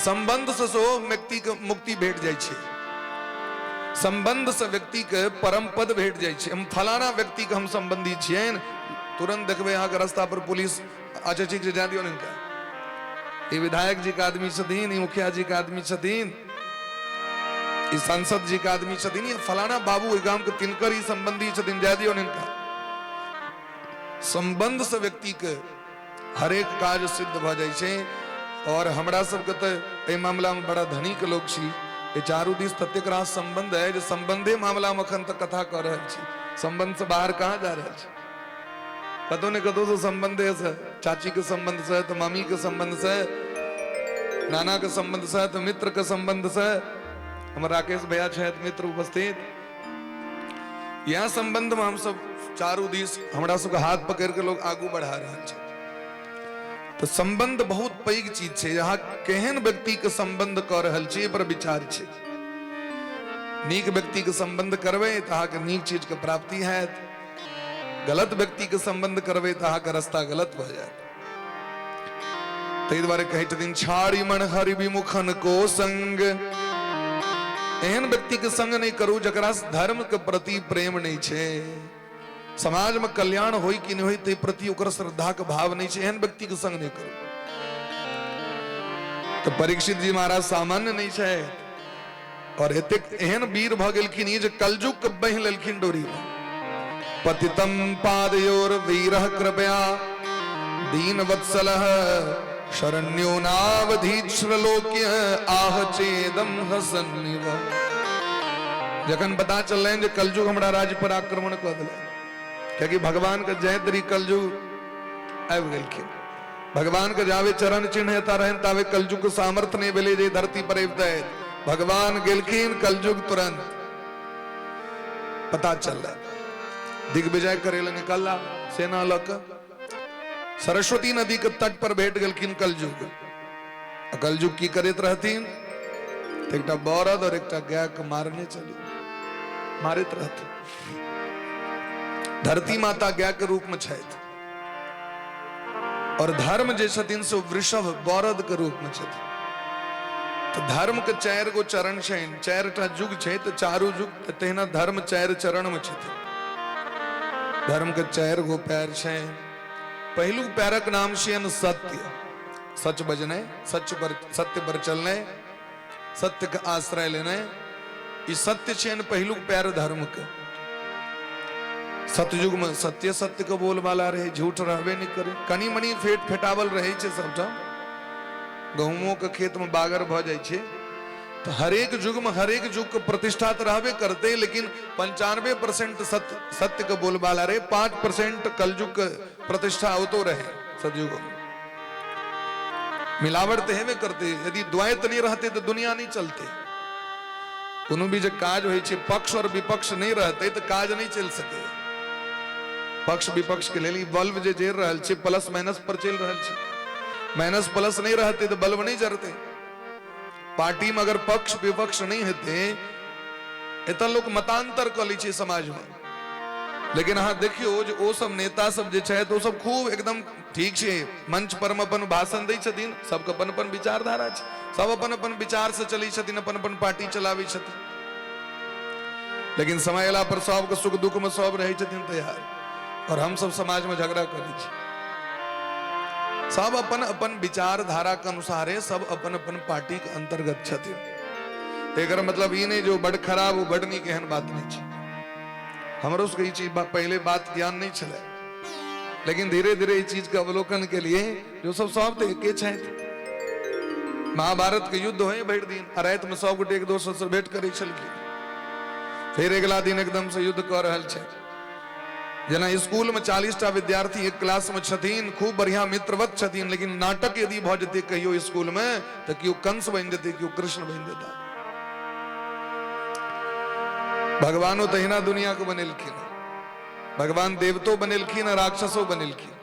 संबंध से सो व्यक्ति के मुक्ति भेट जाय छे, संबंध से व्यक्ति के परम पद भेट जाय छे। हम फलाना व्यक्ति के हम संबंधी छियन, तुरंत देखबे यहाँ के रास्ता पर पुलिस अच्छा ठीक से जा दियो इनका, ये विधायक जी का आदमी छथिन, ये मुखिया जी का आदमी छथिन, ये सांसद जी का आदमी छथिन, ये फलाना बाबू गांव के तिनकर ही संबंधी छथिन, जा दियो इनका। संबंध से व्यक्ति के हर एक काज सिद्ध भ जाय छे। और हमरा सबके तो मामला में बड़ा धनिक लोग छी, ये चारू दिस ततेक रास संबंध है, जो संबंधे मामला में अखन तक कथा कर रहे छी, संबंध से बाहर कहाँ जा रहे छी। कतो ने कतो से संबंध है, चाची के संबंध से, तो मामी के संबंध से, नाना के संबंध से, तो मित्र के संबंध से, हमारे राकेश भैया छे मित्र उपस्थित, यह संबंध में हम सब चारू दिस हमरा सबके हाथ पकड़ के लोग आगू बढ़ा रहे हैं। तो संबंध बहुत पैघ चीज छे, यहाँ केहन व्यक्ति के संबंध कर रहल छी पर विचार छे। नीक व्यक्ति के संबंध करबे तो अहाँ के नीक चीज के प्राप्ति हैत, गलत व्यक्ति के संबंध करबे तो अहाँ के रास्ता गलत भ जायत। ताहि दुआरे कहै छथिन छाड़ी मन हरि विमुखन को संग, एहन व्यक्ति के संग नहीं करू जकरा धर्म के प्रति प्रेम नहीं छे, समाज में कल्याण होई कि नहीं होई ते प्रति ओकर श्रद्धा के भाव नहीं छे, एहन व्यक्ति के संग नहीं करू। तो परीक्षित जी महाराज सामान्य नहीं छे, और एतेक एहन वीर भ गेलखिन जे कलजुग के बहि लेलखिन डोरी में। पतितम पादयोर वीरः कृपया दीन वत्सलः शरण्यो नावधीश्रलोक्य आह चेदम हसन्निव। जखन पता चल जे कलजुग हमरा राज्य पर आक्रमण कर दिले, क्योंकि भगवान के जय तरी कलजुग आबि गेलखिन, भगवान के जावे चरण चिन्ह हेता रहन तावे कलजुग के सामर्थ्य नहीं भेले जे धरती पर आबि जाए। भगवान गेलखिन, कलजुग तुरंत पता चल रहा, दिग्विजय करेला निकला सेना लक, सरस्वती नदी के तट पर बैठ गेलखिन कलजुग। कलजुग की करत रहतीन, एकटा बौरद और एकटा गाय के मारने चली, मारित रहती। धरती माता गाय के रूप में छथि, और धर्म जे छथिन से वृषभ बौरद के रूप में छथि। तो धर्म के 4 गो चरण छनि, 4टा जुग छै, तो चारू जुग तहिना धर्म 4 चरण में छथि। धर्म के 4 गो पैर छनि। पहिलुक पैरक नाम छियनि सत्य, सच बजने, सत्य पर चलने, सत्य के आश्रय लेने, ई सत्य छियनि पहिलुक पैर धर्म के। सतयुग में सत्य सत्य के बोलबाला रहे, झूठ रहबे नहीं करे, कनी मनी फेट फेटावल रहे छे सबटा। गहुमों के खेत में बागर भ जाय छे, तो हरेक युग में हरेक युग के प्रतिष्ठा तो रहबे करते, लेकिन 95% सत्य के बोलबाला रहे, 5% कलयुग के प्रतिष्ठा होतो रहे। सतयुग में मिलावट तो हेबे करते, यदि द्वैत नहीं रहते तो दुनिया नहीं चलते। कोनो भी जो काज होय छे, पक्ष और विपक्ष नहीं रहते तो काज नहीं चल सके। पक्ष विपक्ष के लिए बल्ब जे जर रहल छे, प्लस माइनस पर चल रहल छे, माइनस प्लस नहीं रहते तो बल्ब नहीं जरते। पार्टी में अगर पक्ष विपक्ष नहीं होते, एत लोग मतांतर कर ली छे समाज में। लेकिन हाँ देखियो जो ओ सब नेता सब जे छे, तो सब खूब एकदम ठीक छे, मंच पर में अपन भाषण दै छथिन, सबके अपन अपन विचारधारा छे, सब अपन अपन विचार से चली छथिन, अपन अपन पार्टी चलावी छथिन। लेकिन समय अयला पर सबके सुख दुख में सब रहे छथिन तैयार, और हम सब समाज में झगड़ा करी छी। सब अपन अपन विचारधारा के अनुसार सब अपन अपन पार्टी के अंतर्गत छथिन। एकर मतलब ये नहीं जो बड़ खराब वो बड़ नीक, एहन बात नहीं छे। हमरो से ई चीज पहले बात ज्ञान नहीं छले, लेकिन धीरे धीरे इस चीज के अवलोकन के लिए जो सब तो एके छथि। महाभारत के युद्ध होए भरि दिन, रात में सब गोटे एक दोसर से भेंट करै छलखिन, फिर अगला दिन एकदम से युद्ध कर रहल छै। जना स्कूल में 40टा विद्यार्थी एक क्लास में छथिन, खूब बढ़िया मित्रवत छथिन, लेकिन नाटक यदि भ जेते कहियो स्कूल में, तो क्यों कंस बन जेते, क्यों कृष्ण बन जेता। भगवानो तहिना दुनिया को बनेलखिन, भगवान देवतो बनेलखिन, राक्षसो बनेलखिन,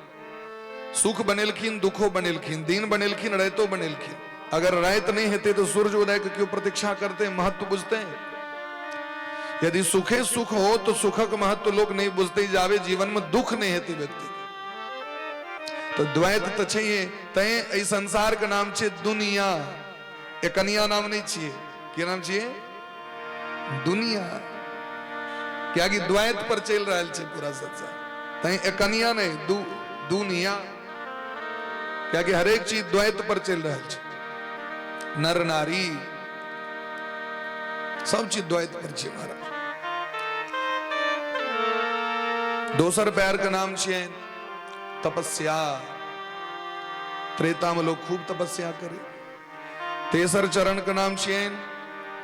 सुख बनेलखिन, दुखो बनेलखिन, दिन बनेलखिन, रातो बनेलखिन। अगर रात नहीं होते तो सूर्य उदय की क्यों प्रतीक्षा करते, महत्व बुझते हैं। यदि सुखे सुख हो तो सुखक महत्व लोग नहीं बुझते जावे, जीवन में दुख नहीं होती व्यक्ति। तो द्वैत तो चाहिए, तय संसार का नाम छे दुनिया, एकनिया नाम नहीं चाहिए, क्या नाम चाहिए? दुनिया। क्या कि द्वैत पर चल रहा है पूरा संसार, तई एकनिया नहीं दुनिया। क्या कि हर एक चीज द्वैत पर चल रहा है, नर नारी सब चीज द्वैत पर छे महाराज। दोसर पैर का नाम छे तपस्या, त्रेता में लोग खूब तपस्या करे। तेसर चरण का नाम छे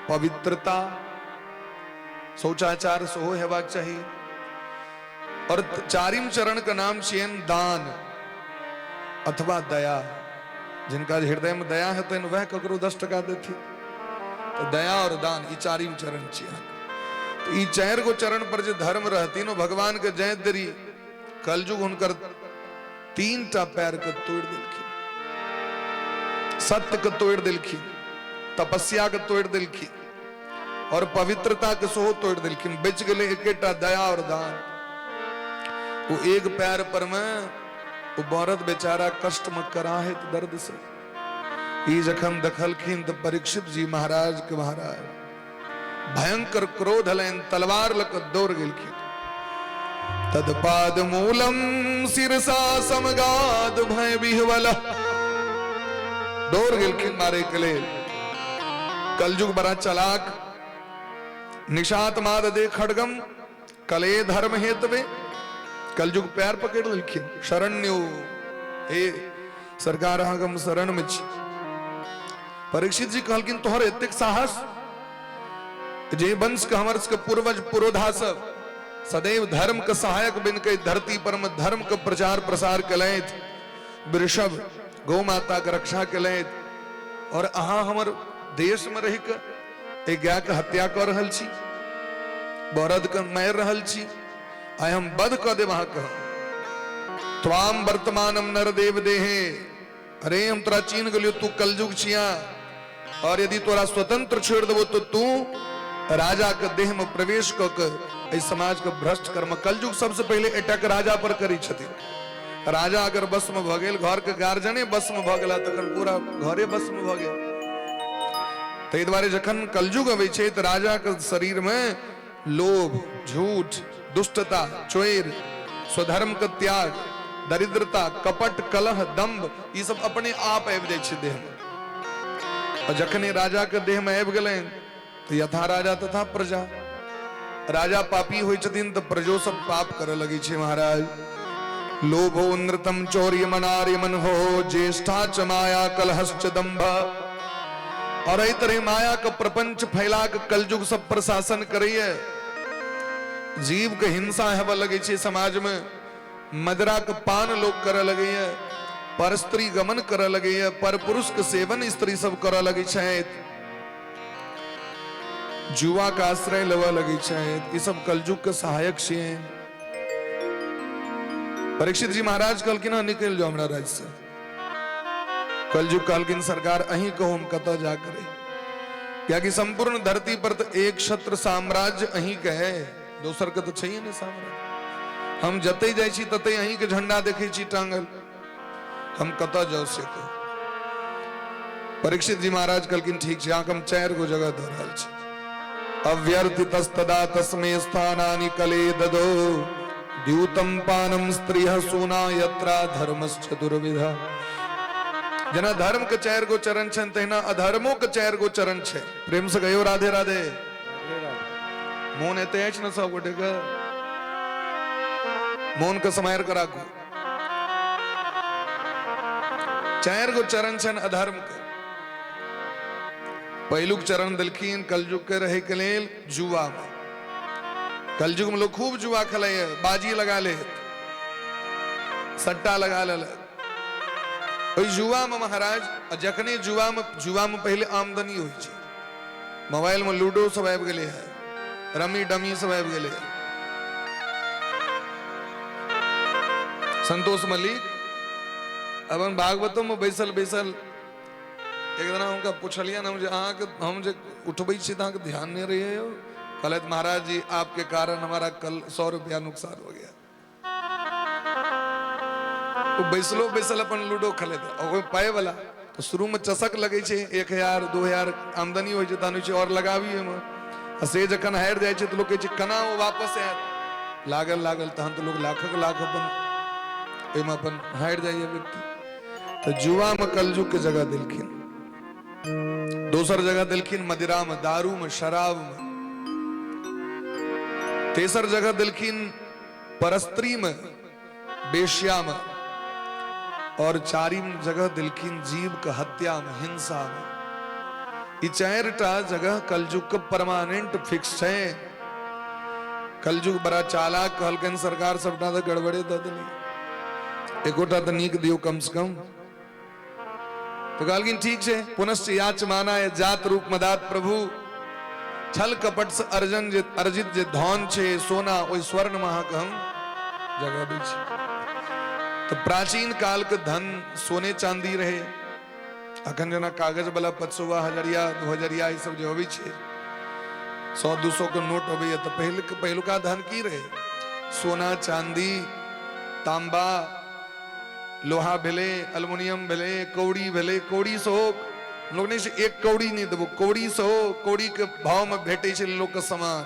पवित्रता, शौचाचार सोहो हेबाक चाहिए। और चारिम चरण का नाम छे दान अथवा दया। जिनका हृदय में दया है तो वह ककरो 10 टका देती, तो दया और दान ये चारिम चरण छे। तो ये 4 गो चरण पर जो धर्म रहती नो भगवान के जय दरी कलयुग उनकर 3टा पैर के तोड़ दिलखिन, सत्य के तोड़ दिलखिन, तपस्या के तोड़ दिलखिन और पवित्रता के सोहो तोड़ दिलखिन। बच गए एकेटा दया और दान। वो एक पैर पर में वो औरत बेचारा कष्ट में कराहित दर्द से ई जखन दखलखिन तो परीक्षित जी महाराज के महाराज भयंकर क्रोध लेन तलवार लक दौड़ गेलखिन। तदपाद मूलम सिरसा समगाद भय बिहवल, दौड़ गेलखिन मारे के लेल। कलयुग बड़ा चलाक, निशात माद दे खड़गम कले धर्म हेतवे। कलयुग पैर पकड़ लिखिन, शरण्यो हे सरकार हम शरण में छी। परीक्षित जी कहलकिन तोहर एतेक साहस जे वंश के हमर के पूर्वज पुरोधा सब सदैव धर्म के सहायक बन के धरती पर में धर्म के प्रचार प्रसार कलैत, वृषभ गौ माता के रक्षा कलैत, और अहाँ हमर देश में रह के गाय के हत्या कर रहल छी, बरद के मार रहल छी। आय हम बध क दे वहां कह त्वाम वर्तमानम नर देव देहे। अरे हम तोरा चीन गलियो, तू कलयुग छिया, और यदि तोरा स्वतंत्र छोड़ देबो तो तू राजा के देह में प्रवेश क के समाज के भ्रष्ट कर्म। कलयुग सबसे पहले अटैक राजा पर करी छथिन। राजा अगर बस में भ गेल, घर के गार्जियने बस में भ गेला तखन पूरा घरे बस में भ गेल। ताहि दुआरे जखन कलयुग अबै छै त राजा के शरीर में लोभ, झूठ, दुष्टता, चोर, स्वधर्म का त्याग, दरिद्रता, कपट, कलह, दंभ ये सब अपने आप आबि जाय छै देह में। और जखने राजा के देह में आबि गेलै तो यथा राजा तथा प्रजा। राजा पापी होइ छथिन तो प्रजो सब पाप करे लगे छै महाराज। लोभो नृतम चौर्यम नार्यमन हो ज्येष्ठा च माया कलहश्च दंभ। और एहि तरह माया का प्रपंच फैला के कलयुग सब प्रशासन करैया। जीव के हिंसा हेबा लगे छे समाज में, मदरा के पान लोग करे लगे है, पर स्त्री गमन करे लगे है, पर पुरुष के सेवन स्त्री सब करे लगे छथि, जुआ का आश्रय लेवा लगे छथि। ये सब कलयुग के सहायक छे। परीक्षित जी महाराज कहलकिन निकल जाओ हमरा राज्य से। कलयुग कहलकिन सरकार अहीं कहो हम कतऽ जा करे, क्या कि संपूर्ण धरती पर तो एक छत्र साम्राज्य अहीं के है, दोसर के तो चाहिए नहीं साम्राज्य। हम जते जाय छी तते अहीं के झंडा देखे छी टांगल, हम कतऽ जाओ से कहो। परीक्षित जी महाराज कहलकिन ठीक छै, हम 4 गो जगह दऽ रहल छी। अव्यर्थितस्तदा तस्मै स्थानानि कले ददो द्यूतम पानम स्त्रियः सूना यत्रा धर्मश्च दुर्विधा। जना धर्म के 4 गो चरण छन तहिना अधर्मो के 4 गो चरण छै। प्रेम से गयो राधे राधे। मोन एते अछि न सब गोटे के, मोन के समायर के राखू। 4 गो चरण छन अधर्म के। पहिलुक चरण देलखिन कलयुग के रहे के लेल जुआ में। कलयुग में लोग खूब जुआ खेले, बाजी लगा ले, सट्टा लगा ले। जुआ में महाराज जखने जुआ में पहले आमदनी हो, मोबाइल में लूडो सब आबि गेले है, रमी डमी सब आबि गेले। संतोष मलिक अपन भागवतों में बैसल बैसल एक दिन हमका पूछलिया ना, हम जे उठबै छी तो ध्यान नहीं रही हो। कहलत महाराज जी आपके कारण हमारा कल 100 रुपया नुकसान हो गया। वो बैसलो बैसल अपन लूडो खेले और कोई पाए वाला तो शुरू में चसक लगे छे 1000 2000 आमदनी हो छै तानु छै और लगावी एमे से जखन हारि जाय छै तो लोग कहै छै कना वो वापस आयत लागल तहन तो लोग लाखक लाख अपन एमे अपन हारि जाइए व्यक्ति। तो जुआ में कलजुग के जगह दिलखिन, दोसर जगह दिलखिन मदिरा में, दारू में, शराब में, तेसर जगह दिलखिन परस्त्री में, बेश्या में, और चारिम जगह दिलखिन जीव के हत्या में, हिंसा में। ये चारटा जगह कलजुग के परमानेंट फिक्स है। कलजुग बड़ा चालाक कहलकन सरकार सबटा तो गड़बड़े द देली, एकोटा तो नीक दियो कम से कम। तो कहलकिन ठीक है, पुनश्च याचमाना है जात रूप मदात प्रभु, छल कपट से अर्जित जे धन छे सोना ओई स्वर्ण महा के हम जगह दै छी। तो प्राचीन काल के धन सोने चांदी रहे, अखन जना कागज वाला 500 हजरिया 2000 ये सब जो होबी छे 100-200 के नोट होबे, तो पहलुका धन की रहे? सोना चांदी तांबा लोहा भेले, एल्युमिनियम भेले, कौड़ी भेले, कौड़ी सो लोग नहीं से एक कौड़ी नहीं देबो, कौड़ी सो कौड़ी के भाव में भेटे छे लोग के सामान।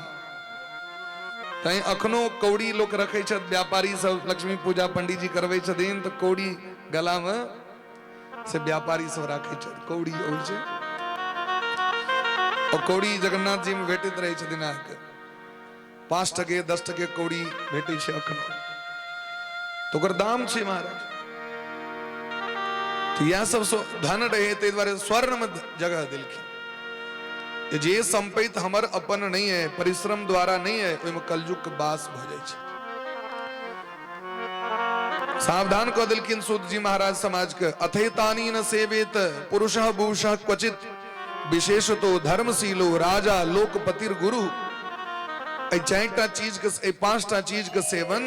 तई अखनो कौड़ी लोग रखे छ, व्यापारी सब लक्ष्मी पूजा पंडित जी करवे छथिन तो कौड़ी गला में से व्यापारी सब राखे छ, कौड़ी होइ छै। और कौड़ी जगन्नाथ जी में भेटत रहे छथिन, आके 5 टके 10 टके कौड़ी भेटे छै अखनो, तो ओकर दाम छै महाराज। तो यह सब धन रहे ते द्वारे स्वर्ण में जगह दिलखिन। जे संपत्ति हमर अपन नहीं है, परिश्रम द्वारा नहीं है, ओइमे कलजुग के वास भ जाय छै। सावधान क दिलखिन सूत जी महाराज समाज के, अथैतानी न सेवेत पुरुषः भूषः क्वचित विशेषतो धर्मशीलो राजा लोकपतिर गुरु। ए 4टा चीज के, 5टा चीज के सेवन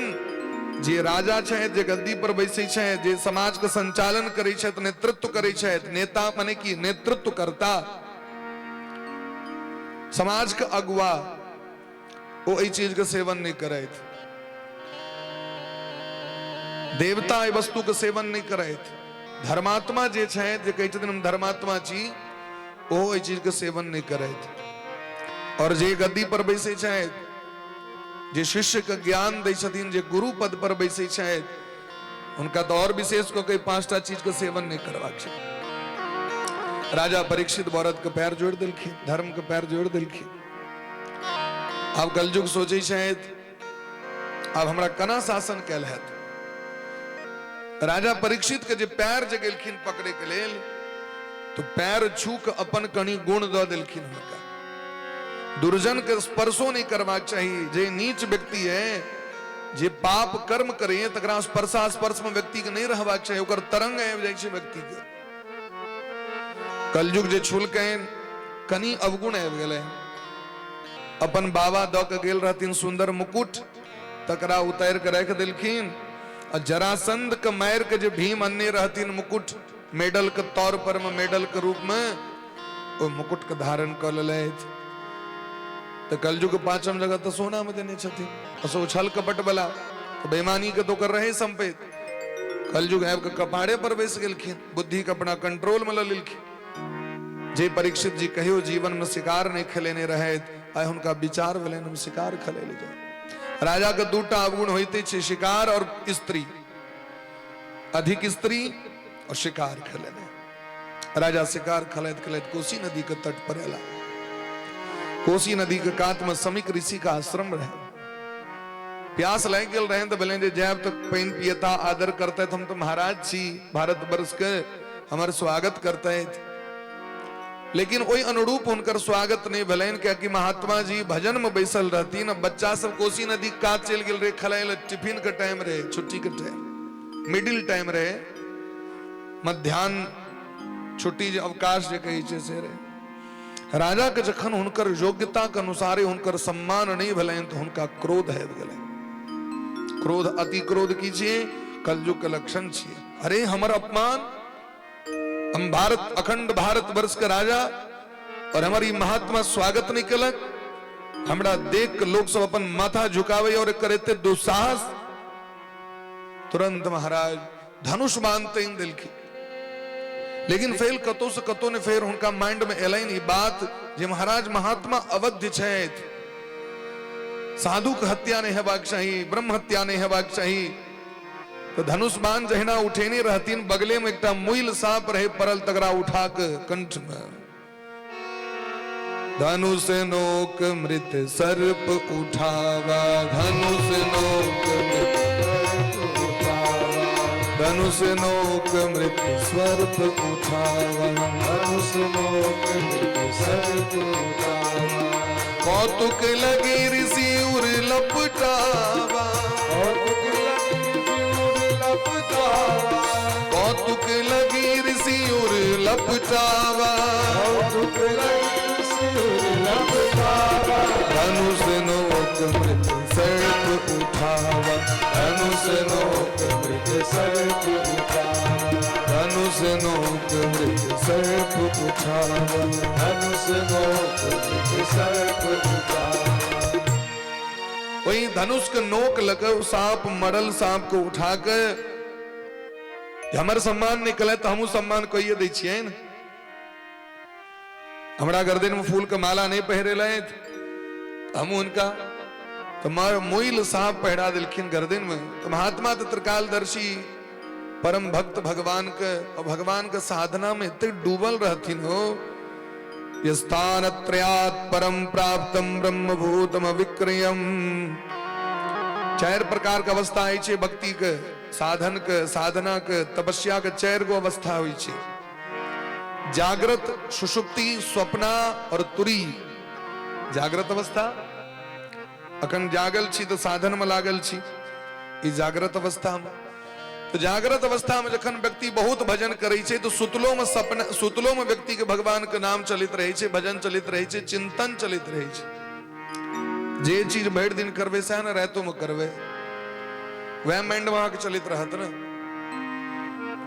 जे राजा छे, जे गद्दी पर बैसे छे, जे समाज के संचालन करे छे, नेतृत्व करे छे, नेता माने की नेतृत्व करता, समाज के अगुआ, वो ई चीज के सेवन नहीं करे। देवता ए वस्तु के सेवन नहीं करे। धर्मात्मा जे छे, जे कहै छथिन हम धर्मात्मा छी, ओ ई चीज के सेवन नहीं करे। और जे गद्दी पर बैसे छे, जे शिष्य के ज्ञान दै छथिन, जे गुरु पद पर बैसे छे, उनका तो और विशेष को कई 5टा चीज के सेवन नहीं करवाक छै। राजा परीक्षित भरत के पैर जोड़ दिलखिन, धर्म के पैर जोड़ दिलखिन। अब कलजुग सोचे शायद अब हमरा कना शासन कैल हैत। राजा परीक्षित के जे पैर जे गेलखिन पकड़े के लेल, तो पैर छू के अपन कनी गुण द दिलखिन हुनका। दुर्जन के स्पर्शो नहीं करवाक चाहिए। जे नीच व्यक्ति है, जे पाप कर्म करे, तकरा स्पर्श में व्यक्ति के नहीं रहबाक चाहिए, ओकर तरंग आबि जाय छै व्यक्ति के। कलयुग जे छुलकै कनी अवगुण आबि गेलै। अपन बाबा द के गेल रहथिन सुंदर मुकुट, तकरा उतार के रख देलखिन। और जरासंध के मार के जे भीम अन्ने रहथिन मुकुट मेडल के तौर पर में, मेडल के रूप में, वो मुकुट के धारण कर लेलथि। तो कलजुग 5म जगह तो सोना में देने छथिन, असो छल कपट वाला, तो बेईमानी के तो कर रहे संपेत। कलजुग आब के कपाड़े पर बैस गेलखिन, बुद्धि के अपना कंट्रोल में ल लेलखिन। जे परीक्षित जी कहियो जीवन में शिकार नहीं खेलेने रहे, आय हुनका विचार भेलनि हम शिकार खेले ले जाए। राजा के 2टा अवगुण होते छे, शिकार और स्त्री, अधिक स्त्री और शिकार खेलेने। राजा शिकार खेलैत खेलैत कोसी नदी के तट पर एला। कोसी नदी के कात में समीक ऋषि का आश्रम रहे। प्यास लग गेल रहे तो बोले जे जाब तक पानी पियता, आदर करते, हम तो महाराज छी भारत वर्ष के, हमारे स्वागत करते। लेकिन वही अनुरूप उनकर स्वागत नहीं भलन, क्योंकि महात्मा जी भजन में बैसल रहती न। बच्चा सब कोसी नदी कात चल गेल रहे, खलाए टिफिन के टाइम रहे, छुट्टी के टाइम, मिडिल टाइम रहे, मध्याह्न छुट्टी अवकाश जे कही छे से रहे। राजा के जखन हुनकर योग्यता के अनुसार हुनकर सम्मान नहीं भलन, तो हुनका क्रोध है गेलै। क्रोध, अति क्रोध कीजिए, कलयुग के लक्षण छिए। अरे हमर अपमान, हम भारत, अखंड भारत वर्ष के राजा, और हमारी महात्मा स्वागत नहीं कलक। हमरा देख के लोग सब अपन माथा झुकावे और करते दुस्साहस। तुरंत महाराज धनुष बांधते इन दिल की, लेकिन फेल कतो से कतो ने फेर उनका माइंड में एलाइन ई बात जे महाराज महात्मा अवध्य छथि, साधु के हत्या नहीं हेबाक चाही, ब्रह्म हत्या नहीं हेबाक चाही। तो धनुष बाण जहिना उठेने रहतीन, बगले में एकटा मुइल सांप रहे परल, तगड़ा उठा के कंठ में धनुष नोक मृत सर्प उठावा, धनुष नोक मृत धनुष नोक मृत सर्प उठावा, धनुष नोक मृत सर्प उठावा। कौतुक लगी ऋषि उर लपटावा, कौतुक लगी ऋषि उर लपटावा, धनुष नोक मृत सर्प उठावा, धनुष नोक मृत सर्प उठावा, धनुष नोक मृत सर्प उठावा, धनुष नोक मृत सर्प उठावा। वही धनुष के नोक लगे सांप मरल सांप को उठा के हमारे सम्मान निकले तो हमू सम्मान को ये दै छियै न। हमरा गर्दन में फूल के माला नहीं पहरे लाए हम उनका तो मोइल सांप पहरा दिलखिन गर्दन में। तो महात्मा तो त्रिकालदर्शी परम भक्त भगवान के और भगवान के साधना में इतने डूबल रहथिन हो। यस्तान त्रयात् परम प्राप्तम ब्रह्म भूतम विक्रयम। 4 प्रकार का अवस्था आई छे भक्ति के, साधन के, साधना के, तपस्या के 4 गो अवस्था हुई छे। जागृत, सुषुप्ति, स्वप्ना और तुरी। जागृत अवस्था अखन जागल छी तो साधन में लागल छी, ई जागृत अवस्था में। तो जागृत अवस्था में जखन व्यक्ति बहुत भजन करे छे तो सुतलो में सपना, सुतलो में व्यक्ति के भगवान के नाम चलित रहे छे, भजन चलित रहे छे, चिंतन चलित रहे छे। जे चीज भर दिन करवे से न रहतो में करवे वह माइंड वहां के चलित रहत न।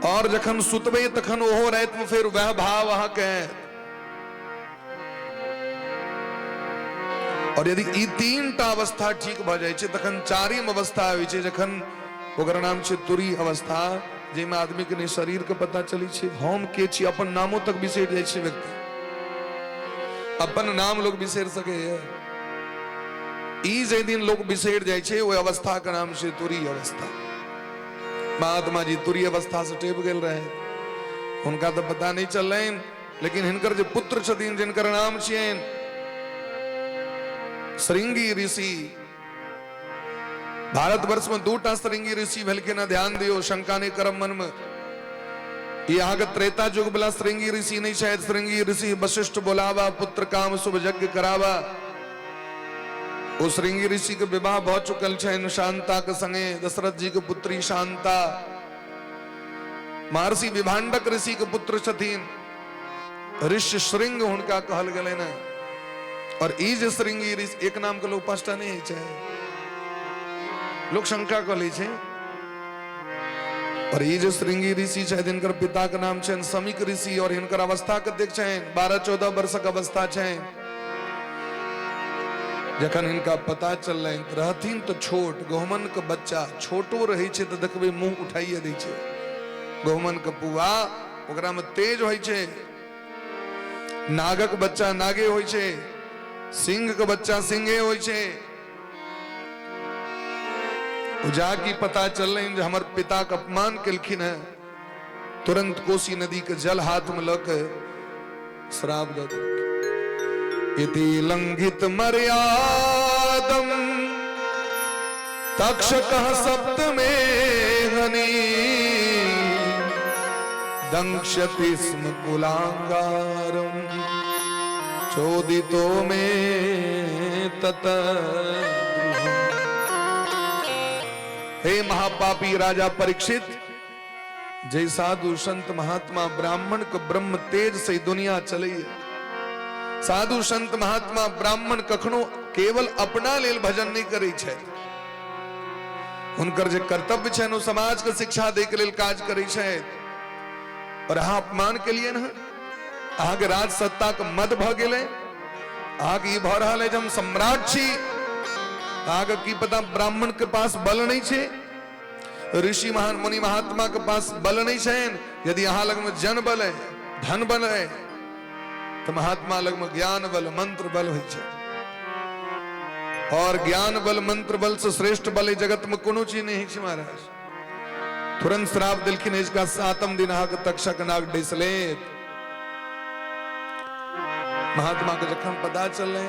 और जखन सुतबे तखन ओहो रात में फिर वह भाव वहां के। और यदि ई 3टा अवस्था ठीक भ जाय छे तखन 4वीं अवस्था आवे छे, जखन ओकर नाम छे तुरी अवस्था, जेमे आदमी के शरीर के पता चली छे, हम के छी, अपन नामो तक बिसर जाय छे व्यक्ति। अपन नाम लोग बिसर सके है। ई जे दिन लोग बिसर जाय छे वो अवस्था का नाम छे तुरी अवस्था। महात्मा जी तुरी अवस्था से टेप गेल रहे, उनका तो पता नहीं चल रहे, लेकिन हिनकर जो पुत्र छथिन जिनकर नाम छियन श्रृंगी ऋषि। भारतवर्ष में 2टा श्रृंगी ऋषि भेलखिन, ध्यान दियो, शंका नहीं करम मन में। यहाँ के त्रेता युग वाला श्रृंगी ऋषि नहीं शायद, श्रृंगी ऋषि वशिष्ठ बोलावा, पुत्र काम शुभ यज्ञ करावा। वो श्रृंगी ऋषि के विवाह बहुत चुकल छे शांता के संगे, दशरथ जी के पुत्री शांता। महर्षि विभांडक ऋषि के पुत्र छथिन, ऋषि श्रृंग उनका कहल गले न। और ई जे श्रृंगी ऋषि एक नाम के लोग 5टा नहीं चाहे, लोग शंका कली छे। और ये जो श्रृंगी ऋषि छे इनकर पिता के नाम छे समीक ऋषि, और इनकर अवस्था के देख छे 12-14 वर्ष का अवस्था छे। जखन इनका पता चल रहथिन तो छोट गहुमन के बच्चा छोटो रहे छे तो देखबे मुंह उठाइए दै छे। गहुमन के पुआ ओकरा में तेज होय छे, नागक बच्चा नागे होय छे, सिंह के बच्चा सिंहे होय छे। जाकी पता चल रही हमार पिता का अपमान केलखिन है, तुरंत कोसी नदी के जल हाथ में लके श्राप दे दो। इति लंघित मर्यादम तक्षकः सप्तमे हनि दंक्षति स्म कुलांगारम चोदितो में तत। हे महापापी राजा परीक्षित, जय साधु संत महात्मा ब्राह्मण के ब्रह्म तेज से दुनिया चली। साधु संत महात्मा ब्राह्मण कखनो केवल अपना लेल भजन नहीं करे छे, उनकर जे कर्तव्य छे नो समाज के शिक्षा दे के लेल काज करे छे। और अहाँ अपमान के लिए न अहाँ के राज सत्ता के मद भ गेले, अहाँ के ई भ रहल है जे हम सम्राट छी, आगे की पता ब्राह्मण के पास बल नहीं छे। ऋषि महान मुनि महात्मा के पास बल नहीं छेन, यदि यहाँ लग में जन बल है, धन बल है, तो महात्मा लग में ज्ञान बल मंत्र बल हो छे। और ज्ञान बल मंत्र बल से श्रेष्ठ बल है जगत में कोनो चीज नहीं है महाराज। तुरंत श्राप दिलखिन इसका 7म दिन आग तक्षक नाग डिसले। महात्मा के जखन पता चले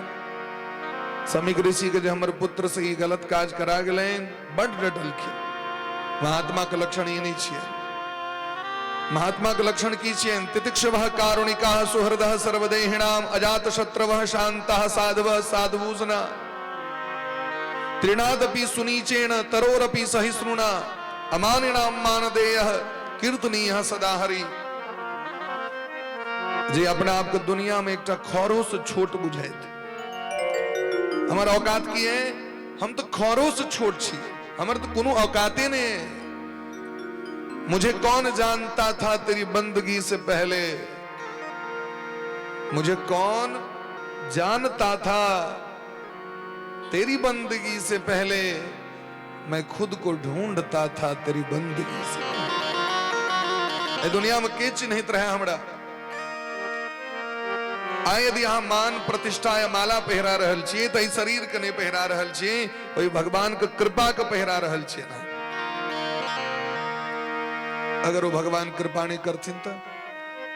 समीक ऋषि के जो हमारे पुत्र से ये गलत काज करा गए बड़ डटलखिन। महात्मा के लक्षण ये नहीं छे। महात्मा के लक्षण की छे तितिक्षवः कारुणिकाः सुहृदः सर्वदेहिणाम अजात शत्रवः शान्तः साधवः साधुजना त्रिनादपि सुनीचेन तरोरपि सहिष्णुना अमानिनाम मानदेयः कीर्तनीयः सदा हरि। जे अपने आप को दुनिया में एक खौरों से छोट बुझे हमारा औकात की है, हम तो खौरों से छोट छी, हमारे तो कोनो औकाते नहीं है। मुझे कौन जानता था तेरी बंदगी से पहले, मुझे कौन जानता था तेरी बंदगी से पहले, मैं खुद को ढूंढता था तेरी बंदगी से। ये दुनिया में के चिन्हित रहे हमरा आए यदि यहाँ मान प्रतिष्ठा या माला पहरा रहल छिए तो शरीर के नहीं पहरा रहल छिए, वही भगवान के कृपा के पहरा रहल छिए ना। अगर वो भगवान कृपा नहीं करथिन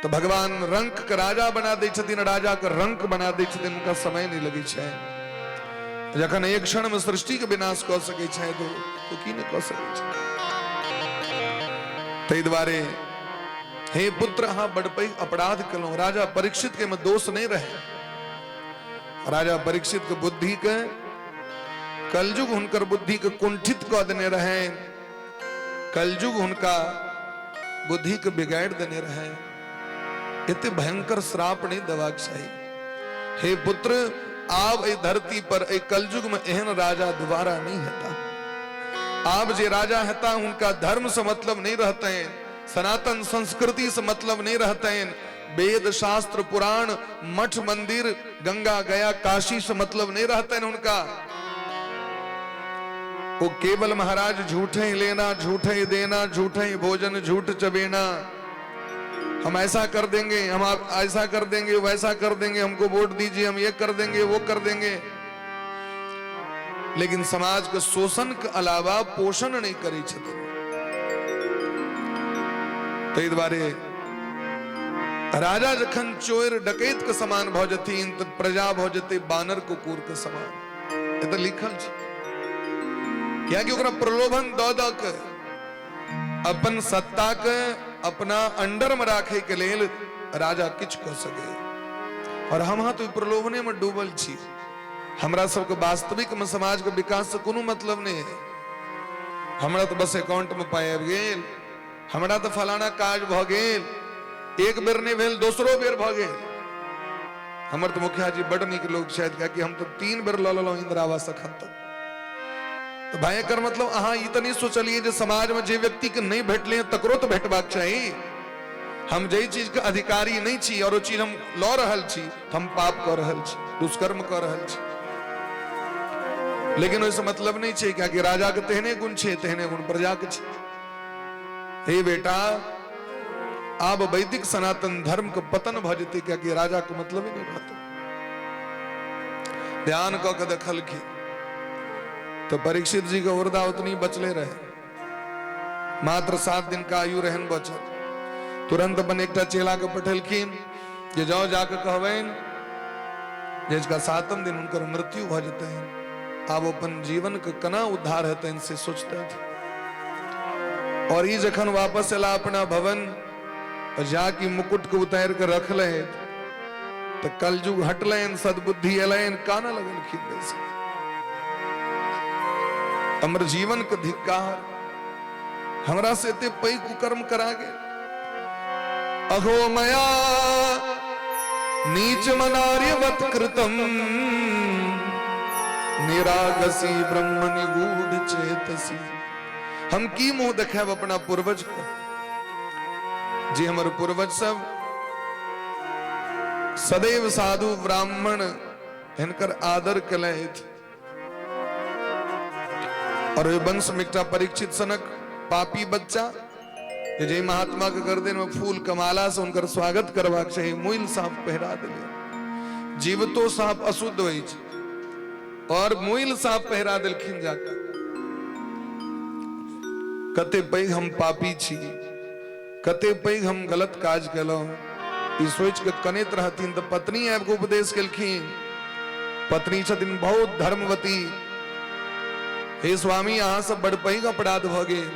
तो भगवान रंक के राजा बना दे छथिन, राजा के रंक बना दे छथिन, उनका समय नहीं लगी छे। जखन एक क्षण में सृष्टि के विनाश कऽ सकै छै तो की नहीं कऽ सकै छै। तै दुआरे हे पुत्र हाँ बड़ पैघ अपराध कलौ। राजा परीक्षित के में दोष नहीं रहे। राजा परीक्षित के बुद्धि के कलयुग हुनकर बुद्धि के कुंठित कऽ देने रहे, कलयुग हुनका बुद्धि के बिगाड़ देने रहे। इतने भयंकर श्राप नहीं देबाक चाही। हे पुत्र आब ए धरती पर ए कलयुग में एहन राजा दोबारा नहीं हेता। आब जे राजा हेता उनका धर्म से मतलब नहीं रहते हैं, सनातन संस्कृति से मतलब नहीं रहते हैं, वेद शास्त्र पुराण मठ मंदिर गंगा गया काशी से मतलब नहीं रहते हैं उनका। वो केवल महाराज झूठे ही लेना, झूठे ही देना, झूठे ही भोजन, झूठ चबेना। हम ऐसा कर देंगे, हम ऐसा कर देंगे, वैसा कर देंगे, हमको वोट दीजिए, हम ये कर देंगे, वो कर देंगे। लेकिन समाज के शोषण के अलावा पोषण नहीं करी छथिन। तै दुआरे राजा जखन चोर डकैत के समान भ जथिन तो प्रजा भ जते बानर कुकुर के समान। ये तो लिखल छै। क्या कि ओकरा प्रलोभन द द के अपन सत्ता के अपना अंडर में राखे के लेल राजा किछ कऽ सके। और हम हाँ तो प्रलोभने में डूबल छी। हमरा सबके वास्तविक में समाज के विकास से कोनो मतलब नहीं है। हमरा तो बस अकाउंट में पाई आबि गेल, हमरा तो फलाना काज भ गेल, एक बेर नहीं भेल दोसरो बेर भ गेल। हमर तो मुखिया जी बड़ नीक लोग शायद, कि हम तो 3 बेर लऽ लेलहुँ इंदिरा आवास अखन तक। तो भाई एकर मतलब अहाँ ई तो नहीं सोचलिए जे समाज में जे व्यक्ति के नहीं भेटले तकरो तो भेटबाक चाहिए। हम जे चीज के अधिकारी नहीं छी और वो चीज हम लऽ रहल छी, हम पाप कऽ रहल छी, दुष्कर्म कऽ रहल छी। लेकिन ओइसे मतलब नहीं छै कि राजा के तेहने गुण छै तेहने गुण प्रजा के छै। हे बेटा आब वैदिक सनातन धर्म के पतन भ जेतै, कि राजा के मतलब ही नहीं रहतै। ध्यान कऽ के देखलखिन तो परीक्षित जी के उर्दा उतनी बचले रहे। मात्र 7 दिन का आयु रहन बचल। तुरंत अपन एक चेला के पठेलखिन जे जाओ जाके कहबैन जिसका 7म दिन उनकर मृत्यु भ जेते हैं। आब अपन जीवन के कना उद्धार हेतै से सोचते थे। और ये जखन वापस एला अपना भवन और जाके मुकुट को उतार के रख ले तो कलयुग हटलन, सद्बुद्धि एलन, काना लगलखिन वैसे। अमर जीवन के धिक्कार, हमरा से एते पैघ कुकर्म करा गेल। अहो मया नीच मनार्यवत कृतम निरागसी ब्रह्म निगूढ़ चेतसी। हम की मुंह देखाब अपना पूर्वज को, जे हमारे पूर्वज सब सदैव साधु ब्राह्मण हिनकर आदर कलैथ। और वंश में एकटा परीक्षित सनक पापी बच्चा जे महात्मा के गर्दन में फूल कमाला से उनकर स्वागत करवा चाहिए मुइल साफ पहरा दिले जीवतो साफ अशुद्ध होइ छै और मुइल साफ पहरा दिलखिन जाकर कते पैघ हम पापी छी कते पैघ हम गलत काज केलहुं ई सोच के कनैत रहथिन तो पत्नी आबि के उपदेश केलखिन पत्नी छथिन बहुत धर्मवती हे स्वामी अहाँ से बड़ पैघ अपराध भ गेल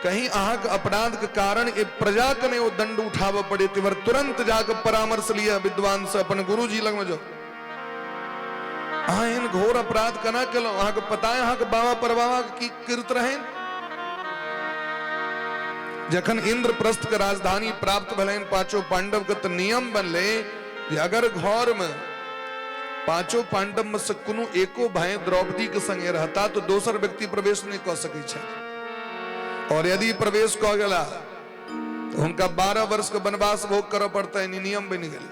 कहीं अहाँ के अपराध के कारण ए प्रजा के ने ओ दंड उठाव पड़े तिवर तुरंत जाके परामर्श लिया विद्वान से अपन गुरु जी लग में जो अहाँ इन घोर अपराध कना केलो अहाँ के पता है अहाँ के बाबा परबाबा की कीर्त रहे जखन इंद्रप्रस्थ के राजधानी प्राप्त भलेन पांचों पांडव के तो नियम बनले जे अगर घर में पांचों पांडव में से कोनो एको भाई द्रौपदी के संगे रहता तो दोसर व्यक्ति प्रवेश नहीं कर सकै छै और यदि प्रवेश क गेला तो उनका 12 वर्ष के वनवास भोग करऽ पड़ता है नियम बन गेल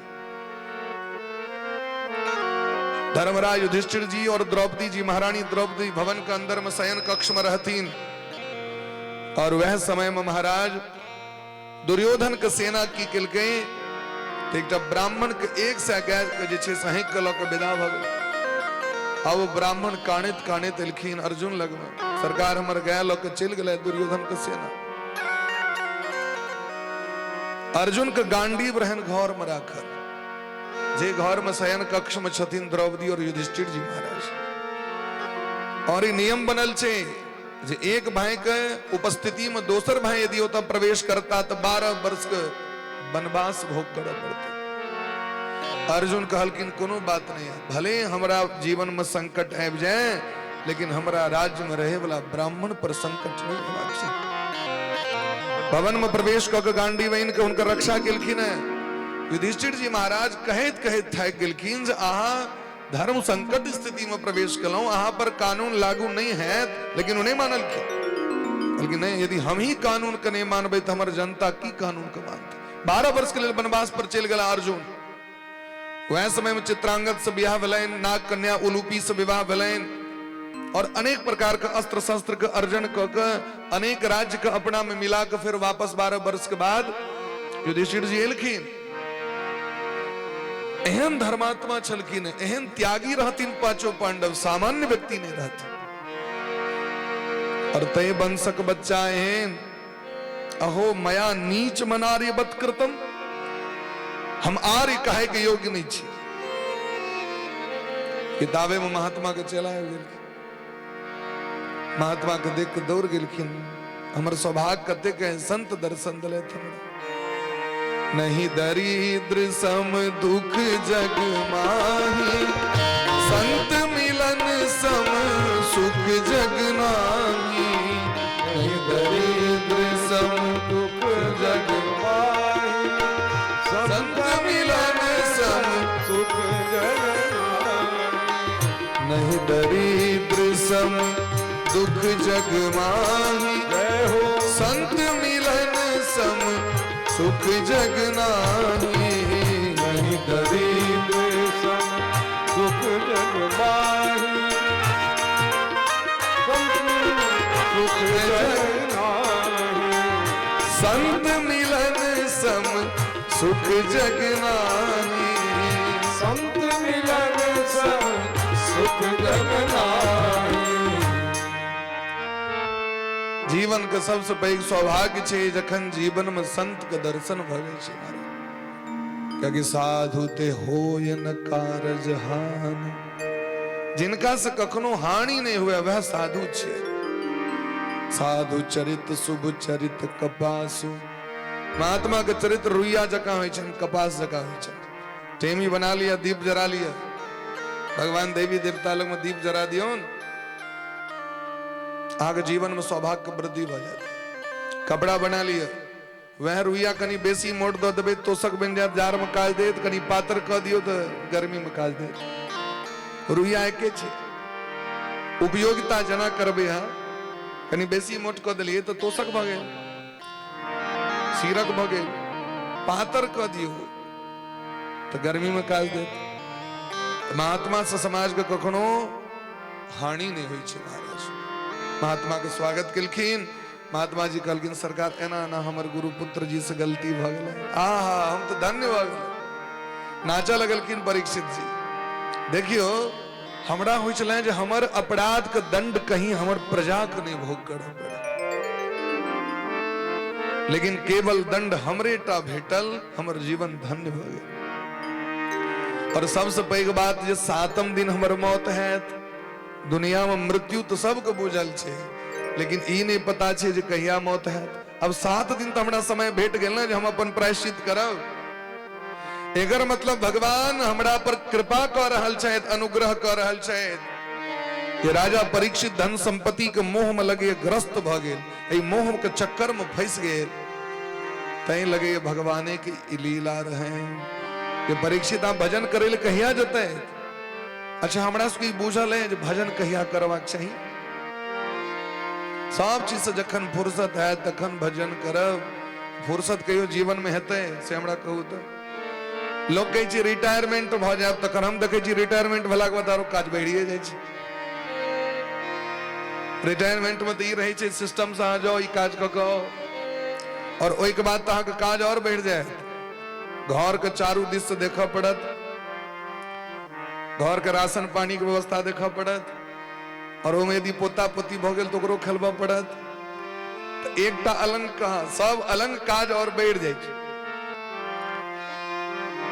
धर्मराज युधिष्ठिर जी और द्रौपदी जी महारानी द्रौपदी भवन के अंदर में शयन कक्ष में रहतीन और वह समय में महाराज दुर्योधन के सेना की किल गए एक जब ब्राह्मण के एक से गैस के जे छे सहिक के लक विदा भ गेल अब ब्राह्मण कानित कानित एलखिन अर्जुन लग में सरकार हमर गया लक चल गेले दुर्योधन के सेना अर्जुन के गांडीव रहन घर में राखल जे घर में शयन कक्ष में छथिन द्रौपदी और युधिष्ठिर जी महाराज और ये नियम बनल छे जे एक भाई के उपस्थिति में दोसर भाई यदि होता प्रवेश करता तो 12 वर्ष के वनवास भोग करना पड़ता अर्जुन कहलकिन कोनो बात नहीं है भले हमरा जीवन में संकट आबि जाए लेकिन हमरा राज्य में रहे वाला ब्राह्मण पर संकट नहीं होना चाहिए भवन में प्रवेश क के गांडी बहिन के उनकर रक्षा केलखिन है युधिष्ठिर जी महाराज कहैत कहैत थाकि गेलखिन जे अहाँ धर्म संकट स्थिति में प्रवेश कलौं अहाँ पर कानून लागू नहीं है लेकिन उन्हें मानलखिन बल्कि नहीं यदि हम ही कानून के नहीं मानबे तो हमारे जनता की कानून के मानते 12 वर्ष के लिए वनवास पर चल गया अर्जुन वह समय में चित्रांगद से विवाह भलेन नाग कन्या उलूपी से विवाह भलेन और अनेक प्रकार का अस्त्र शस्त्र के अर्जन क अनेक राज्य के अपना में मिला के फिर वापस 12 वर्ष के बाद युधिष्ठिर जी एलखिन एहन धर्मात्मा छलखिन एहन त्यागी रहथिन पांचों पांडव सामान्य व्यक्ति नहीं रहते और तय वंशक बच्चा एहन अहो मया नीच मनार्य बत कृतम हम आर्य कहे के योग्य नहीं छी किताबे में महात्मा के चला महात्मा के देख के दौड़ गेलखिन हमर सौभाग्य कते के संत दर्शन दिले नहीं दरिद्र सम दुख जग माही संत मिलन सम सुख जग नाही नहीं दरिद्र सम दुख जग माही संत मिलन सम सुख जग नहीं दरिद्र सम दुख जग माही जय हो संत मिलन सम सुख जग नाही नहीं दरिद्र सम सुख जग माही सुख जग नाही संत मिलन सम सुख जग नाही संत मिलन सम सुख जग नाही जीवन के सबसे पैघ सौभाग्य छे जखन जीवन में संत के दर्शन भवे छे क्योंकि साधु ते होय न कारज हानि जिनका से कखनो हानि नहीं हुए वह साधु छे साधु चरित शुभ चरित कपासु महात्मा के चरित्र रुइया जका होय छन कपास जका होय छन टेमी बना लिया दीप जरा लिया भगवान देवी देवता लोग में दीप जरा दियो आगे जीवन में सौभाग्य वृद्धि हो जाती कपड़ा बना लिया वह रुइया कनी बेसी मोट दो दबे तोषक बन जाए जार में काज दे कनी पातर कह दियो तो गर्मी में काज दे रुइया एके छे उपयोगिता जना करबे हा कनी बेसी मोट कह दिलिए तो तोषक भ गेल सीरक भ गेल पातर कह दियो तो गर्मी में काज दे महात्मा से समाज के कखनो हानि नहीं हुई छे महाराज महात्मा के स्वागत केलखिन महात्मा जी कहलखिन सरकार एना ना हमर गुरु पुत्र जी से गलती भ गेलै। आहा हम तो धन्य भ गेलै। नाचा लगलखिन परीक्षित जी। देखियो हमरा होइ छलै जे हमर अपराध के दंड कहीं हमर प्रजा के नहीं भोग करऽ पड़े, लेकिन केवल दंड हमरे टा भेटल, हमर जीवन धन्य भ गेल। और सबसे पैघ बात जे 7म दिन हमर मौत हैत। दुनिया में मृत्यु तो सबके बुझल छे, लेकिन ई नहीं पता छे जे कहिया मौत हैत। अब 7 दिन तो हमरा समय भेट गेल ना जे हम अपन प्रायश्चित करब। एकर मतलब भगवान हमरा पर कृपा कर रहल छथि, अनुग्रह कर रहल छथि। ये राजा परीक्षित धन संपत्ति के मोह में लगे ग्रस्त भ गेल, एहि मोह के चक्कर में फंस गेल। तै लगे भगवाने की लीला रहे। ये परीक्षित आप भजन करे ले कहिया जते? अच्छा हमरा सबके बुझल है जे भजन कहिया करबाक चाहिए। सब चीज से जखन फुर्सत है तखन भजन करब। फुर्सत कहियो जीवन में हेतै से हमरा कहू तो? लोग कहै छै रिटायरमेंट भ जायब, तखन हम देखै छी रिटायरमेंट भेला के बाद आरो काज बढ़िए जाइ छै। रिटायरमेंट में तो ई रहै छै सिस्टम से अहाँ जाओ ई काज क के, और ओहि के बाद तो अहाँ के काज और बढ़ जायत। घर के चारू दिस से देखा पड़त, घर के राशन पानी के व्यवस्था देखा पड़त, और ओमे यदि पोता पोती भ गेल तो ओकरो खेलबा पड़त। तो एकटा अलंग कहाँ, सब अलंग काज और बढ़ जाय छै।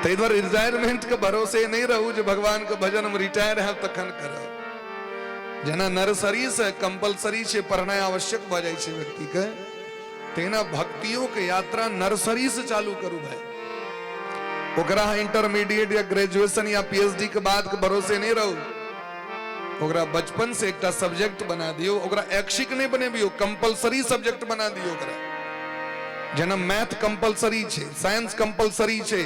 तै दुआरे रिटायरमेंट के भरोसे नहीं रहू जे भगवान के भजन में रिटायर है तखन करब। जेना नर्सरी से कंपलसरी छै पढ़नाइ आवश्यक भ जाय छै व्यक्ति के, तेना भक्तियों के यात्रा नर्सरी से चालू करू भाई। ओकरा इंटरमीडिएट या ग्रेजुएशन या पीएचडी के बाद के भरोसे नहीं रहू। ओकरा बचपन से एकटा सब्जेक्ट बना दियो, ओकरा ऐच्छिक नहीं बनेबियो, कंपलसरी सब्जेक्ट बना दियो ओकरा। जेना मैथ कंपलसरी छे, साइंस कंपलसरी छे,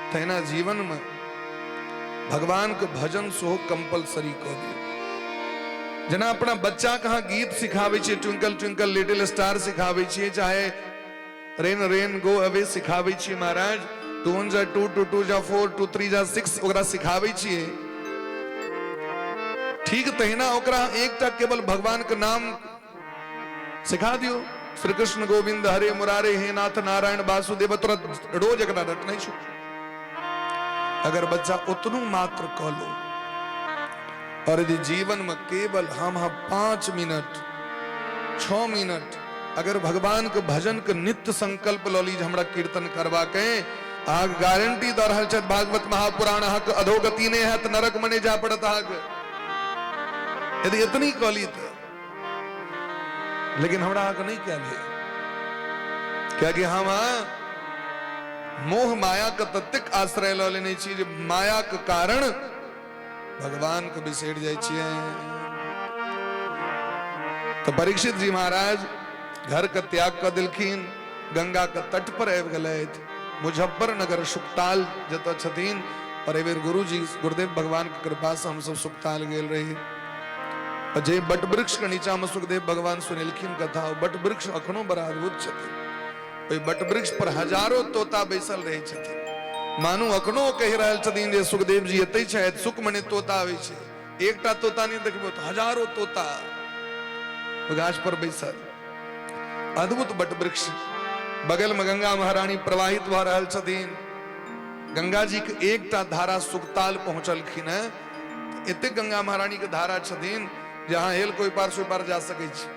तेना जीवन में भगवान के भजन सो कंपलसरी क दियो। जेना अपना बच्चा कहाँ गीत सिखावे छे, ट्विंकल ट्विंकल लिटिल स्टार सिखावे छे, चाहे रेन रेन गो अवे सिखावे छे महाराज, 2 1 जा 2 2 2 जा 4 2 3 जा 6 ओकरा सिखावे छे। ठीक तहिना ओकरा एकटा केवल भगवान के नाम सिखा दियो। श्री कृष्ण गोविंद हरे मुरारे हे नाथ नारायण वासुदेव, तुरंत रोज एकरा रटना छो। अगर बच्चा उतनु मात्र कह लो, और यदि जीवन में केवल हम 5 मिनट 6 मिनट अगर भगवान के भजन के नित्य संकल्प लो ली हमरा कीर्तन करवा के, आग गारंटी द रहल छथि भागवत महापुराण हक अधोगति ने है नरक मने जा पड़त आग। यदि इतनी कली तो, लेकिन हमरा आग नहीं क्या ले, क्या कि हम मोह माया का तत्विक आश्रय लो लेने चाहिए, माया के कारण भगवान को बिसेर जाय छियै। तो परीक्षित जी महाराज घर का त्याग कर दिलखिन, गंगा के तट पर आबि गेलथि, मुजफ्फरनगर सुकताल जतऽ छथिन। और एबेर गुरुजी गुरुदेव भगवान के कृपा से हम सब सुकताल गेल रही। और जे बट वृक्ष के नीचा में सुखदेव भगवान सुनेलखिन कथा, बट वृक्ष अखनो बड़ा अद्भुत छथिन। ओहि बट वृक्ष पर हजारों तोता बैसल रहे छथिन। मानू अखनो कहि रहल छथिन जे सुखदेव जी एतै छथि, सुख मने तोता आबै छै। एकटा तोता नहीं देखबो तो हजारों तोता गाछ पर बैसल। अद्भुत बट वृक्ष, बगल में गंगा महारानी प्रवाहित भ रहल छथिन। गंगा जी के एकटा धारा सुकताल पहुंचलखिन है। एते गंगा महारानी के धारा छथिन जहां हेल कोई पार से पार जा सकै छै।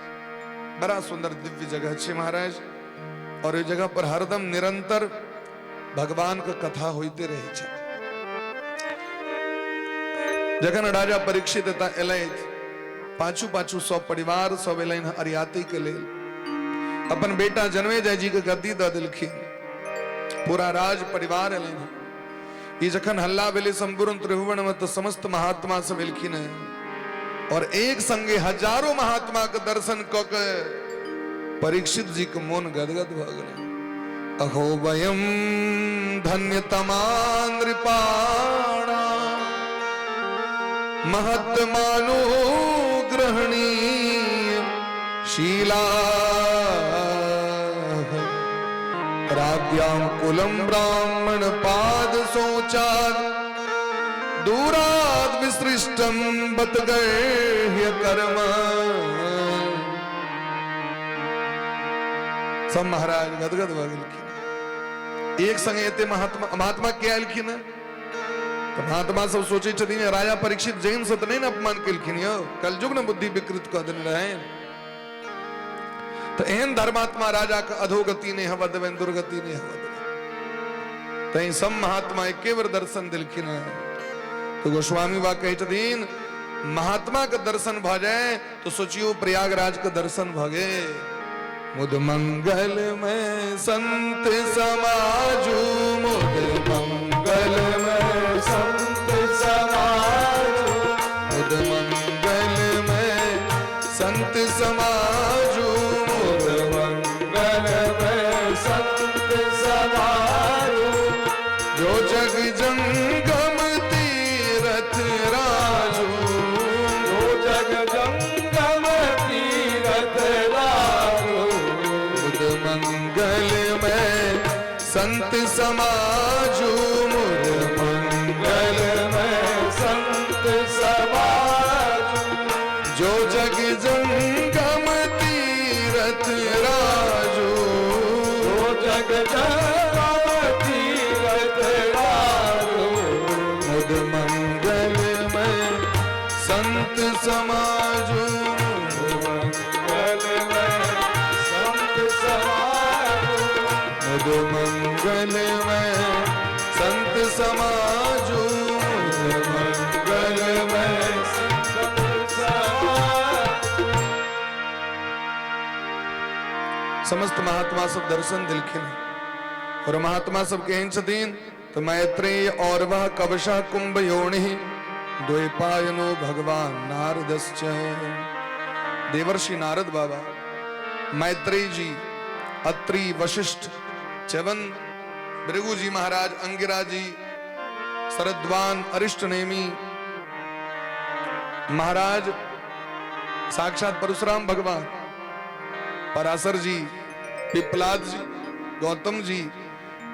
बड़ा सुंदर दिव्य जगह छै महाराज। और इस जगह पर हरदम निरंतर भगवान का कथा होते रहे छै। जखन राजा परीक्षित एलथि, पाछू पाछू सब परिवार सब एलनि अरियाती के लेल। अपन बेटा जन्मेजय जी के गद्दी द दिलखिन, पूरा राज परिवार एलनि। ई जखन हल्ला भेलै संपूर्ण त्रिभुवन में तो समस्त महात्मा सब एलखिन है। और एक संगे हजारों महात्मा के दर्शन क के परीक्षित जी के मन गदगद भ गेलै। अहो वयम धन्यतमा नृपाणा महत्मानो ग्रहणीय शीला राज्ञां कुलम ब्राह्मण पाद सोचार दूराद विसृष्टम बत गर्ह्य कर्म सब महाराज गदगद भ गेलखिन। एक संगे एते महात्मा के आलखिन तो महात्मा सब सोचे छथिन राजा परीक्षित जैन से नहीं अपमान केलखिन यो, कलयुग ने बुद्धि विकृत कऽ देने रहे। तो एहन धर्मात्मा राजा के अधोगति ने हवद वे दुर्गति ने हवद तई सब महात्मा एके बार दर्शन दिलखिन। तो गोस्वामी बा कहे छथिन महात्मा के दर्शन भ जाए तो सोचियो प्रयागराज के दर्शन भगे। मुद मंगल में संत समाजू, मुद मंगल में संत समाजू, मुद मंगल में संत समाजू, मुद मंगल में संत समाजू। जो जग जंगम तीरथ राजू, जो जग जंगम तीरथ राजू। मुद मंगल में संत समाजू, मुद मंगल में संत समाजू। जो जग जंगम तीरथ राजू, जो जग जंगम तीरथ राजू। मुद मंगल में संत समाजू, मुद मंगल में संत समाजू। मुद मंगल में संत समाजू, मुद मंगल में संत समाजू। समस्त महात्मा सब दर्शन दिलखिन और महात्मा सब कहें छथिन तो मैत्रेय और वह कवशा कुंभ योनि द्वैपायनो भगवान नारदश्च। देवर्षि नारद बाबा, मैत्रेय जी, अत्रि, वशिष्ठ, च्यवन, भृगु जी महाराज, अंगिरा जी, शरद्वान, अरिष्टनेमी महाराज, साक्षात परशुराम भगवान, पराशर जी, पिपलाद जी, गौतम जी,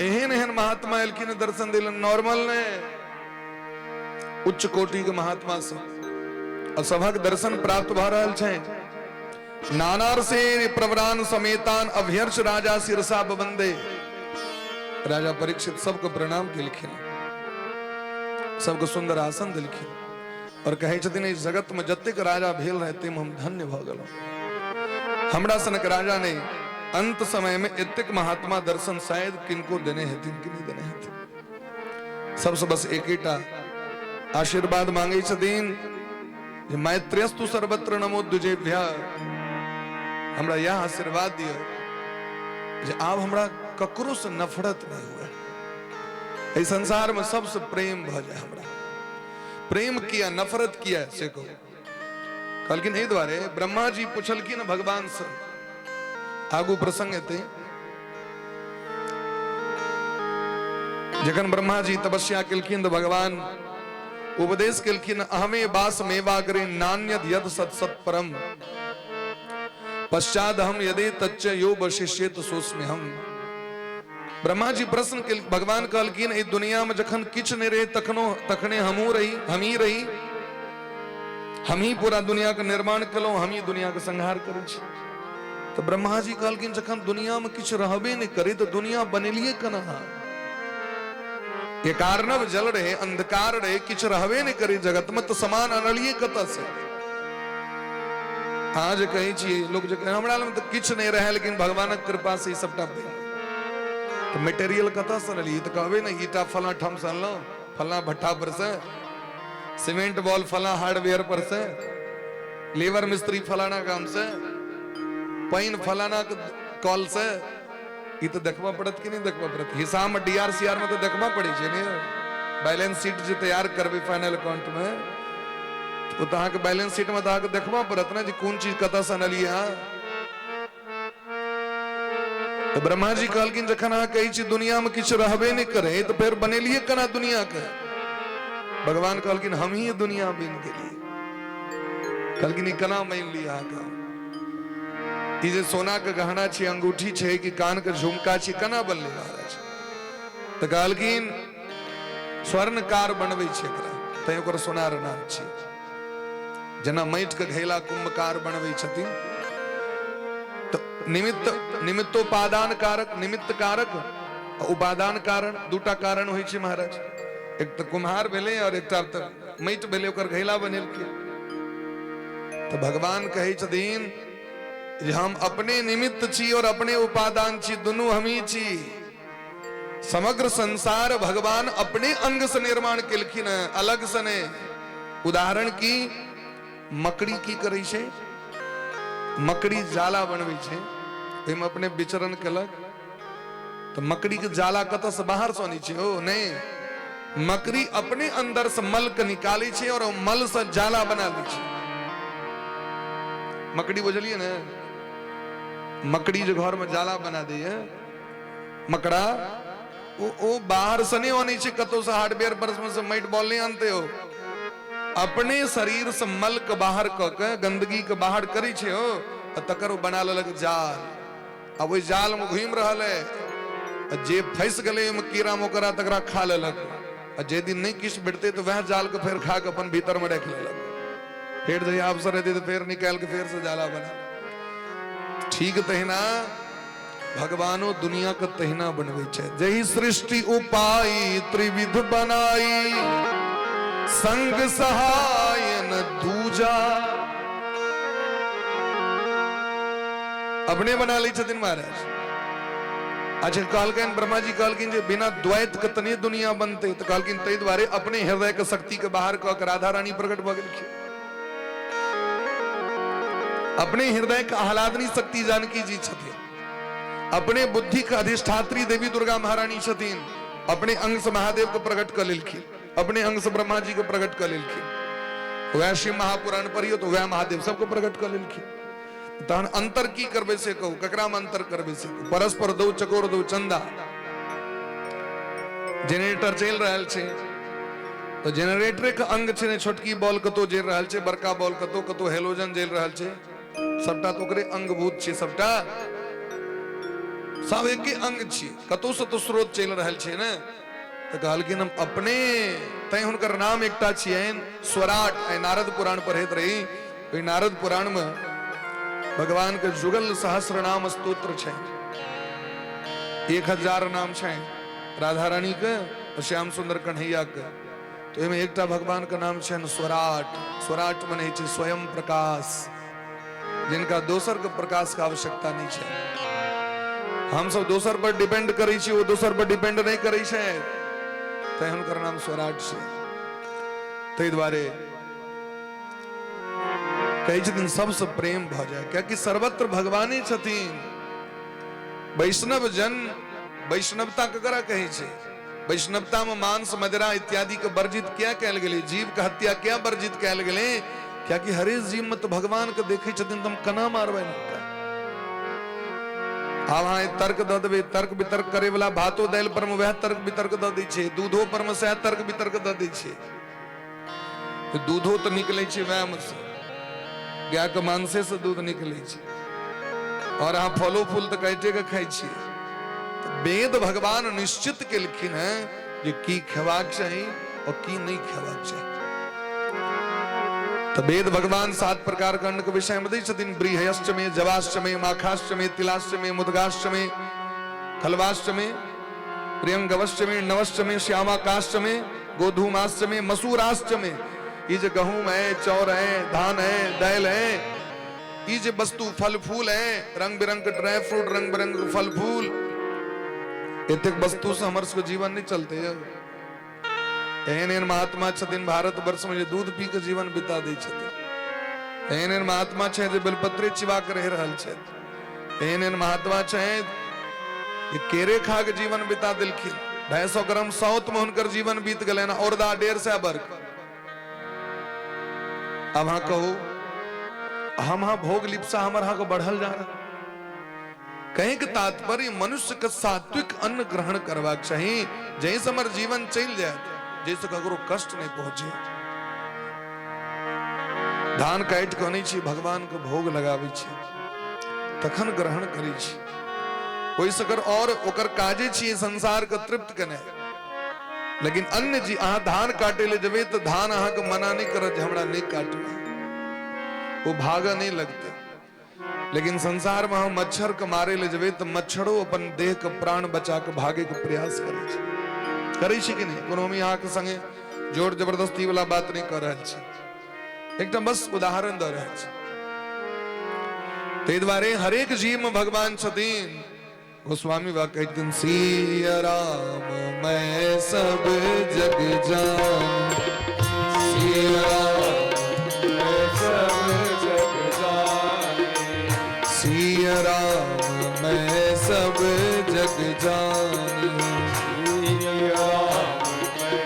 एहन एहन महात्मा एलखिन दर्शन दिलन। नॉर्मल ने उच्च कोटि के महात्मा सब और सभक दर्शन प्राप्त भ रहल छै। नानार से प्रवरान समेतान अभ्यर्च राजा सिरसा बंदे। राजा परीक्षित सबको प्रणाम केलखिन, सबको सुंदर आसन दिलखिन और कहे छथिन इस जगत में जतेक राजा भेल रहे तेम हम धन्य भ गेलहुं। हमरा सनक राजा ने अंत समय में एतेक महात्मा दर्शन शायद किनको देने हेथिन कि नहीं देने हेथिन। सबसे बस एकेटा आशीर्वाद मांगे छथिन जे मैत्रेयस्तु सर्वत्र नमो द्विजेभ्य। हमरा यह आशीर्वाद दियो जे आब हमरा ककरो से नफरत नहीं हुए। इस संसार में सबसे प्रेम भ जाए। हमरा प्रेम किया नफरत किया से को कहलखिन एहि द्वारे ब्रह्मा जी पूछलखिन भगवान से आगू प्रसंग हेते जखन ब्रह्मा जी तपस्या केलखिन तो भगवान उपदेश केलखिन अहमे वास मेवाग्रे नान्यद यद सत सत परम पश्चात हम यदि तच्च यो वशिष्येत सोस्मे हम। ब्रह्मा जी प्रश्न के भगवान कहलखिन इस दुनिया में जखन किछ नहीं रहे तखने हमू रही, हम ही रही, हम ही पूरा दुनिया का निर्माण कलो, हम ही दुनिया का संहार करे छी। तो ब्रह्मा जी कहलखिन जखन दुनिया में किछ रहबे नहीं करे तो दुनिया बनेलिए कना। ये कार्नव जल रहे, अंधकार रहे, किछ रहबे नहीं करे जगत में तो समान अनलिए कत से। आज कही छी लोग जो हमरा में तो किछ नहीं रहे लेकिन भगवान की कृपा से सबटा तो मटेरियल कत से रही तो कहबे ना ईटा फला ठम से लो, फला भट्ठा पर से, सीमेंट बॉल फला हार्डवेयर पर से, लेबर मिस्त्री फलाना काम से, पैन फलाना कॉल से। ये तो देखवा पड़त कि नहीं देखवा पड़त। हिसाब में डीआरसीआर में तो देखवा पड़ी छे ने। बैलेंस शीट जो तैयार करबे फाइनल अकाउंट में तो तहां के बैलेंस शीट में तहां के देखवा पड़त ना जी कौन चीज कता से नलिया। तो ब्रह्मा जी कहलखिन जखन अहां कही छी दुनिया में किछ रहबे नहीं करे तो फिर बनेलिए कना दुनिया के। भगवान कहलखिन हम ही दुनिया बन गेली। कहलखिन कना मान लिया का ई जे सोना के गहना छी, अंगूठी छे कि कान के झुमका छी, कना बनले महाराज। तो कहलखिन स्वर्णकार बनबै छै एकरा तै ओकर सोनार नाम छी। जना माटि के घैला कुंभकार बनबै छथिन तो निमित्त निमित्तोपादान कारक निमित्त कारक उपादान कारण दूटा कारण होइ छै महाराज। एक तो कुम्हार भेले और एक तो माटि भेले ओकर घैला बनेलकै। तो भगवान कहै छथिन जे हम अपने निमित्त छी और अपने उपादान छी, दुनू हमही छी। समग्र संसार भगवान अपने अंग से निर्माण केलखिन है, अलग से नहीं। उदाहरण की मकड़ी की करै छै, मकड़ी जाला बनबै छै, ओहिमे अपने विचरण केलक। तो मकड़ी के जाला कतऽ से बाहर से आनै छै? ओ नहीं, मकड़ी अपने अंदर से मल के निकालै छै और मल से जाला बना लै छै। मकड़ी बुझलिए ना? मकड़ी जो घर में जाला बना दी है मकड़ा, वो बाहर से नहीं आनै छै, कतौ से हार्डवेयर पर से माइट बॉल नहीं आनते हो। अपने शरीर से मल के बाहर क के गंदगी के बाहर करी छे हो, तकर बना लेलक जाल। अब ओइ जाल में घूम रहल है, जे फंस गले में कीड़ा मकोड़ा तकरा खा लेलक। जे दिन नहीं किछ भेटते तो वह जाल के फिर खा के अपन भीतर में रख लेलक। फिर जब अवसर रहते तो फिर निकाल के फिर से जाला बना। ठीक तहिना भगवानो दुनिया के तहिना बनबै छै। जही सृष्टि उपाई त्रिविध बनाई, संग सहाय न दूजा। अपने बना ली छथिन महाराज। अच्छा कहलकिन ब्रह्मा जी कहलकिन जे बिना द्वैत के तने दुनिया बनते, तो कहलकिन तै द्वारे अपने हृदय के शक्ति के बाहर क के राधा रानी प्रकट भ गेलखिन। अपने हृदय का आह्लादनी शक्ति जानकी जी छथिन, अपने बुद्धि का अधिष्ठात्री देवी दुर्गा महारानी छथिन। अपने अंग से महादेव को प्रकट कर लेलखिन, अपने अंग से ब्रह्मा जी को प्रकट कर लेलखिन। वह शिव महापुराण पढ़ियो तो वह महादेव सबको प्रकट कर लेलखिन। तहन अंतर की करबे से कहू, ककरा में अंतर करबे से कहू? परस्पर दो चकोर दो चंदा। जेनरेटर चल रहल छै तो जेनरेटर के अंग छै ने, छोटकी बॉल कतो जल रहल छै, बड़का बॉल कतो कतो हेलोजन जल रहल छै, सबटा तो ओकरे अंगभूत छै। सबटा सब एके अंग छी, कतो से तो स्रोत चल रहल छै ने। तो कहलकिन हम अपने तै हुनकर नाम एकटा छियैन स्वराट। आइ नारद पुराण पढ़ैत रही, ओइ नारद पुराण में भगवान के जुगल सहस्र नाम स्तोत्र छै, 1000 नाम छै राधा रानी के और श्याम सुंदर कन्हैया के। तो एमे एकटा भगवान का नाम छै स्वराट। स्वराट मने छै स्वयं प्रकाश, जिनका दोसर के प्रकाश का आवश्यकता नहीं छै। हम सब दोसर पर डिपेंड करै छी, वो दोसर पर डिपेंड नहीं करै छै, तै हुनकर नाम स्वराट छै। तै दुआरे कहै छथिन सबसे प्रेम भ जाए, कियाकि सर्वत्र भगवाने छथिन। वैष्णव जन वैष्णवता ककरा कहै छै? वैष्णवता में मांस मदिरा इत्यादि के वर्जित क्या कयल गेलै? जीव के हत्या क्या वर्जित कयल गेलै? क्योंकि हरेक जीव में तो भगवान के देखे छथिन, तुम कना मारबै नहीं। आब अहाँ तर्क दऽ देबै, तर्क वितर्क करे वाला भातो दालि पर में वह तर्क वितर्क दऽ दै छै, दूधो पर में सएह तर्क वितर्क दऽ दै छै। दूधो तो निकलै छै वएह में से, गाय के मांसे से दूध निकलै छै, और अहाँ फलो फूल तो काटे के खाइ छियै। तो वेद भगवान निश्चित केलखिन है जे की खेबाक चाही और की नहीं खेबाक चाही। तो वेद भगवान 7 प्रकार के अन्न के विषय में दै छथिन। ब्रीहयश्चमे, जवाश्चमे, माखाश्चमे, तिलाश्चमे, मुद्गाश्चमे, खलवाश्चमे, प्रियंगवश्चमे, नवश्चमे, श्यामाकाश्चमे, गोधूमाश्चमे, मसूराश्चमे। ये जो गहूम है, चौर है, धान है, दाल है, ये जो वस्तु फल फूल है, रंग बिरंग के ड्राई फ्रूट, रंग बिरंग के फल फूल, एतेक वस्तु से हमारे को जीवन नहीं चलते है। एहन एहन महात्मा छथिन भारत वर्ष में जे दूध पी के जीवन बिता दै छथिन। एहन एहन महात्मा छै जे बेलपत्रे चिबा के रह रहल छथि। एहन एहन महात्मा छै जे केरे खा के जीवन बिता देलखिन। 250 ग्राम सौत में हुनकर जीवन बीत गेलैन, और 150 वर्ष। अब हाँ कहू, हम हाँ भोग लिप्सा हमर हाँ को बढ़ल जा रहा। कहीं के तात्पर्य मनुष्य के सात्विक अन्न ग्रहण करवाक चाहिए, जैसे हमार जीवन चल जाए, जैसे ककरो कष्ट नहीं पहुंचे। धान काट के आनै छी, भगवान के भोग लगाबै छी, तखन ग्रहण करै छी। ओइ सकर और ओकर काजे छी संसार के तृप्त कने। लेकिन अन्य जी अहाँ धान काटे ले जबे तो धान अहाँ के मना नहीं करत, हमरा नहीं काटना, वो भागा नहीं लगते। लेकिन संसार में हम मच्छर के मारे ले जबे तो मच्छरों अपन देह के प्राण बचा के भागे के प्रयास करे छी कि नहीं? कोनो हम यहाँ के संगे जोर जबरदस्ती वाला बात नहीं कर रहे छी, एकदम बस उदाहरण दे रहे छी। ते द्वारे हरेक जीव में भगवान छथिन। गोस्वामी बा कहते दिन सिया राम मैं सब जग जान, सिया मैं सब जग जान, सिया राम मैं सब जग जान, सिया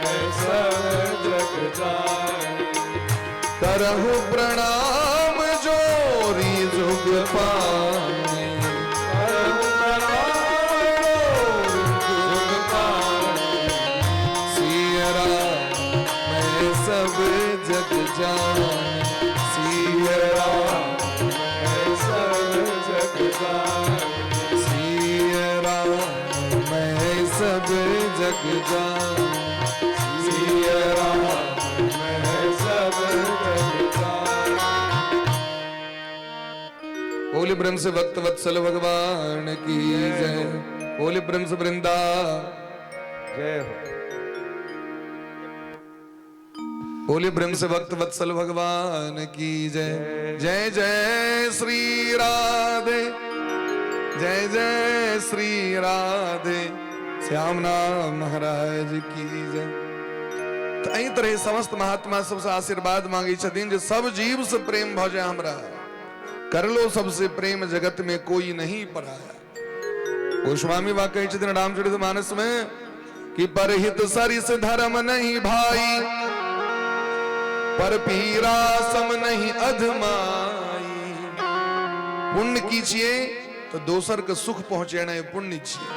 मैं सब जग जान। करहु प्रणाम जोरी जुग पाने, सब जग जान, सिया राम मैं सब जग जान, सिया राम मैं सब जग जान, सिया राम मैं सब जग जान। बोले ब्रह्म से भक्त वत्सल भगवान की जय, बोले ब्रह्म से वृंदा जय हो, बोले ब्रह्म से भक्त वत्सल भगवान की जय। जय जय श्री राधे, जय जय श्री राधे, श्याम नाम महाराज की जय। तो अही तरह समस्त महात्मा सबसे आशीर्वाद मांगी छथिन जे सब जीव से प्रेम भ जाए हमरा, कर लो सबसे प्रेम जगत में कोई नहीं पराया। गोस्वामी बा कहै छथिन रामचरितमानस में कि परहित सरिस धर्म नहीं भाई, पर पीरा सम नहीं अधमाई। पुण्य कीजिए तो दोसर के सुख पहुंचेना है पुण्य छिए,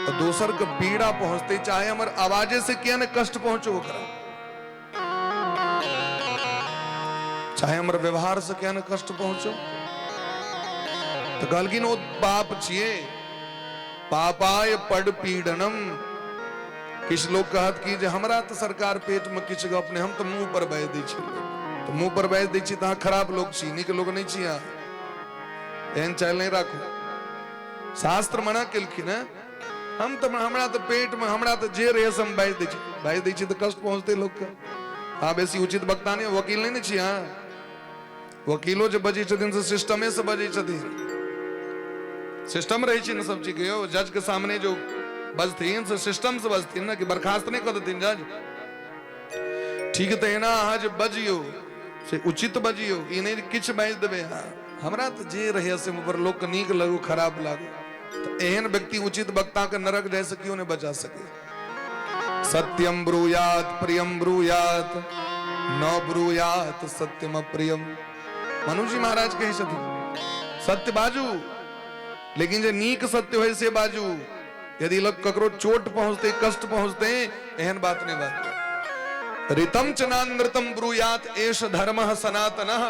और दोसर के पीड़ा पहुंचते चाहे हमर आवाजे से क्या न कष्ट पहुंचो करा, चाहे हमर व्यवहार से क्या न कष्ट पहुंचो। तो कहलकिन वो पाप छिए, पापाय पड़ पीड़नम। किछ लोग कहत कि जे हमरा तो सरकार पेट में किछ गप नहीं, हम तो मुंह पर बह दै छी, तो मुंह पर बह दै छी तो खराब लोग छी, नीक लोग नहीं छी। एहन चाल नहीं राखू, शास्त्र मना केलखिन है। हम तो हमरा तो पेट में हमरा तो जे रहे हम बह दै छी तो कष्ट पहुंचते लोग के। हाँ बेसी उचित वक्ता नहीं, वकील नहीं छी। हाँ वकीलो जो बजे छथिन से सिस्टमे से बजे छथिन, सिस्टम रहे छी न सब चीज के। जज के सामने जो बजतीन से सिस्टम से बजतीन ना कि बर्खास्त नहीं कर देतीन जज। ठीक तो है ना, आज बजियो से उचित बजियो, ये नहीं किछ बाज देबे। हाँ हमरा तो जे रहे से ऊपर लोग के नीक लगो खराब लागो, तो एहन व्यक्ति उचित वक्ता के नरक जाय से क्यों नहीं बचा सके। सत्यम ब्रूयात प्रियम ब्रूयात न ब्रूयात सत्यम प्रियम। मनु जी महाराज कहे छथिन सत्य बाजू, लेकिन जे नीक सत्य होय से बाजू। यदि लोग ककरो चोट पहुंचते कष्ट पहुंचते एहन बात नहीं बात। ऋतम च नानृतम ब्रूयात एष धर्मः सनातनः।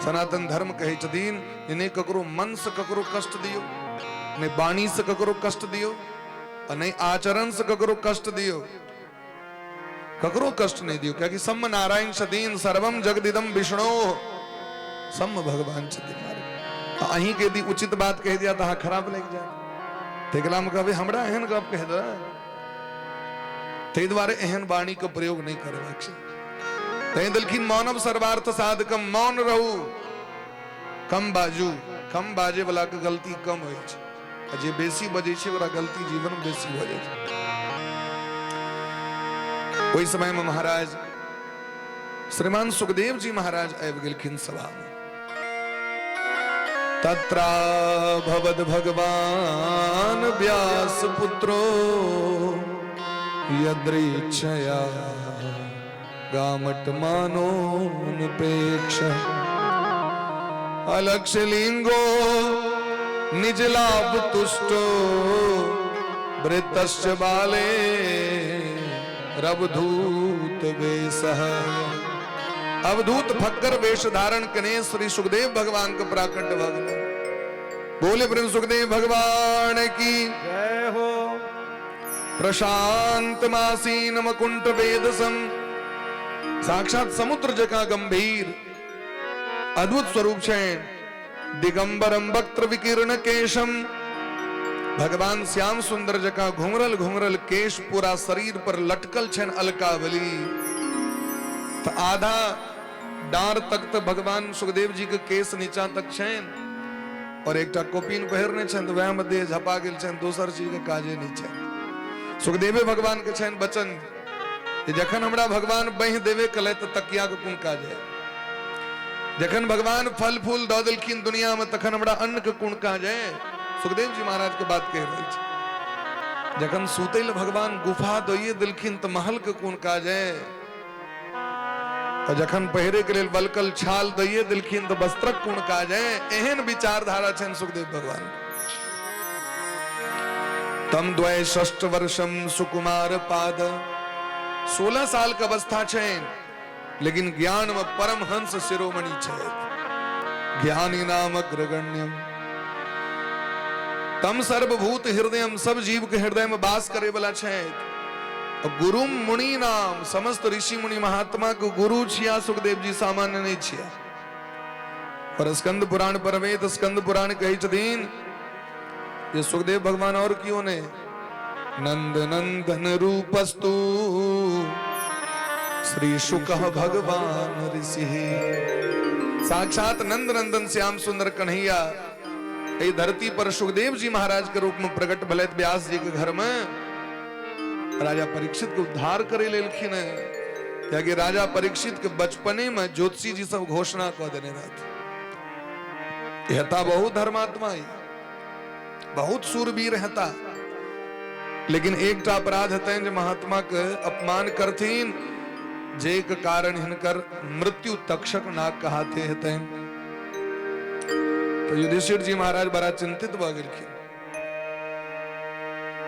सनातन धर्म कहे छथिन इन्हें ककरो मन से ककरो कष्ट दियो, नहीं वाणी से ककरो कष्ट दियो, और नहीं आचरण से ककरो कष्ट दियो, ककरो कष्ट नहीं दियो। क्योंकि सम नारायण छथिन सर्वम जगदिदम विष्णु, सम भगवान छथिन। अहीं के यदि उचित बात कह दिया तो खराब लग जाए, तेकला में कहबे हमरा एहन गप कह दे, ते द्वारे एहन वाणी का प्रयोग नहीं करबाक छै। तै दलखिन मौनव सर्वार्थ साधकम, मौन रहू कम बाजू। कम बाजे वाला के गलती कम होय छै, जे बेसी बजे छै ओकरा गलती जीवन में बेसी हो जाय छै। ओहि समय में महाराज श्रीमान सुखदेव जी महाराज आबि गेलखिन सभा में। तत्रा भवद भगवान व्यास पुत्रो यदृच्छया गामट मानोनुपेक्ष। अलक्ष्य लिंगो निज लाभ तुष्टो वृत्तश्च बाले रवधूत वेशः। अवधूत फक्कर वेश धारण कने श्री सुखदेव भगवान का प्राकट्य भगवान। बोले ब्रह्म सुखदेव भगवान की जय हो। प्रशांत मासीन मकुंठ वेदसम, साक्षात समुद्र जका गंभीर अद्भुत स्वरूप है। दिगंबरम वक्त्र विकीर्ण केशम, भगवान श्याम सुंदर जका घुंघरल घुंघरल केश पूरा शरीर पर लटकल छन अलकावली। तो आधा डार तक तो भगवान सुखदेव जी के केस नीचा तक छन और एकटा कोपिन पहिरने छन तो वह मध्य झपा गेल छन, दोसर चीज के काजे नहीं छन। सुखदेवे भगवान के छन बचन कि जखन हमरा भगवान बह देवे कले तो तकिया के कोन काजे, जखन भगवान फल फूल द देलखिन दुनिया में तखन हमरा अन्न के कोन काजे। सुखदेव जी महाराज के बात कह रहे छे, जखन सुतै ल भगवान गुफा दोइए दिलखिन तो महल के कोन काजे, और जखन पहिरे के लेल बलकल छाल दैये दिलखिन तो वस्त्रक कोन काजे। एहन विचारधारा छन सुखदेव भगवान। तम द्वय षष्ठ वर्षम सुकुमार पाद, 16 साल का अवस्था छन, लेकिन ज्ञान में परमहंस शिरोमणि छे, ज्ञानी नाम अग्रगण्यम। तम सर्वभूत हृदयम, सब जीव के हृदय में वास करे वाला छे। गुरु मुनि नाम, समस्त ऋषि मुनि महात्मा को गुरु छिया सुखदेव जी, सामान्य नहीं छिया। और स्कंद पुराण परवेद स्कंद पुराण कही छथिन ये सुखदेव भगवान और क्यों ने, नंद नंदन रूपस्तु श्री शुक भगवान ऋषि, साक्षात नंद नंदन श्याम सुंदर कन्हैया ये धरती पर सुखदेव जी महाराज के रूप में प्रकट भले व्यास जी के घर में राजा परीक्षित को उद्धार करे लेलखिन है। क्योंकि राजा परीक्षित के बचपने में ज्योतिषी जी सब घोषणा कर देने रहते, हता बहुत धर्मात्मा है, बहुत सूरवीर हता, लेकिन एक अपराध हते जो महात्मा के अपमान करथिन, जे के कारण हिनकर मृत्यु तक्षक नाग कहाते हते। तो युधिष्ठिर जी महाराज बड़ा चिंतित भ गेलखिन।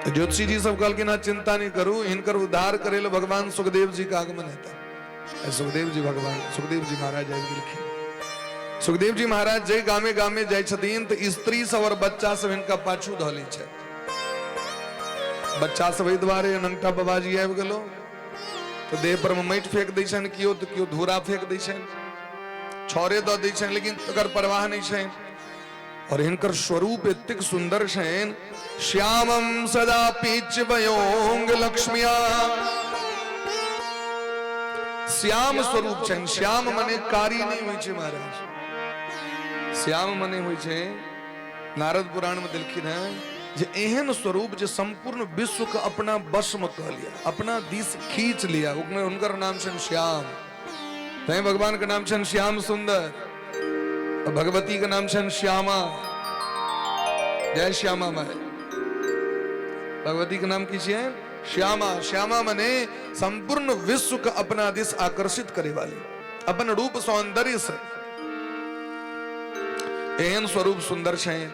ज्योतिषी जी सब कहलखिन ना चिंता नहीं करू, इनकर उद्धार करे भगवान सुखदेव जी का आगमन है। सुखदेव जी भगवान सुखदेव जी महाराज आबि गेलखिन। सुखदेव जी महाराज जे गामे गामे जाय छथिन तो स्त्री सब और बच्चा सब इनका पाछू धले छै। बच्चा सब एहि दुआरे अनंगटा बाबाजी आबि गेलो तो देह पर में माटि फेंक दै छनि, कियो तो कियो धूरा फेंक दै छनि, छौरे द दै छनि, लेकिन एकर परवाह नहीं छनि। और इनकर स्वरूप एतेक सुंदर छनि, श्यामम सदा पीच वयोंग लक्ष्मिया, श्याम स्वरूप छनि। श्याम मने कारी नहीं होय छै महाराज, श्याम मने होय छै, नारद पुराण में देलखिन है जे एहन स्वरूप जे संपूर्ण विश्व के अपना वश में कह लिया, अपना दिस खींच लिया, उनकर नाम छनि श्याम। तै भगवान का नाम छनि श्याम सुंदर, और भगवती का नाम छनि श्यामा। जय श्यामा माय, भगवती का नाम की छिए श्यामा। श्यामा मने संपूर्ण विश्व का अपना दिस आकर्षित करे वाली, अपन रूप सौंदर्य से एहन स्वरूप सुंदर छनि।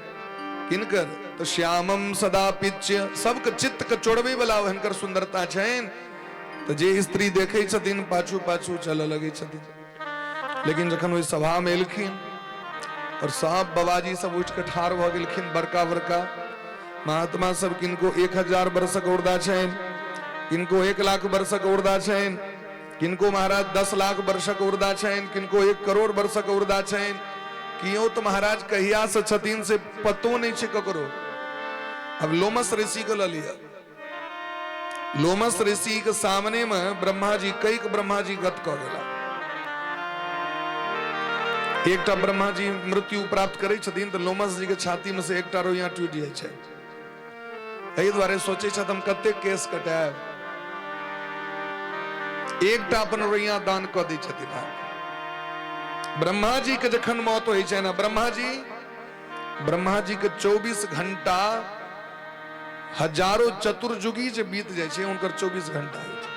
किनकर तो श्यामम सदा पिच्य, सबके चित्त के चोड़बे वाला हनकर सुंदरता छनि। तो जे स्त्री देखे छथिन पाछू पाछू चल लगे छथिन, लेकिन जखन ओहि सभा में एलखिन और सब बाबाजी सब उठ के ठाड़ भ गेलखिन, बड़का बड़का महात्मा सब, किनको 1000 वर्षक उर्दा छनि, किनको 1 लाख वर्षक उर्दा छनि, किनको महाराज 10 लाख वर्षक उर्दा छनि, किनको 1 करोड़ वर्षक उर्दा छनि। कियो तो महाराज कहिया से छथिन से पतो नहीं छे ककरो। अब लोमस ऋषि को ल लिया, लोमस ऋषि के सामने में ब्रह्मा जी कई ब्रह्मा जी गत क गेला। एकटा ब्रह्मा जी मृत्यु प्राप्त करे छथिन तो लोमस जी के छाती में से एकटा रोइया टूट जाय छै। एहि दुआरे सोचे छथि हम कते केस कटाएब, एकटा अपन रोइया दान क दै छथिन। ब्रह्मा जी के जखन मौत होई छै ना, ब्रह्मा जी के 24 घंटा हजारों चतुर्युगी जे बीत जाय छै, उनकर 24 घंटा होय छै।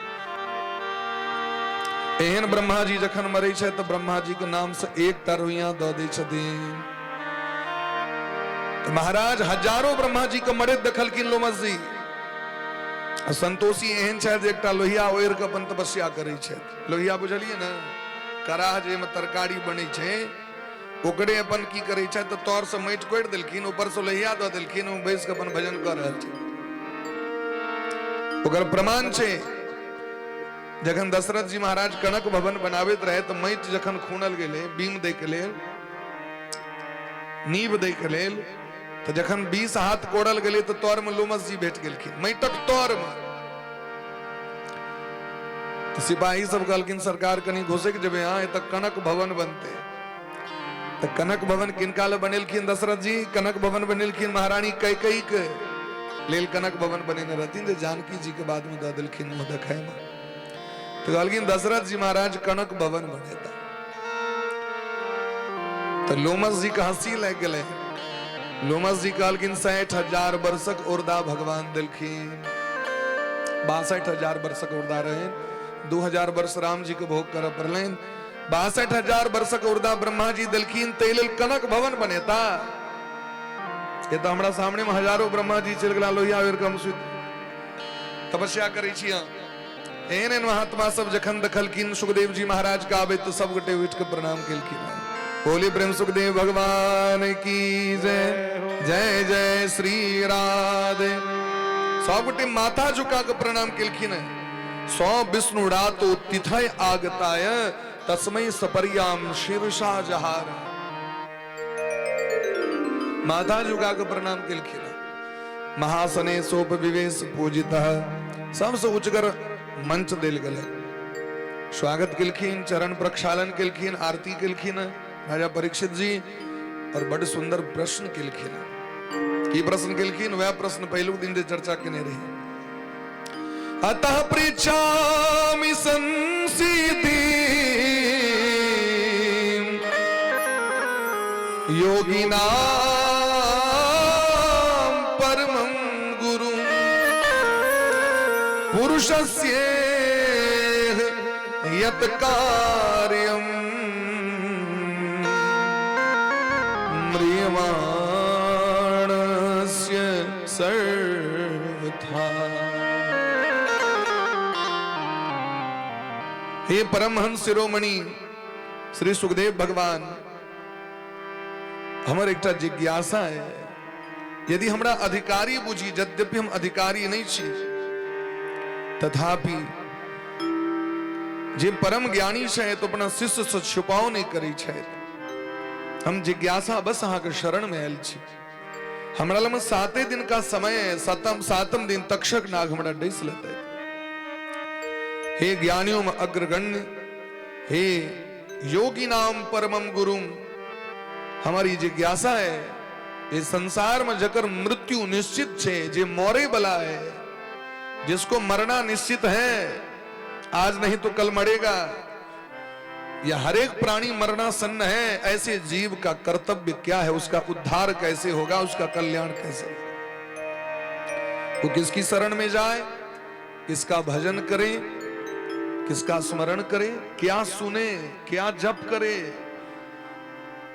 एहन ब्रह्मा जी जखन मरे छै तो ब्रह्मा जी के नाम से एकटा रोइया द दै छथिन। तो महाराज हजारों ब्रह्मा जी के मरे देखलखिन लोमस जी। संतोषी एहन छै जे एकटा लोहिया ओढ़ के अपन तपस्या करे छै। लोहिया बुझलिए ना, कराह जे में तरकारी बने छै, ओकरे अपन की करे छै तो तौर से माटि कोड़ि देलखिन, ऊपर से लोहिया द देलखिन, ओ बैस के अपन भजन कर रहल छै। ओकर प्रमाण छै जखन दशरथ जी महाराज कनक भवन बनाबैत रहे तो माटि जखन खूनल गेले बीम दे के लेल, नींव दे के लेल तो जखन 20 हाथ कोड़ल गए तो तौर में लोमस जी भेट गेलखिन मैटक तौर में। तो सिपाही सब कहलखिन सरकार कनी घुसक जबे हाँ तक कनक भवन बनते। तो कनक भवन किनका ले बनेलखिन दशरथ जी? कनक भवन बनेलखिन महारानी कैकेयी के लेल कनक भवन बनेने रहती जो जानकी जी के बाद में द दिलखिन मुंह देखाय में। तो कहलखिन दशरथ जी महाराज कनक भवन बनेता। तो लोमस जी का हंसी लग गए। लोमस जी कहलखिन 60,000 वर्षक उर्दा भगवान दिलखिन, 62,000 वर्षक उर्दा रहे, 2,000 वर्ष राम जी के भोग कर पड़लेन, 62,000 वर्षक उर्दा ब्रह्मा जी दिलखिन तेल कनक भवन बनेता। ये तो हमारा सामने में हजारों ब्रह्मा जी चल गला लोहिया कम तपस्या करे छी। एहन महात्मा सब जखन देखलखिन सुखदेव जी महाराज का आवे तो सब गोटे उठ के प्रणाम केलखिन। बोली प्रेम सुखदेव भगवान की जय। जय जय श्री राधे। सब गोटे माथा झुका के प्रणाम केलखिन। सौ विष्णुड़ा तो तिथय आगताय तस्मै सपर्याम शीर्षा जहार। माथा झुका के प्रणाम केलखिन। महासने सोप विवेश पूजिता, सबसे उच्चकर मंच देल गले। स्वागत केलखिन, चरण प्रक्षालन केलखिन, आरती केलखिन राजा परीक्षित जी। और बड़ सुंदर प्रश्न केलखिन। की प्रश्न केलखिन? वह प्रश्न पहलू दिन से चर्चा केने रही। अतः पृच्छामि संसिद्धि योगिनां परमं गुरु पुरुषस्य यत् कार्यं म्रियमाणस्य सर्वथा। हे परमहंस शिरोमणि श्री सुखदेव भगवान, हमर एक जिज्ञासा है। यदि हमरा अधिकारी बुझी, यद्यपि हम अधिकारी नहीं छी, तथापि जे परम ज्ञानी है तो अपना शिष्य से छुपाव नहीं करी है। हम जिज्ञासा बस अहाँ के शरण में आयल छी। हमरा लग 7 दिन का समय है। सातम दिन तक्षक नाग हमरा डस लेते। हे ज्ञानियों में अग्रगण्य, हे योगी नाम परमम गुरुम, हमारी जिज्ञासा है ये संसार में जकर मृत्यु निश्चित है, जे मोरे बला है, जिसको मरना निश्चित है, आज नहीं तो कल मरेगा, या हर एक प्राणी मरना सन्न है, ऐसे जीव का कर्तव्य क्या है, उसका उद्धार कैसे होगा, उसका कल्याण कैसे होगा? वो किसकी शरण में जाए, किसका भजन करे, किसका स्मरण करे, क्या सुने, क्या जप करे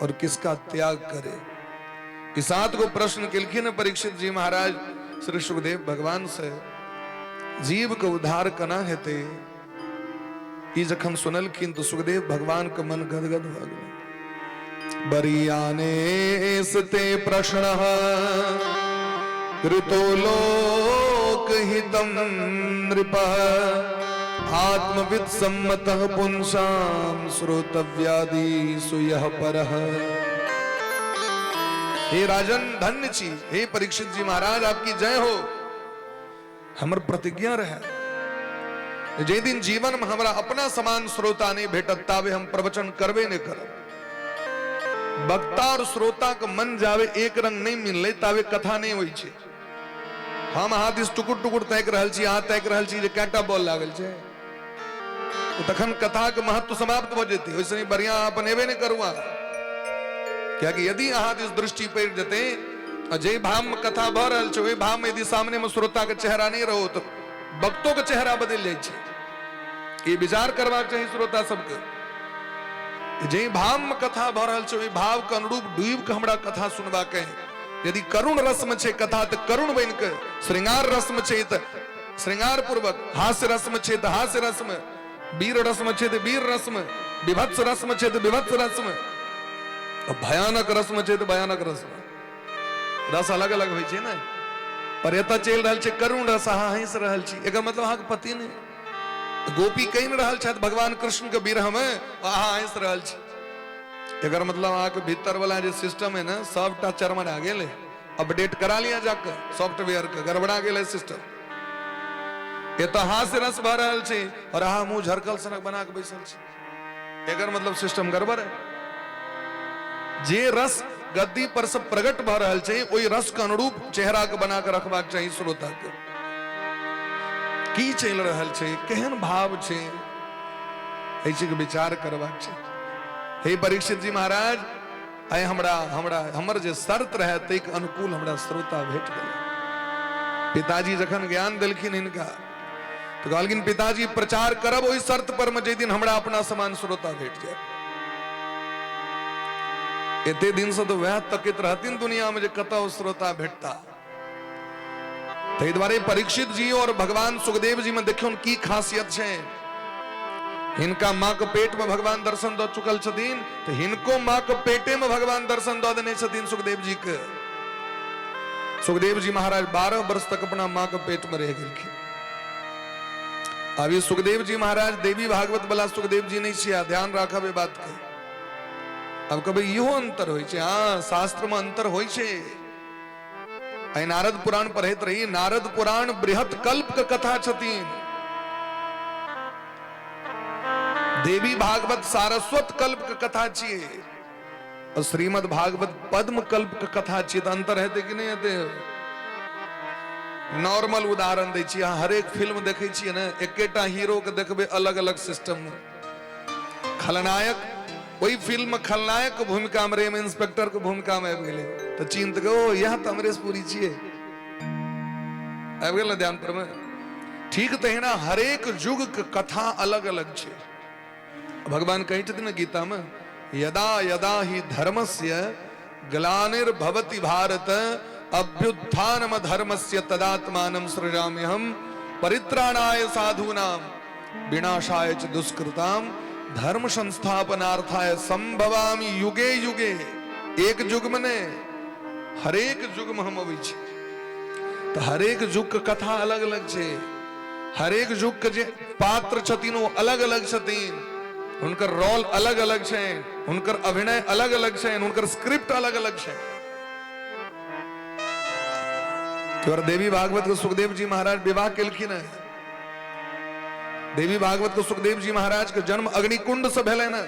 और किसका त्याग करे? इस बात को प्रश्न केलखिन परीक्षित जी महाराज श्री सुखदेव भगवान से। जीव को उद्धार कना हेते ई जखन सुनलखिन तो सुखदेव भगवान का मन गदगद हो गया। बरियाने ते प्रश्न ऋतो लोक हितम नृप आत्मविद सम्मतः पुंसाम श्रोतव्यादि सुयः परः। हे राजन धन्य छी, हे परीक्षित जी महाराज आपकी जय हो। हमर प्रतिज्ञा रहे जे दिन जीवन में हमारा अपना समान श्रोता नहीं भेटत तावे हम प्रवचन करबे नहीं करब। वक्ता और श्रोता का मन जावे एक रंग नहीं मिलले तावे कथा नहीं होई छे। हम हाथ इस टुकुर टुकुर तैक रहल छी, हाथ तैक रहल छी जे कैटा बॉल लागल छे, तो तखन कथा के महत्व समाप्त हो जेते। वैसे नहीं बढ़िया अपन एबे नहीं करुआ, क्या कि यदि हाथ इस दृष्टि पर जते जे भाव में कथा भ रहल छे, ओई भाव में यदि सामने में श्रोता के चेहरा नहीं रहो तो भक्तों के चेहरा बदल जाए छे। ये विचार करवा चाहिए श्रोता सबके। जे भाव में कथा भ रहल छे, ओई भाव के अनुरूप डूब के हमरा कथा सुनवा के। यदि करुण रस में छे कथा तो करुण बन के, श्रृंगार रस में छे तो श्रृंगार पूर्वक, हास्य रस में छे तो हास्य रस में, वीर रस में छे तो वीर रस में, विभत्स रस में छे तो विभत्स रस में, और भयानक रस में छे तो भयानक रस में। रस अलग अलग होय छे ना। पर एता चल रहल छे करुण रस, अहाँ हंस रहल छी, एकर मतलब अहाँ के पति नहीं। गोपी कहीं रहल छथि भगवान कृष्ण के विरह में, अहाँ हंस रहल छी। अगर मतलब आके भीतर वाला जो सिस्टम है ना सबटा चरमन आ गेले, अपडेट करा लिया जाकर सॉफ्टवेयर के, गड़बड़ा गेले सिस्टम। ये तो हाथ से रस भर रहल छे और हाँ मुंह झरकल सनक बना के बैसल छे, एकर मतलब सिस्टम गड़बड़ है। जे रस गद्दी पर सब प्रगट भ रहल छे ओई रस के अनुरूप चेहरा के बना के रखबाक चाहिए श्रोता के। की चल रहल छे, केहन भाव छे, ऐसे के विचार करबाक छै। हे परीक्षित जी महाराज, आय हमर जे शर्त रहे ते के अनुकूल हमरा श्रोता भेट गेल। पिताजी जखन ज्ञान देलखिन इनका तो कहलखिन पिताजी प्रचार करब ओई शर्त पर में जे दिन हमरा अपना समान श्रोता भेट जाए। एते दिन से तो वह तकित रहतीन दुनिया में जे कतौ श्रोता भेटता। तै द्वारे परीक्षित जी और भगवान सुखदेव जी में देखियौन की खासियत छे। हिनका माँ के पेट में भगवान दर्शन दो चुकल छथिन तो हिनको माँ के पेटे में भगवान दर्शन दो देने छथिन सुखदेव जी के। सुखदेव जी महाराज 12 वर्ष तक अपना माँ के पेट में रह गेलखिन। अभी सुखदेव जी महाराज देवी भागवत वाला सुखदेव जी नहीं छिया, ध्यान राखब बात के। अब कभी इहो अंतर होय छे, हाँ शास्त्र में अंतर होय छे। आई नारद पुराण पढ़ैत रही, नारद पुराण बृहत कल्प के कथा छथिन। देवी भागवत सारस्वत कल्प के कथा छिए और श्रीमद् भागवत पद्म कल्प के कथा छिए। तो अंतर हेते कि नहीं हेते? नॉर्मल उदाहरण दै छी, हर एक फिल्म देखे छिए ना, एकेटा हीरो के देखबे अलग अलग सिस्टम। खलनायक वही फिल्म खलनायक के भूमिका में रेम इंस्पेक्टर के भूमिका में आबि गेले तो चिंत गो यह तो अमरेश पुरी छिए, आबि गेल ध्यान पर में। ठीक तहिना हरेक युग के कथा अलग अलग छे। भगवान कहै छथिन गीता में, यदा यदा ही धर्मस्य ग्लानिर्भवति भारत अभ्युत्थानम धर्मस्य तदात्मानं सृजाम्यहम् परित्राणाय साधूनां विनाशाय च दुष्कृताम् धर्म संस्थापनार्थाय संभवामि युगे युगे। एक युग में ने हरेक युग में हम अबै छी तो हरेक युग के कथा अलग अलग छे। हरेक युग के जे पात्र छथिन वो अलग अलग छथिन, उनकर रोल अलग अलग छे, उनकर अभिनय अलग अलग छे, उनकर स्क्रिप्ट अलग अलग छे। तो देवी भागवत के सुखदेव जी महाराज विवाह केलखिन है। देवी भागवत के सुखदेव जी महाराज के जन्म अग्निकुंड से भेलै न।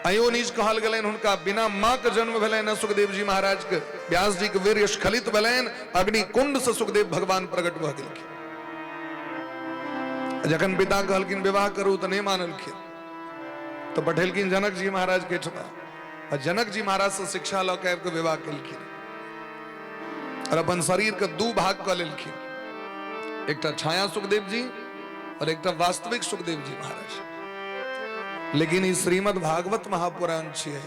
अयो नीच कहल गेलैन हुनका बिना मां के जन्म भेलै न। सुखदेव जी महाराज के व्यास जी के वीर्य स्खलित भेलैन, अग्निकुंड से सुखदेव भगवान प्रकट भ गेलखिन। जखन पिता कहलखिन विवाह करू तो नहीं मानलखिन तो पठेलखिन जनक जी महाराज के ठमा और जनक जी महाराज से शिक्षा ल के विवाह केलखिन और अपन शरीर के दू भाग क लेलखिन, एकटा छाया सुखदेव जी और एकटा वास्तविक सुखदेव जी महाराज। लेकिन ई श्रीमद् भागवत महापुराण छियै।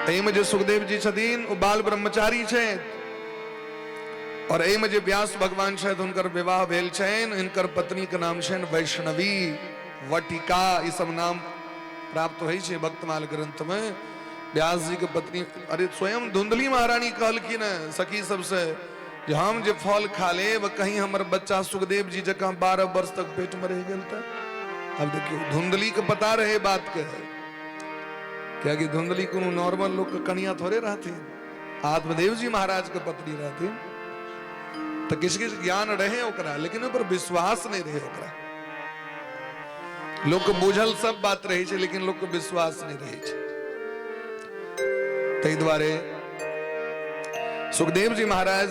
एहि में जे सुखदेव जी छथिन ओ बाल ब्रह्मचारी छथि और एहि में जे व्यास भगवान छथि हुनकर विवाह भेल छनि। इनकर पत्नी के नाम छनि वैष्णवी, वटिका, ई सब नाम प्राप्त होइ छै भक्तमाल ग्रंथ में। व्यास जी के पत्नी अरे स्वयं धुंधली महारानी कहलखिन सखी सबसे जे हम जे फल खा लेब कहीं हमर बच्चा सुखदेव जी जकां 12 वर्ष तक पेट में रह गेल त। अब देखियो धुंधली के पता रहे बात के, क्या कि धुंधली कोनो नॉर्मल लोग के कन्या थोड़े रहथिन, आत्मदेव जी महाराज के पत्नी रहथिन। तो किस किस ज्ञान रहे ओकरा, लेकिन ऊपर विश्वास नहीं रहे ओकरा। लोग के बुझल सब बात रहे छे लेकिन लोग के विश्वास नहीं रहे छे। तै द्वारे सुखदेव जी महाराज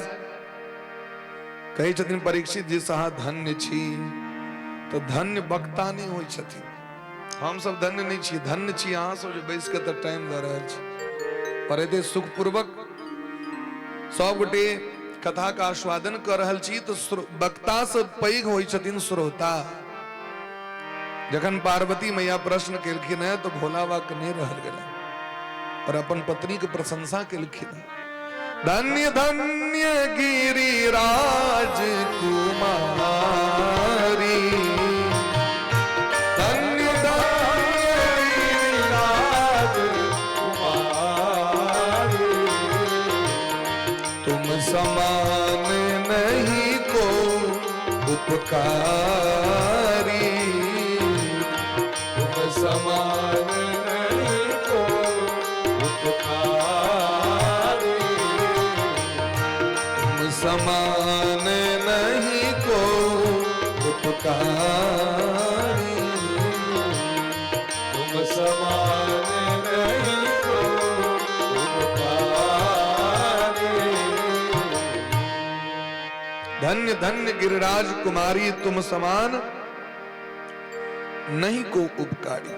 कहे छथिन परीक्षित जी सहा धन्य छी। तो धन्य वक्ता नहीं होय छथिन, हम सब धन्य नहीं छी, धन्य छी अहाँ सब जो बैस के त टाइम द रहल छी। पर एते सुखपूर्वक सब गोटे कथा का आस्वादन कर रहल छी तो वक्ता से पैघ होय छथिन श्रोता। जखन पार्वती मैया प्रश्न केलखिन है तो भोला बाबा के नहीं रहल गेलै और अपन पत्नी के प्रशंसा केलखिन। धन्य धन्य गिरिराज कुमारी, धन्य धन्य गिरिराज कुमारी, तुम समान नहीं को उपकारी, तुम समान धन्य धन्य गिरिराज कुमारी तुम समान नहीं को उपकारी।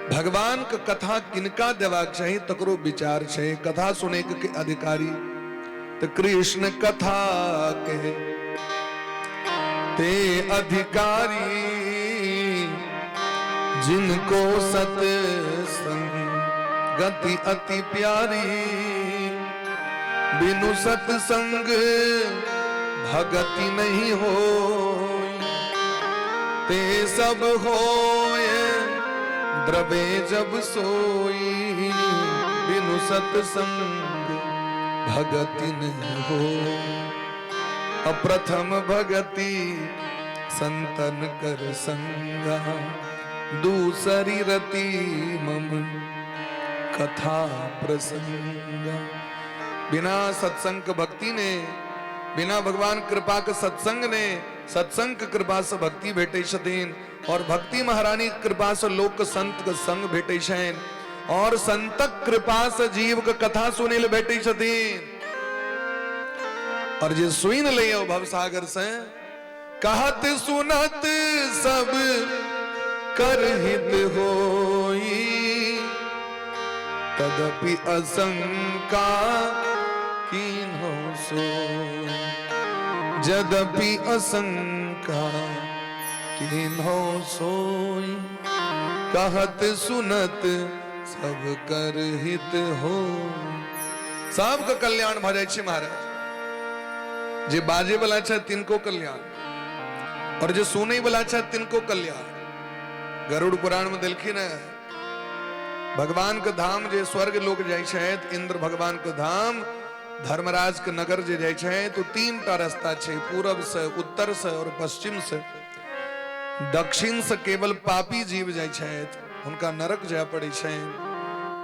भगवान का कथा किनका देवाक चाहिए तकरो विचार छे। कथा सुने के अधिकारी तो कृष्ण कथा के ते अधिकारी, जिनको सत्संग गति अति प्यारी। बिनु सत्संग भगति नहीं हो, ते सब होय द्रवे जब सोई। बिनु सत्संग भगति नहीं हो, अप्रथम भगति संतन कर संगा। दूसरी रति मम कथा प्रसंगा। बिना सत्संग भक्ति ने, बिना भगवान कृपा के सत्संग ने, सत्संग कृपा से भक्ति भेटे छथिन, और भक्ति महारानी कृपा से लोक संत के संग भेटे छन, और संतक कृपा से जीव के कथा सुने ले भेटे छथिन। और जे सुन ले भवसागर से कहत सुनत सब कर हित होई। तदपि असंका कीन्हो सोई। जदपि असंका कीन्हो सोई। कहत सुनत सब कर हित हो। सबका कल्याण भ जाय छै महाराज। जे बाजे वाला छै तिनको कल्याण, और जे सुनै वाला छै तिनको कल्याण। गरुड़ पुराण में देखिन है, भगवान के धाम जे स्वर्ग लोक जाय छै, इंद्र भगवान के धाम, धर्मराज के नगर जे जाय छै, तो 3टा रास्ता छै, पूरब से, उत्तर से और पश्चिम से। दक्षिण से केवल पापी जीव जाय छै, उनका नरक जाय पड़े छै,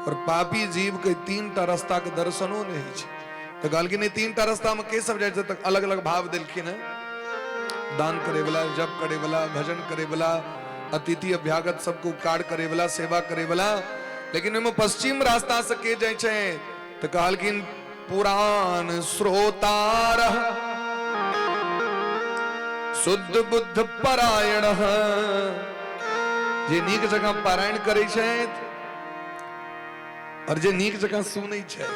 और पापी जीव के 3टा रास्ता के दर्शनो नहीं होइ छै। तो कहलखिन 3टा रास्ता में के सब जाय छै, तक अलग अलग भाव देलखिन है। दान करे वाला, जप करे वाला, भजन करे वाला, अतिथि अभ्यागत सबको उपकार करे वाला, सेवा करे वाला। लेकिन इनमें पश्चिम रास्ता से के जाय छै, तो कहलखिन पुराण श्रोतार शुद्ध बुद्ध परायण। जे नीक जगह पारायण करे छै, और जे नीक जगह सुनै छै,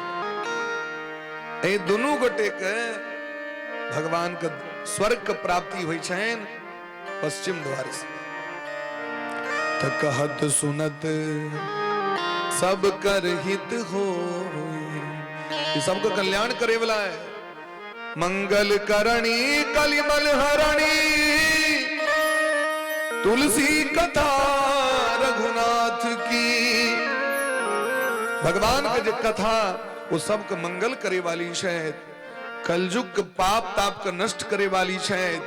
ए दोनों गोटे के भगवान के स्वर्ग के प्राप्ति होइ छन पश्चिम द्वार से। तो कहत सुनत सब कर हित हो। ये सबको कल्याण करे वाला है। मंगल करणी कलिमल हरणी, तुलसी कथा रघुनाथ की। भगवान के जो कथा वो सबके मंगल करे वाली शायद, कलयुग के पाप ताप का नष्ट करे वाली शायद।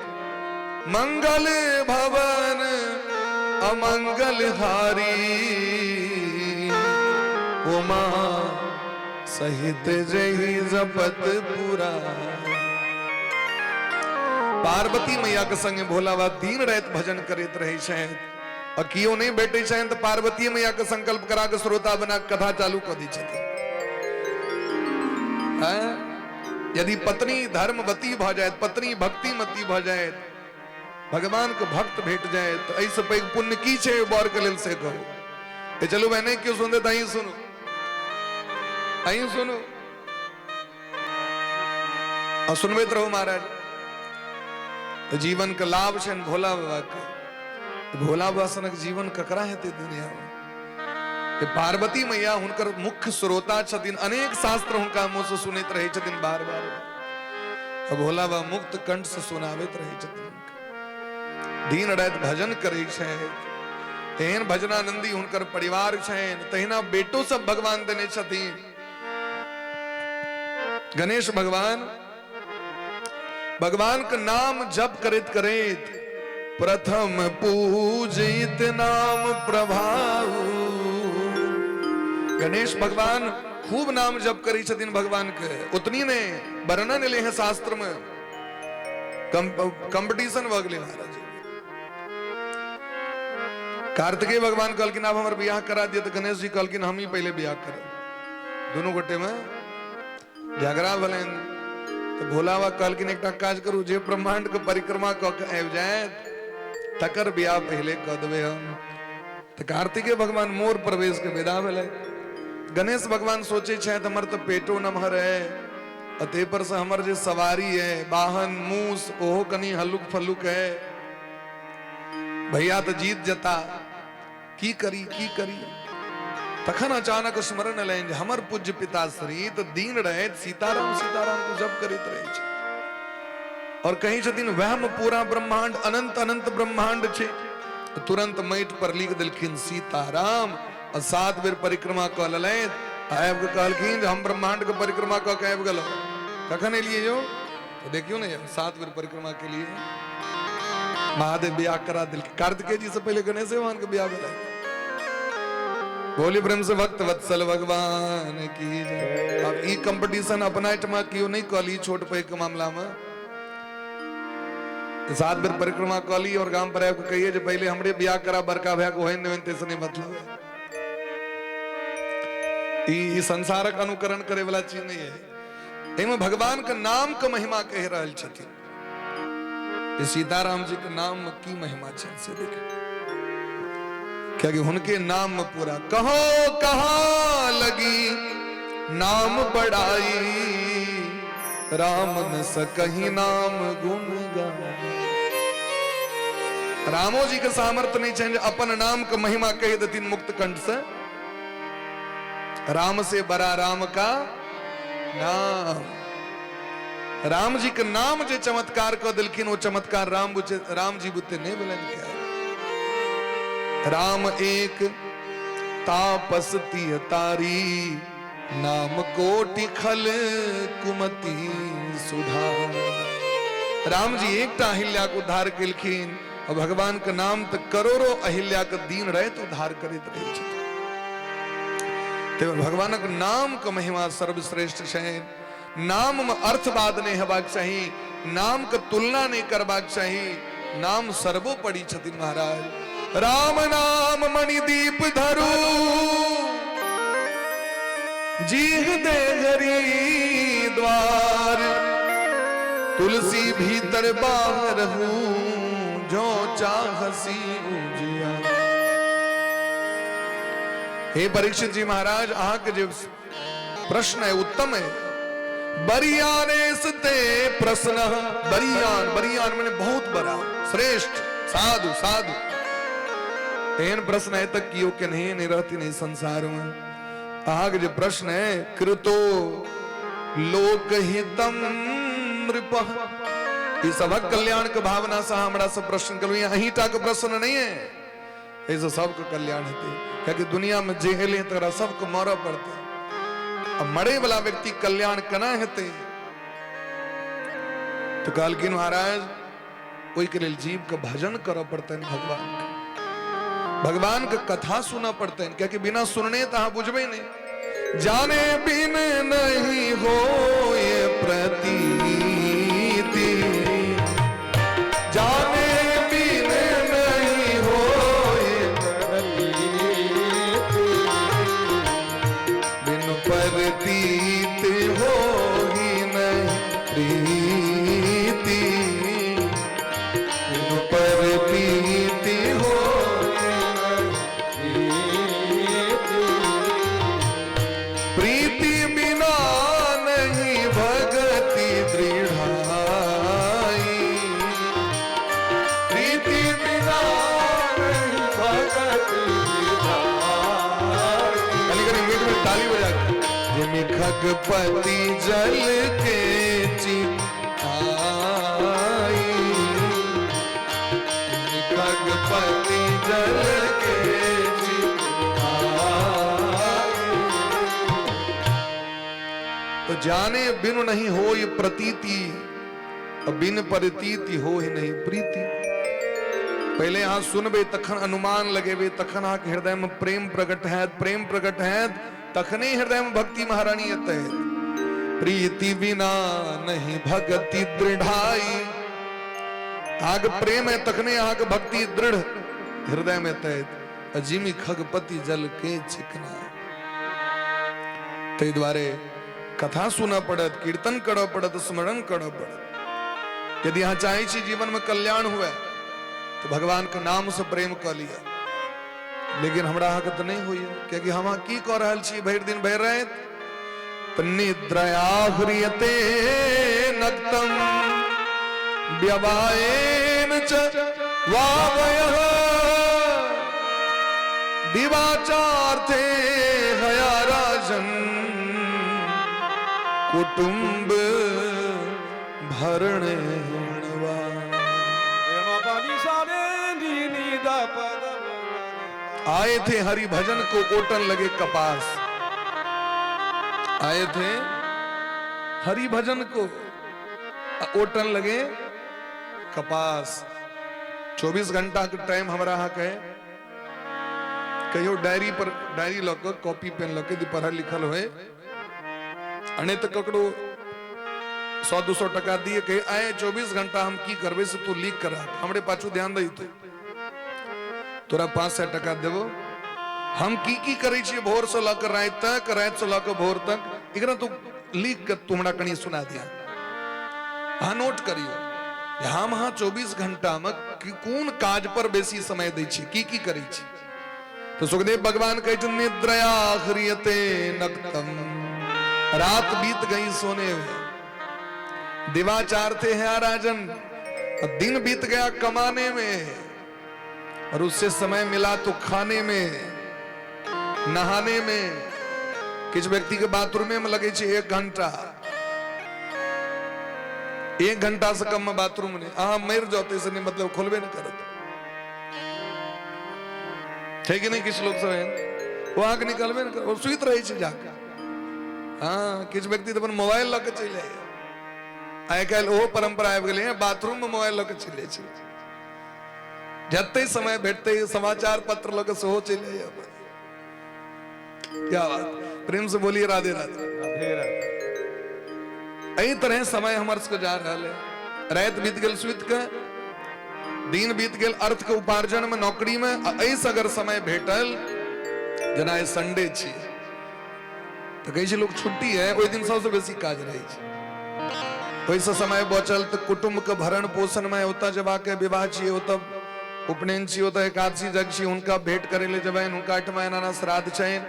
मंगल भवन अमंगल हारी, उमा सहित जही जपत पुरा। पार्वती मैया के संगे भोला बाबा दिन रात भजन करते रहे शायद, और कियो नहीं बैठे शायद तो पार्वती मैया के संकल्प करा के श्रोता बना कथा चालू कर दी छथि। यदि पत्नी धर्मवती भ जाए, पत्नी भक्तिमती भ जाए, भगवान के भक्त भेट जाए, तो ऐसे पैघ पुण्य की छे बर के लेल से कहो। चलो बहने क्यों सुनते, ताई सुनो, ताई सुनो, और सुनबैत रहो महाराज। तो जीवन का लाभ छन भोला बाबा के। भोला बाबा सनक जीवन ककरा हेते दुनिया में। पार्वती मैया हुनकर मुख्य श्रोता छथिन, अनेक शास्त्र हुनका मुंह से सुनैत रहे छथिन बार बार। भोला बाबा मुक्त कंठ से सुनावैत रहे छथिन। दिन रात भजन करे छथि। तेहन भजनानंदी हुनकर परिवार छनि, तहिना बेटो सब भगवान देने छथिन। गणेश भगवान, भगवान का नाम जप करेत करेत प्रथम पूजित नाम प्रभाऊ। गणेश भगवान खूब नाम जप करी छथिन भगवान के, उतनी ने वर्णन ले हैं शास्त्र में। कंपटीशन भ गए महाराज। कार्तिकेय भगवान कहलकिन अब हमारे ब्याह करा दिए, तो गणेश जी कहलकिन हम ही पहले ब्याह कर। दोनों गोटे में झगड़ा भले, तो भोला बाबा कहलकिन एक काज करू, जे ब्रह्मांड के परिक्रमा क के आबि जाए तकर बियाह पहले क देबे हम। तो कार्तिकेय भगवान मोर प्रवेश के विदा भेलै। गणेश भगवान सोचे छे हमर तो पेटो नमहर है, अते पर से हमर जे सवारी है वाहन मूस ओहो कनी हल्लुक फल्लुक है, भैया तो जीत जता, की करी की करी। तखन अचानक स्मरण लें हमर पूज्य पिताश्री तो दीन रहे सीताराम सीताराम को जप करित रहे छे, और कहीं छथिन वहम पूरा ब्रह्मांड अनंत अनंत ब्रह्मांड छे। तो तुरंत माटि पर लिख दिलखिन सीताराम, और 7 बेर परिक्रमा क लेलैन। आब के कहलखिन हम ब्रह्मांड के परिक्रमा क के आबि गेलौ। कखन एलिए जो तो देखियो ने 7 बेर परिक्रमा के लिए महादेव ब्याह करा दिल। कार्तिकेय जी से पहले गणेश भगवान के ब्याह भेलै। बोली ब्रह्म से भक्त वत्सल भगवान की जय। अब ई कंपटीशन अपना आइटमा क्यों नहीं कली छोट पैघ के मामला में 7 बेर परिक्रमा कली और गांव पर आके कहिए जे पहले हमरे ब्याह करा बड़का भैया को होइन देवन तेसे नहीं मतलब। ई संसारक अनुकरण करे वाला चीज नहीं है। एमे भगवान का नाम का महिमा कह रहल छथिन। सीताराम जी के नाम में की महिमा छे से देखे, क्या कि उनके नाम में पूरा कहो कहाँ लगी नाम बढ़ाई, राम न सकही नाम गुण गाई। रामो जी के सामर्थ्य नहीं चाहिए अपन नाम का महिमा कह देती मुक्त कंठ से। राम से बड़ा राम का नाम। राम जी के नाम जो चमत्कार को दिलखिन वो चमत्कार राम जी बुते नहीं बोले क्या। राम एक तापस तिय तारी, नाम कोटि खल कुमति सुधार। राम जी एक अहिल्या को उद्धार केलखिन, और भगवान के नाम तक करोड़ों अहिल्या के दीन रहे तो उद्धार करित रहे छथिन। भगवान के नाम का महिमा सर्वश्रेष्ठ है। नाम में अर्थवाद नहीं हेबाक चाहिए, नाम के तुलना नहीं करबाक चाहिए। नाम सर्वोपरि छथिन महाराज। राम नाम मणिदीप धरू, जीह दे हरि द्वार। तुलसी भीतर बाहर हूँ, जो चाहसी उजिया। हे परीक्षित जी महाराज, आहा के जो प्रश्न है उत्तम है। बरियानेस ते प्रश्न, बरियान बरियान मैंने बहुत बड़ा श्रेष्ठ साधु साधु। एन प्रश्न है तक कियो के नहीं रहती नहीं संसार में। आहा के जो प्रश्न है कृतो लोकहितम नृपः, ये सबक कल्याण के भावना से हमरा सब प्रश्न करो। यही का प्रश्न नहीं है, ऐसे सबको कल्याण है। क्योंकि दुनिया में जेहले तरा सबको मर पड़ते, अब मरे वाला व्यक्ति कल्याण कना हेते। तो कहलखिन महाराज कोई के लिए जीव का भजन कर पड़ते हैं, भगवान का कथा सुना पड़ते हैं। क्योंकि बिना सुनने तो बुझबे नहीं। जाने बिन नहीं हो ये प्रतीति, जाने बिन नहीं हो ये प्रतीति, बिन प्रतीत हो ही नहीं प्रीति, बिन प्रतीत हो प्रीति बिना नहीं भगति दृढ़ाई, प्रीति बिना नहीं भगति दृढ़ाई। कभी मीट में ताली बजा जिमी खगपति जल के चिताई, खगपति जल के तो जाने बिनु नहीं हो ये प्रतीति, बिन प्रतीति हो ही नहीं प्रीति। पहले यहाँ सुनबे तखन अनुमान लगेबे, तखन यहाँ हृदय में प्रेम प्रकट है, प्रेम प्रकट है तखने हृदय में भक्ति महारानी है। प्रीति बिना नहीं भक्ति दृढ़ाई, आग प्रेम है तखने यहाँ भक्ति दृढ़ हृदय में तय। जिमी खगपति जल के चिकना ते द्वारे कथा सुना पड़त, कीर्तन करो पड़त, स्मरण करो पड़त। यदि यहाँ चाहे छी जीवन में कल्याण हुए तो भगवान के नाम से प्रेम कर लिया। लेकिन हमरा हक तो नहीं हुई, क्योंकि हम की कह रहा छी भर दिन भर रात निद्रया ह्रियते नक्तम व्यवायेन च वावयः दिवाचार्थे हया राजन कुटुंब भरणे आए थे हरि भजन को ओटन लगे कपास। आए थे हरि भजन को ओटन लगे कपास। 24 घंटा का टाइम हमारा हक है। कहियो डायरी पर डायरी लग कॉपी पेन लग पढ़ल लिखल हुए अने तो ककड़ो 100-200 टका दिए कहे आए 24 घंटा हम की करबे से तू लिख कर हमरे पाछू ध्यान दई तो तोरा 500 टका देवो। हम की करे छी भोर से लकर रात तक, रात से लकर भोर तक एकरा तू लिख कर तुमरा कनी सुना दिया। हाँ नोट करियो हम हाँ 24 घंटा में कौन काज पर बेसी समय दै छी, की करे छी। तो सुखदेव भगवान कहे छ निद्रया ह्रियते नक्तम, रात बीत गई सोने में। दिवाचार थे हैं राजन, दिन बीत गया कमाने में, और उससे समय मिला तो खाने में, नहाने में। किस व्यक्ति के बाथरूम में लगे 1 घंटा, 1 घंटा से कम में बाथरूम ने हाँ मर जाते से नहीं मतलब खोलबे नहीं करते है कि नहीं। किस लोग सब वो आग निकलबे नहीं कर, सुत रहे जाकर। हाँ किस व्यक्ति तो अपन मोबाइल लग चले आइ काल वो परंपरा आबि गेलै बाथरूम में मोबाइल लग चले जते समय भेटते समाचार पत्र लग सेहो चले। क्या बात, प्रेम से बोलिए राधे राधे। एही तरह समय हमर सबके जा रहा है। रात बीत गेल सुत के, दिन बीत गेल अर्थ के उपार्जन में, नौकरी में। ऐसे अगर समय भेटल जना संडे छी तो कहे छै लोग छुट्टी है, ओहि दिन सबसे बेसी काज रहे छै। वैसे समय बचल तो कुटुंब के भरण पोषण में ओतऽ जबा के विवाह छी, ओतऽ उपनयन छी, ओतऽ एकादशी जग छी, उनका भेंट करे ले जबैन, उनका 8वां एना श्राद्ध छैन।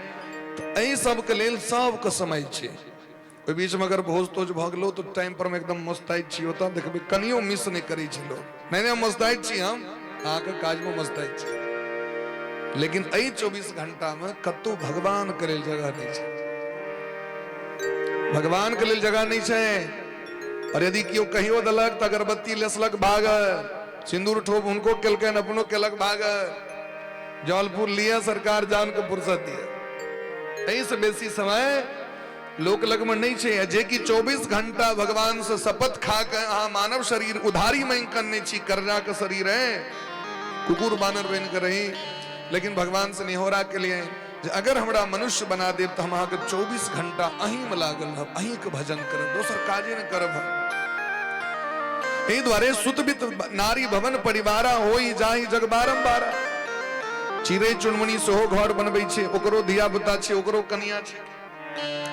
एहि सब के लेल सब के समय छै। ओहि बीच में अगर भोज तोज भ गेलो तो टाइम पर में एकदम मस्ताइत छी, ओतऽ देखबे कनियो मिस नहीं करै छै लोग। नहीं मस्ताइत छी हम अहाँ के काज में मस्ताइत छी। लेकिन एहि 24 घंटा में कतौ भगवान के लेल जगह नहीं छै, भगवान के लेल जगह नहीं छै। और यदि केओ कहियो देलक तो अगरबत्ती लेसलक भागल, सिंदूर ठोप उनको केलकन अपनो केलक भागल, जल फूल लिया सरकार जान के फुर्सत दिया। एहि से बेसी समय लोक लग में नहीं छै। जे कि 24 घंटा भगवान से शपथ खा के अहाँ मानव शरीर उधारी मांग करने छी, कर्जा के शरीर है, कुकुर बानर बन के रही। लेकिन भगवान से निहोरा के लिए अगर हमरा मनुष्य बना देव तो हम अहाँ के 24 घंटा अहीं में लागल रहब, अहीं के भजन करब, दोसर काजे न करब। एहि द्वारे सुतबित नारी भवन परिवारा होई जाहि जग बारंबारा। चिड़ै चुनमुनी सेहो घर बनबै छै, ओकरो धिया पुता छै, ओकरो कनिया छै,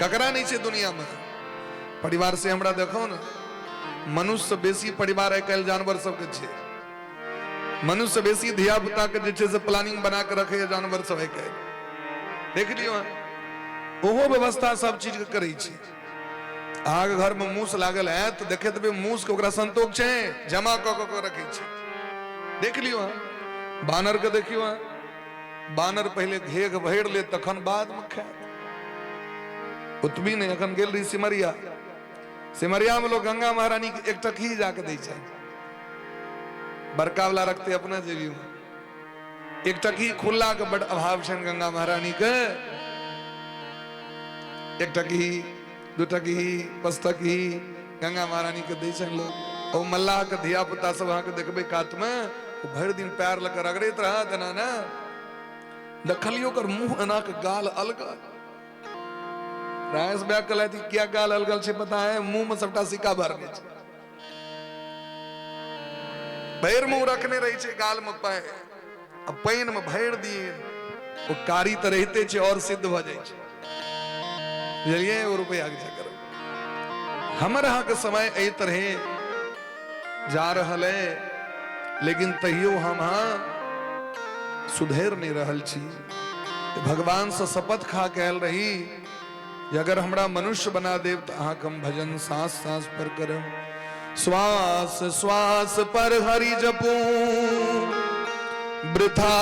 ककरा नहीं छै दुनिया में। परिवार से हमरा देखो न, मनुष्य से बेसी परिवार आइ काल्हि जानवर सबके छै। मनुष्य बेसी धिया पुता के जे छै से प्लानिंग बना के रखे जानवर सब आइ काल्हि देख लियो। ओहो व्यवस्था सब चीज के करै छै। आग घर में मूस लागल है तो देखे तबे मूस के ओकरा संतोष छै, जमा क के रखे छै। देख लियो बानर के देखियो, बानर पहले घेघ भैर ले तखन बाद में खाए। उतबी नहीं अखन गेल रही सिमरिया, सिमरिया में लोग गंगा महारानी के एक टकी जाके दै छै, बड़का वाला रखते अपना जेबी में। एक टकी खुला के बड़ अभाव छन गंगा महारानी के। एक टकी 2 टकी 5 टकी गंगा महारानी के दै छन लोग। और मल्लाह के धिया पुता सब अहाँ के देखबे कात में भर दिन पैर लग रगड़ैत रहत एना ना, देखलियो कर मुंह एना के गाल अलगल। रायस बैग कहलथि क्या गाल अलगल छै पता है, मुंह में सबटा सिक्का भरने छै, भैर मुंह रखने रही छै, गाल में पैर। अब पानि में भर दिए वो कारी तो रहते छे और सिद्ध भ जाए छे। बुझलिए वो रुपया के चक्कर हमर यहाँ के समय ए तरह जा रहल है, लेकिन तहियो हम सुधेर नहीं रहल छी। भगवान से शपथ खा कहल रही कि अगर हमरा मनुष्य बना देव तो अहाँ हम भजन सांस सांस पर करम, श्वास श्वास पर हरि जपू, वृथा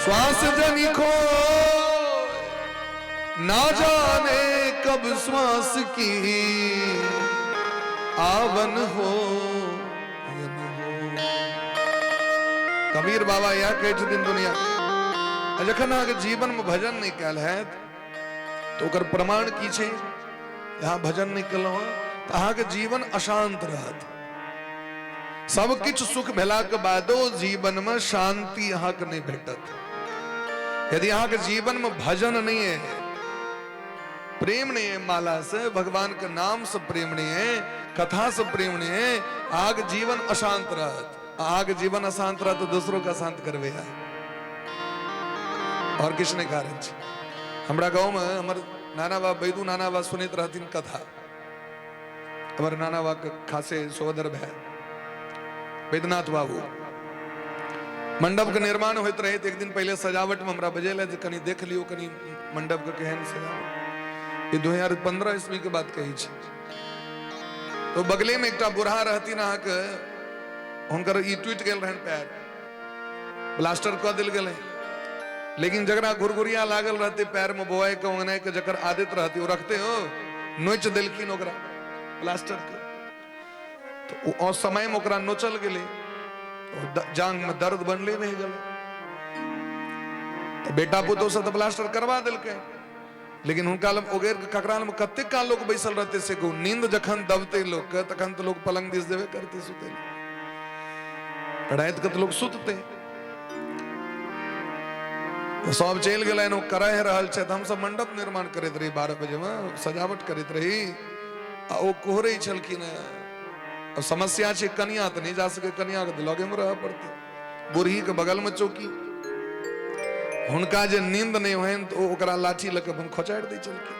श्वास जनि खो, ना जाने कब श्वास की आवन हो। कबीर बाबा यह कहे छथिन दुनिया जखन अहाँके जीवन में भजन नहीं कल है तो ओकर प्रमाण की छे। यहाँ भजन नहीं कलहुँ तो अहाँके जीवन अशांत रहत। सब किछ सुख भेला के बादो जीवन में शांति अहाँके नहीं भेटत। यदि अहाँके जीवन में भजन नहीं है, प्रेम नहीं है, माला से भगवान के नाम से प्रेम नहीं है, कथा से प्रेम नहीं है, आग जीवन अशांत रहत। आग जीवन अशांत रह तो दूसरों का शांत करवे है और किसने कारण छे। हमरा गांव में हमर नाना बा बैदू नाना बा सुनित रहतीन कथा। हमर नाना बा के खासे सोदर भाई बैद्यनाथ बाबू मंडप के निर्माण होते रहे। एक दिन पहले सजावट में हमरा बजेला कनी देख लियो कनी मंडप के केहन सजावट। ये 2015 ईस्वी के बात कही छे। तो बगले में एक बुढ़ा रहती ना के हुनकर ई टूट गेल रहन पैर, प्लास्टर क दिल गेले, लेकिन जकरा घुरघुरिया लागल रहते पैर में बोआए के ओंगने के जकर आदत रहती वो रखते हो नोच दिलखिन ओकरा प्लास्टर के। तो समय में ओकरा नोचल गेले तो जांग में दर्द बनले रह गेले। तो बेटा पुतो से तो प्लास्टर करवा दिलके, लेकिन हुनका लम ओगेर के ककराल में कते का लोग बैसल रहते से को नींद जखन दबते लोग के तखन तो लोग पलंग दिस देवे करते सुते, रात के तो लोग सुतते। तो सब चल गए करे रहल छे। हम सब मंडप निर्माण करते रही 12 बजे में सजावट करते रही। वो कोहरे छलखिन। अब समस्या छे कन्या तो नहीं जा सके, कन्या के लगे में रह पड़ते। बूढ़ी के बगल में चौकी, हुनका जे नींद नहीं होन तो ओकरा लाठी लके हम खोचाड़ दी चलके।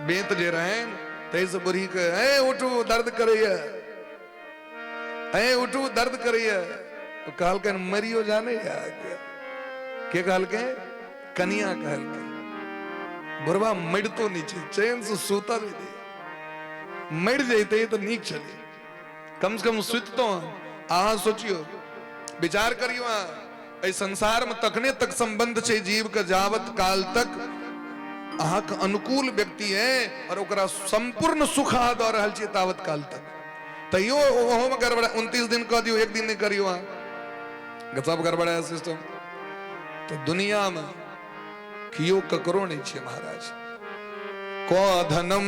बेत जे रहन तैसे बूढ़ी के ए उठू दर्द करैया, ए उठू दर्द करैया। तो कहलके मरियो जाने या के कहलके कन्या कहलके बुढ़वा मरतो नीचे चैन से सूता भी दे, मर जाते तो नीक चले, कम से कम सुत तो। अहाँ सोचियो विचार करियो ए संसार में तकने तक संबंध छे जीव के जावत काल तक अहाँ के अनुकूल व्यक्ति है और ओकरा संपूर्ण सुख दऽ रहल छी तावत काल तक। तैयो ओहो में गड़बड़ा 29 दिन कह दियो, एक दिन नहीं करियो, सब गड़बड़ा है सिस्टम। तो दुनिया में कियो ककरो नहीं छे महाराज। को धनम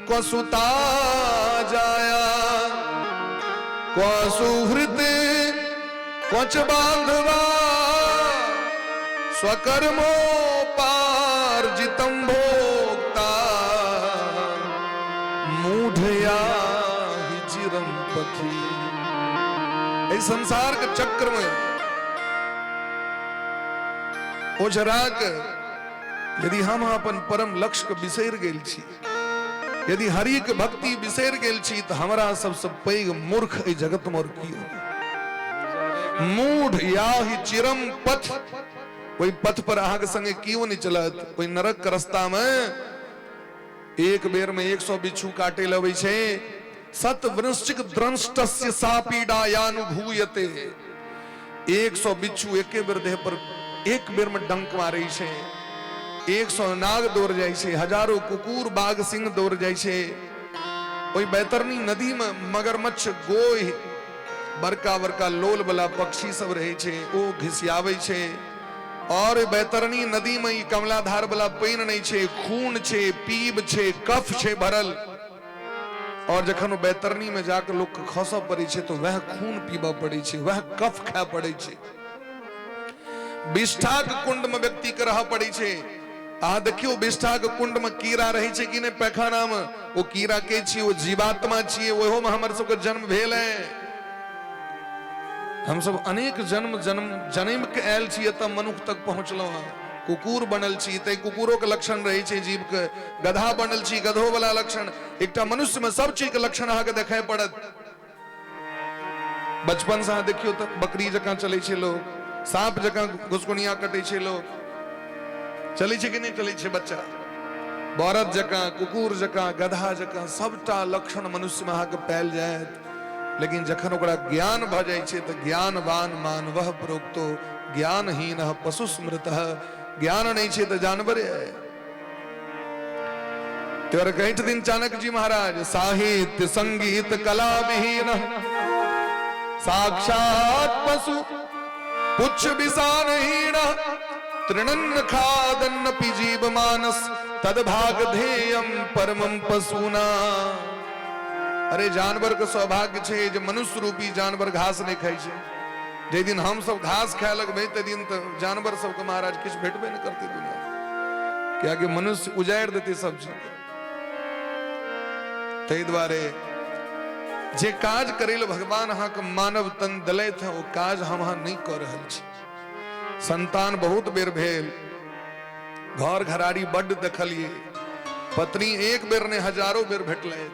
को सुता जाया, को सुहृत कोच बांधवा, स्वकर्मो पार्जितम भोक्ता, मूढ़या ही चिरम पथी। इस संसार के चक्र में ओझराक यदि हम अपन परम लक्ष्य के बिसर गेल छी, यदि हरि के भक्ति बिसर गेल छी तो हमारा सबसे पैघ मूर्ख ए जगत में कियो। मूढ़ या ही चिरम पथ, कोई पथ पर आहा के संगे क्यों नहीं चलत। कोई नरक के रास्ता में एक बेर में 100 बिच्छू काटे लबे छे। सत वृश्चिक द्रंष्टस्य सा पीड़ा यानुभूयते। 100 बिच्छू एके बेर देह पर एक बेर में डंक मारे छे। 100 नाग दौड़ जाए छे, हजारों कुकुर बाघ सिंह दौड़ जाए छे। कोई बैतरनी नदी में मगरमच्छ गोय बड़का बड़का लोल वाला पक्षी सब रहे छे, ओ घिसियावे छे। और बैतरनी नदी में कमलाधार वाला पानी नहीं छे, खून छे, पीब छे, कफ छे भरल। और जखन वो बैतरनी में जाकर लोग के खसो पड़े छे तो वह खून पीबा पड़े छे, वह कफ खा पड़े छे। विष्ठा के कुंड में व्यक्ति के रह पड़े छे। आ देखियो विष्ठा के कुंड में कीड़ा रहे छे कि नहीं पैखाना में, वो कीड़ा के छी, वो जीवात्मा छी, ओहो में हमर सबके जन्म भेल है। हम सब अनेक जन्म के आयल छी तब मनुख तक पहुंचलो हैं। कुकुर बनल छी ते कुकुरो के लक्षण रहे छै जीव के, गधा बनल छी गधो वाला लक्षण, एकटा मनुष्य में सब चीज के लक्षण अहाँ के देखाई पड़त। बचपन से अहाँ देखियो तो बकरी जकाँ चले छै लोग, सांप जकाँ घुसकुनिया कटे छै लोग, चले छै कि नहीं चले छै बच्चा, बरद जकाँ कुकुर जकाँ गधा जकाँ सबटा लक्षण मनुष्य में अहाँ के पायल जायत। लेकिन जखन ओकरा ज्ञान भ जाय छै तो ज्ञानवान मानवः प्रोक्तो ज्ञानहीनः पशु स्मृतः, ज्ञान नहीं छे तो जानवर है। तेरे कहित दिन चाणक्य जी महाराज साहित्य संगीत कला विहीन साक्षात पशु पुच्छ विसानहीन तृणन्न खादन्न जीव मानस तदभाग ध्येयम परमं पशुना। अरे जानवर के सौभाग्य छे जे मनुष्य रूपी जानवर घास नहीं खाई छे। जे दिन हम सब घास खाए लगबे ते दिन तो जानवर सब के महाराज किछ भेटबे नहीं करती दुनिया, क्या कि मनुष्य उजाड़ देते सब चीज। तै द्वारे जे काज करेल भगवान अहाँ के मानव तन दलैत है, वो काज हम अहाँ नहीं कर रहल छी। संतान बहुत बेर भेल, घर घराड़ी बड्ड देखलिए, पत्नी एक बेर ने हजारों बेर भेटलै,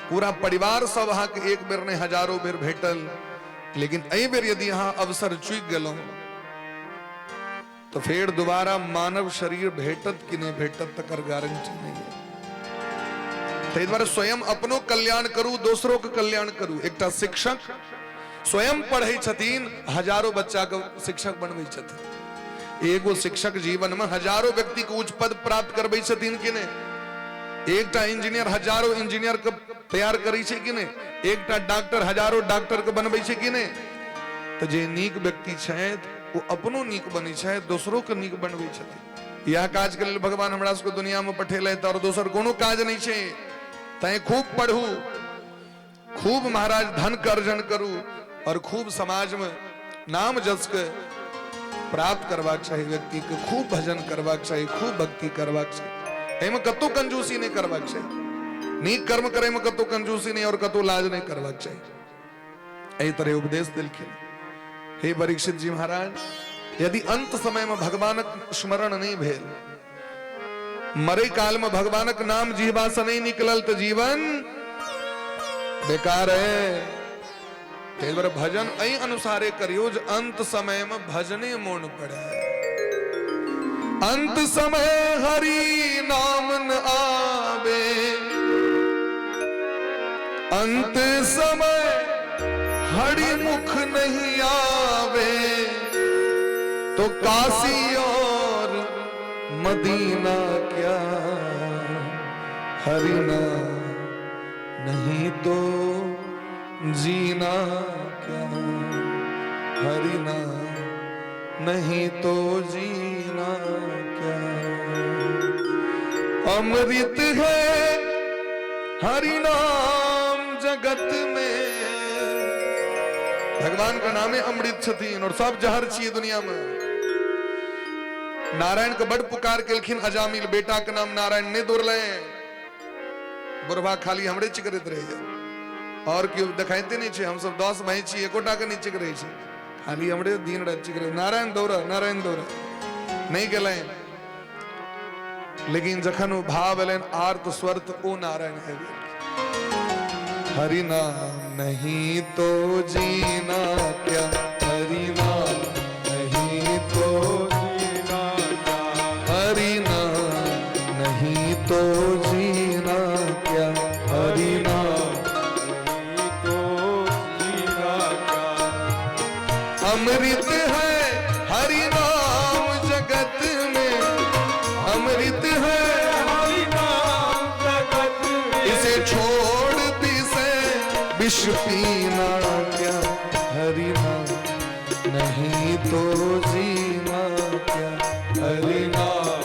पूरा परिवार सब अहाँ के एक बेर ने हजारों बेर भेटल। लेकिन एहि बेर यदि अहाँ अवसर चुक गेलौं तो फिर दोबारा मानव शरीर भेटत कि नहीं भेटत तकर गारंटी नहीं है। ताहि दुआरे स्वयं अपनो कल्याण करू, दोसरों के कल्याण करू। एकटा शिक्षक स्वयं पढ़ै छथिन, हजारों बच्चा के शिक्षक बनबै छथिन। एगो शिक्षक जीवन में हजारों व्यक्ति को उच्च पद प्राप्त करबै छथिन कि नहीं। एकटा इंजीनियर हजारों इंजीनियर के तैयार करै छै कि नहीं, एकटा डॉक्टर हजारों डॉक्टर के बनबै छै कि नहीं। तो जे नीक व्यक्ति छथि वो अपनो नीक बनै छथि, दोसरों के नीक बनबै छथिन। यह काज के लेल भगवान हमरा सबके दुनिया में पठेलथि और दोसर कोनो काज नहीं छै। तैं खूब पढ़ू, खूब महाराज धन के अर्जन करू और खूब समाज में नाम जस के प्राप्त करवाक चाहिए। व्यक्ति के खूब भजन करवाक चाहिए, खूब भक्ति करवाक चाहिए। एहिमे कतौ कंजूसी नहीं करवाक चाहिए, नीक कर्म करे में कतौ कंजूसी नहीं और कतौ लाज नहीं करवाक चाहिए। एहि तरह उपदेश दिलखिन। हे परीक्षित जी महाराज, यदि अंत समय में भगवानक स्मरण नहीं भेल, मरे काल में भगवानक नाम जीवा से नहीं निकलल तो जीवन बेकार है। ताहि दुआरे भजन एहि अनुसारे करियो जे अंत समय में भजने मोन पड़े। अंत समय हरि नाम न आवे, अंत समय हरि मुख नहीं आवे, तो काशी और मदीना क्या हरि नाम नहीं तो जीना क्या, हरि नाम नहीं तो जीना क्या। अमृत है हरि नाम जगत में, भगवान का नाम है अमृत छथिन और सब जहर छिए दुनिया में। नारायण के बड़ पुकार केलखिन अजामिल, बेटा के नाम नारायण ने दोरले, बुढ़वा खाली हमरे चिकरैत रहिए और क्यों देखाइते नहीं छे। हम सब 10 भाई छी, एकोटा के नहीं चिकरै छै, खाली हमरे दिन रात चिकरै। नारायण दौरा नहीं गेलै, लेकिन जखन वो भाव एलन आर्त स्वर्त ओ नारायण है। हरि नाम नहीं तो जीना क्या, हरि नाम नहीं तो जीना क्या, हरि नाम नहीं तो जीना क्या, हरि नाम नहीं तो जीना क्या। अमृत है हरि नाम जगत में, अमृत है हरि नाम जगत में, इसे छोड़ विष पीना क्या, हरि नाम नहीं तो जीना क्या, हरि नाम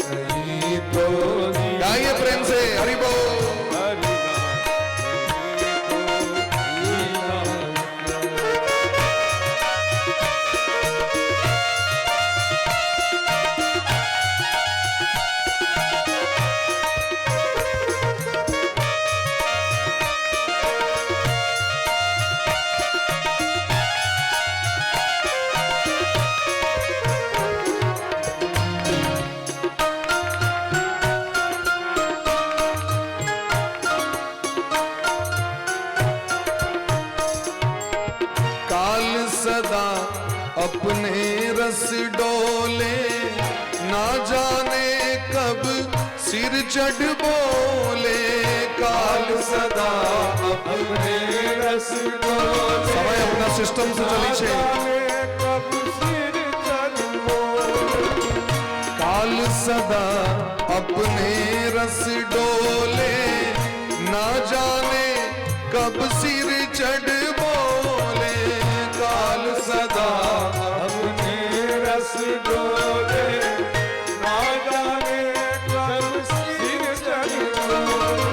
नहीं तो जीना। गाइए प्रेम से हरि बोल। हरि सदा अपने रस डोले, ना जाने कब सिर चढ़ बोले। काल सदा अपने रस डोले, समय अपना सिस्टम से चली छे। कब सिर चढ़ बोले। काल सदा अपने रस डोले, ना जाने कब सिर चढ़ बोले। काल सदा अपने रस डोले, ना जाने कब सिर चढ़ बोले।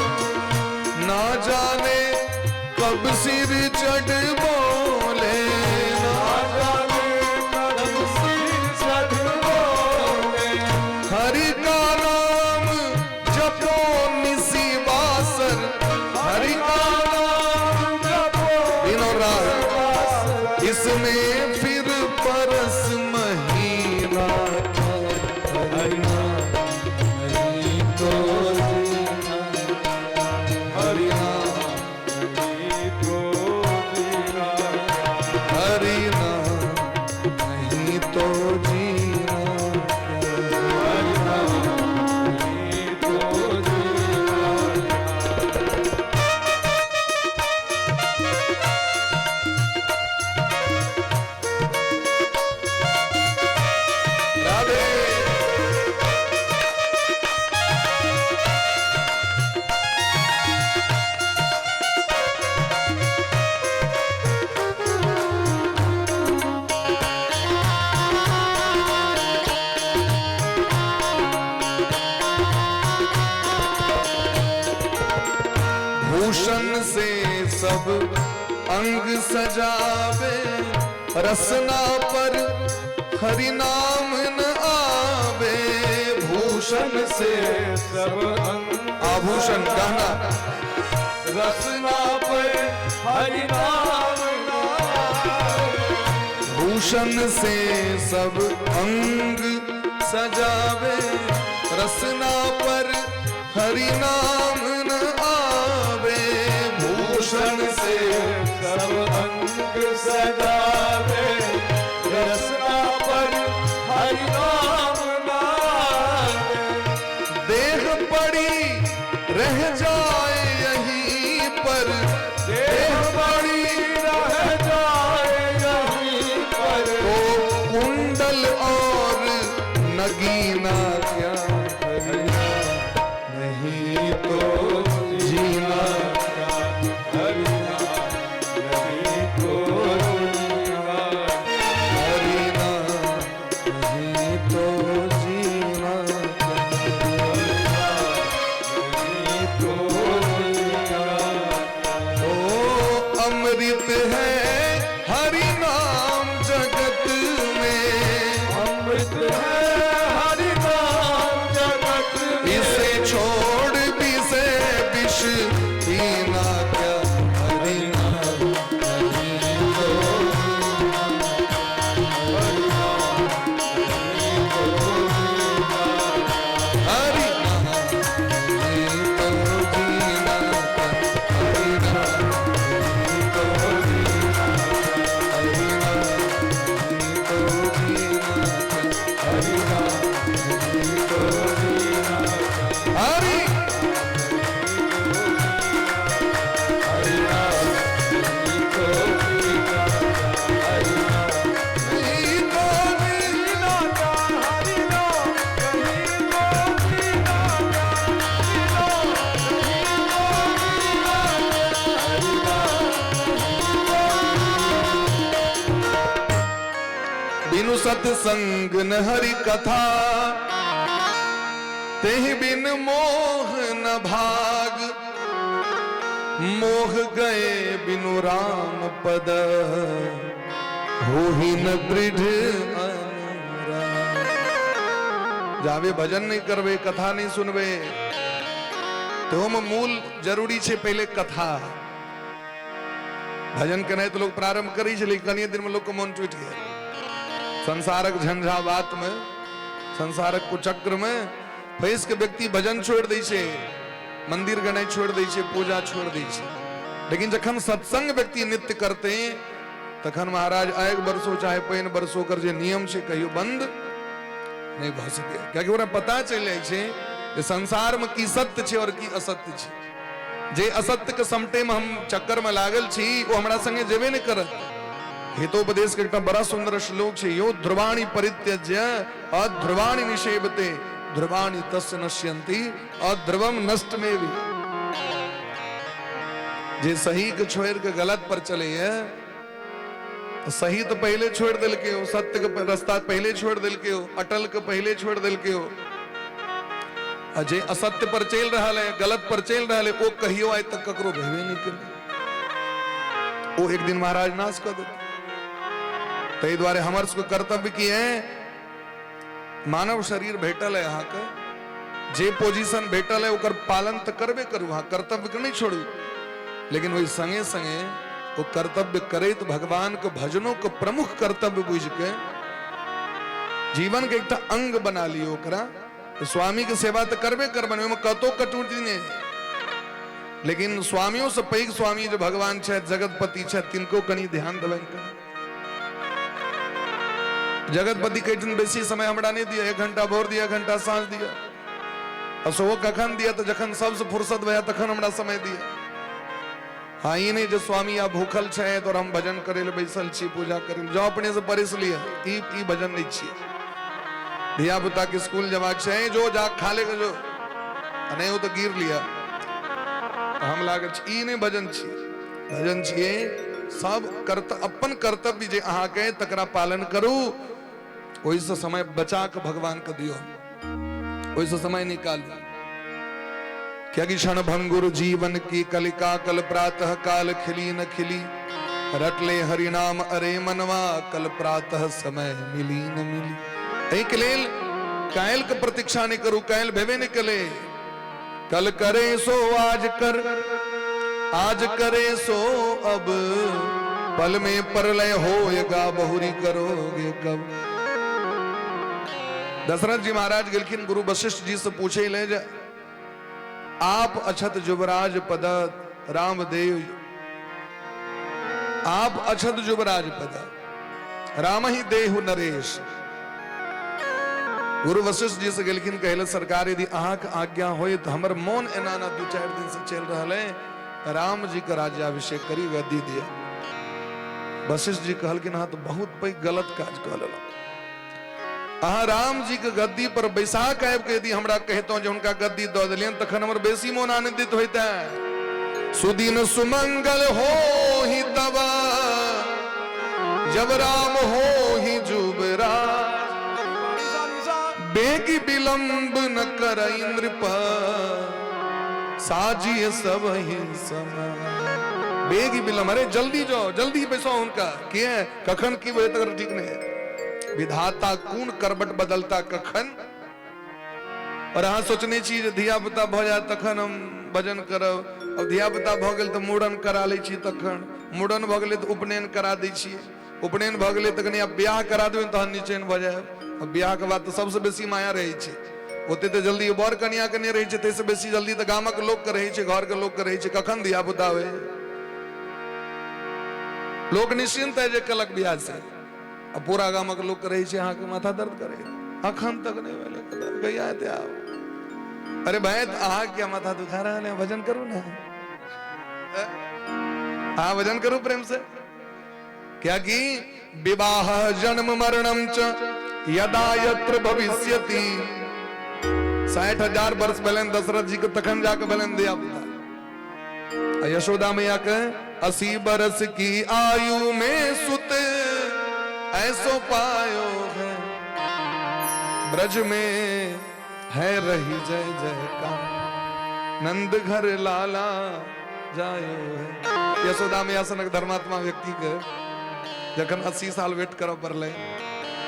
ना जाने कब सिर चढ़ बोले। ना जाने कब सिर चढ़ बोले। हरि का नाम जपो निसी बासर, हरि का नाम जपो दिनों रात, इसमें फिर परस महीना। हरि नाम नहीं तो जीना, हरि नाम, नहीं तो जीना, हरि नाम नहीं तो जीना। हरि नाम नहीं तो जीना। राधे। भूषण से सब अंग सजावे, रसना पर हरि नाम न आवे। भूषण से सब अंग आभूषण गहना, रसना पर हरि नाम नावे। भूषण से सब अंग सजावे, रसना पर हरि नाम न आवे। भूषण से सब अंग सजावे, रसना पर हरि नाम नावे। देह पड़ी रह जाए यहीं पर, देह पड़ी रह जाए यहीं पर। तो कुंडल और नगीना क्या हरि नाम नहीं तो जीना। हरि नाम नहीं तो जीना, हरि नाम नहीं तो जीना। हरि नाम नहीं तो जीना। ओ अमृत है हरि नाम जगत में, अमृत है हरि नाम जगत में। इसे छोड़ भी से विष पीना क्या। हरि नाम नहीं तो हरि नाम नहीं तो जीना, हरि नाम नहीं तो जीना क्या। हरि नाम नहीं तो जीना, हरि नाम नहीं तो जीना क्या। हरि नाम नहीं तो जीना, हरि हरि नाम नहीं तो जीना, हरि नाम नहीं तो जीना। जीना का। हरि नाम नहीं तो जीना का। हरि नाम बिनु सत्संग न हरि कथा, तेहि बिन मोह न भाग। मोह गए बिनु राम पद, होहि न दृढ़ अनुराग। जावे भजन नहीं करवे, कथा नहीं सुनवे, तो हम मूल जरूरी छे पहले कथा। भजन करने तो लोग प्रारंभ करी छे, लेकिन कनिए दिन में लोग को मन टूट गया। संसारक झंझावात में, संसारक कुचक्र में फंस के व्यक्ति भजन छोड़ दी छे, मंदिर गणे छोड़ दी छे, पूजा छोड़ दी छे। लेकिन जखन सत्संग व्यक्ति नित्य करते हैं तखन महाराज 1 वर्षो चाहे 5 वर्षो कर जे नियम से कहियो बंद नहीं भ सके, क्योंकि ओकरा पता चल जाय छै जे संसार में की सत्य छै और की असत्य छै। जे असत्य के समटे में हम चक्कर में लागल छी वो हमरा संगे जेबे नहीं करत। हितोपदेश के एक बड़ा सुंदर श्लोक छै, यो ध्रुवाणी परित्यज्य अध्रुवाणी निषेवते ध्रुवाणी तस्य नश्यन्ति अध्रुवम नष्टमेवि। जे सही के छोड़ के गलत पर चले है, सही तो पहले छोड़ दिल के हो, सत्य के रास्ता पहले छोड़ दिल के हो, अटल के पहले छोड़ दिल के हो। अजय असत्य पर चल रहा है, गलत पर चल रहा है, वो कहियो आज तक ककरो भेबे नहीं कर, वो एक दिन महाराज नाश कर देते। तई द्वारे हमर सबके कर्तव्य की है, मानव शरीर भेटल है यहाँ का, जे पोजीशन भेटल है ओकर पालन तो करबे करू, हाँ कर्तव्य के नहीं छोड़ू, लेकिन वही संगे संगे वो कर्तव्य करे तो भगवान के भजनों को प्रमुख कर्तव्य बुझ के जीवन के एक अंग बना लियो ओकरा। तो स्वामी की सेवा तो करबे करबन में कतो कटौती ने, लेकिन स्वामियों से पैघ स्वामी जो भगवान छे जगतपति छे तिनको कनी ध्यान देबे कर। जगतपति कई दिन बेसी समय हमरा नहीं दिया, 1 घंटा भोर दिया, 1 घंटा सांझ दिया, असो वो कखन दिया तो जखन सबसे फुर्सत भया तखन हमरा समय दिया। हाँ ये नहीं जो स्वामी आप भूखल छे तो हम भजन करे ले बैसल छी, पूजा करे जो अपने से परिस लिया, ई भजन नहीं छी। धिया पुता के स्कूल जमाक छे जो जा खा ले जो नहीं हो तो गिर लिया, हम लागे ई नहीं भजन छी। भजन छिए सब अपन कर्तव्य जे अहाँ के तकरा पालन करू, ओहि से समय बचा के भगवान के दियो, ओहि से समय निकालू। क्या कि क्षण भंगुर जीवन की कलिका कल प्रातः काल खिली न खिली, रट ले हरि नाम अरे मनवा कल प्रातः समय मिली न मिली। एक लेल कायल के प्रतीक्षा नहीं करू, कायल भेबे नहीं कले, कल करे सो आज कर, आज करे सो अब, पल में परलय होएगा बहुरी करोगे कब। दशरथ जी महाराज गेलखिन गुरु वशिष्ठ जी से पूछे ले जा, आप अछत जुबराज पद रामदेव, आप अछत जुबराज पद राम ही देहु नरेश। गुरु वशिष्ठ जी से गेलखिन कहले सरकार यदि अहाँ के आज्ञा होए तो हमर मन एना ना 2-4 दिन से चल रहा है, राम जी का राज्याभिषेक करी गद्दी दिया। वशिष्ठ जी कहलखिन हाँ तो बहुत पैघ गलत काज कह लेलहुँ, अहाँ राम जी के गद्दी पर बैसाख आबि के यदि हमरा कहतों जे उनका गद्दी दऽ देलियन तखन हमर बेसी मोन आनंदित होइता। सुदिन सुमंगल हो ही तब जब राम हो ही जुबराज, बेगी विलंब न कर इंद्र पर साजिए सब ही समय। बेगी विलंब, अरे जल्दी जाओ, जल्दी बैसो उनका के कखन की वही तक ठीक नहीं है। विधाता कौन करबट बदलता कखन, और अहाँ सोचने चीज धिया पुता भ जाए तखन हम भजन करब। अब धिया पुता भ गेल तो मूड़न करा ले छी, तखन मूड़न भ गेलै तो उपनयन करा दै छियै, उपनयन भ गेलै तखन आब ब्याह करा देबै तहन निचैन भ जायब। अब ब्याह के बाद तो सबसे बेसी माया रहै छै, ओते तो जल्दी बर कन्या के नहीं रहै छै, तैसे बेसी जल्दी तो गामक लोक के रहै छै, घर के लोक के रहै छै। कखन धिया पुता होय, लोक निश्चिंत है जे कलक ब्याह से, अब पूरा गामक लोक के रहै छै अहाँ के माथा दर्द करे, अखन तक नहीं भेलै गैया ते आब। अरे भाई अहाँ क्या माथा दुखा रहा है, भजन करू ना, हाँ भजन करू प्रेम से। क्या कि विवाह जन्म मरणम च यदा यत्र भविष्यति, 60,000 वर्ष भेलन दशरथ जी के तखन जाके भेलन धिया पुता। यशोदा मैया के 80 बरस की आयु में सुत ऐसो पायो है, ब्रज में है रही जय जयकार, नंद घर लाला जायो है। यशोदा मैया सनक धर्मात्मा व्यक्ति के जखन 80 साल वेट करब पड़ले,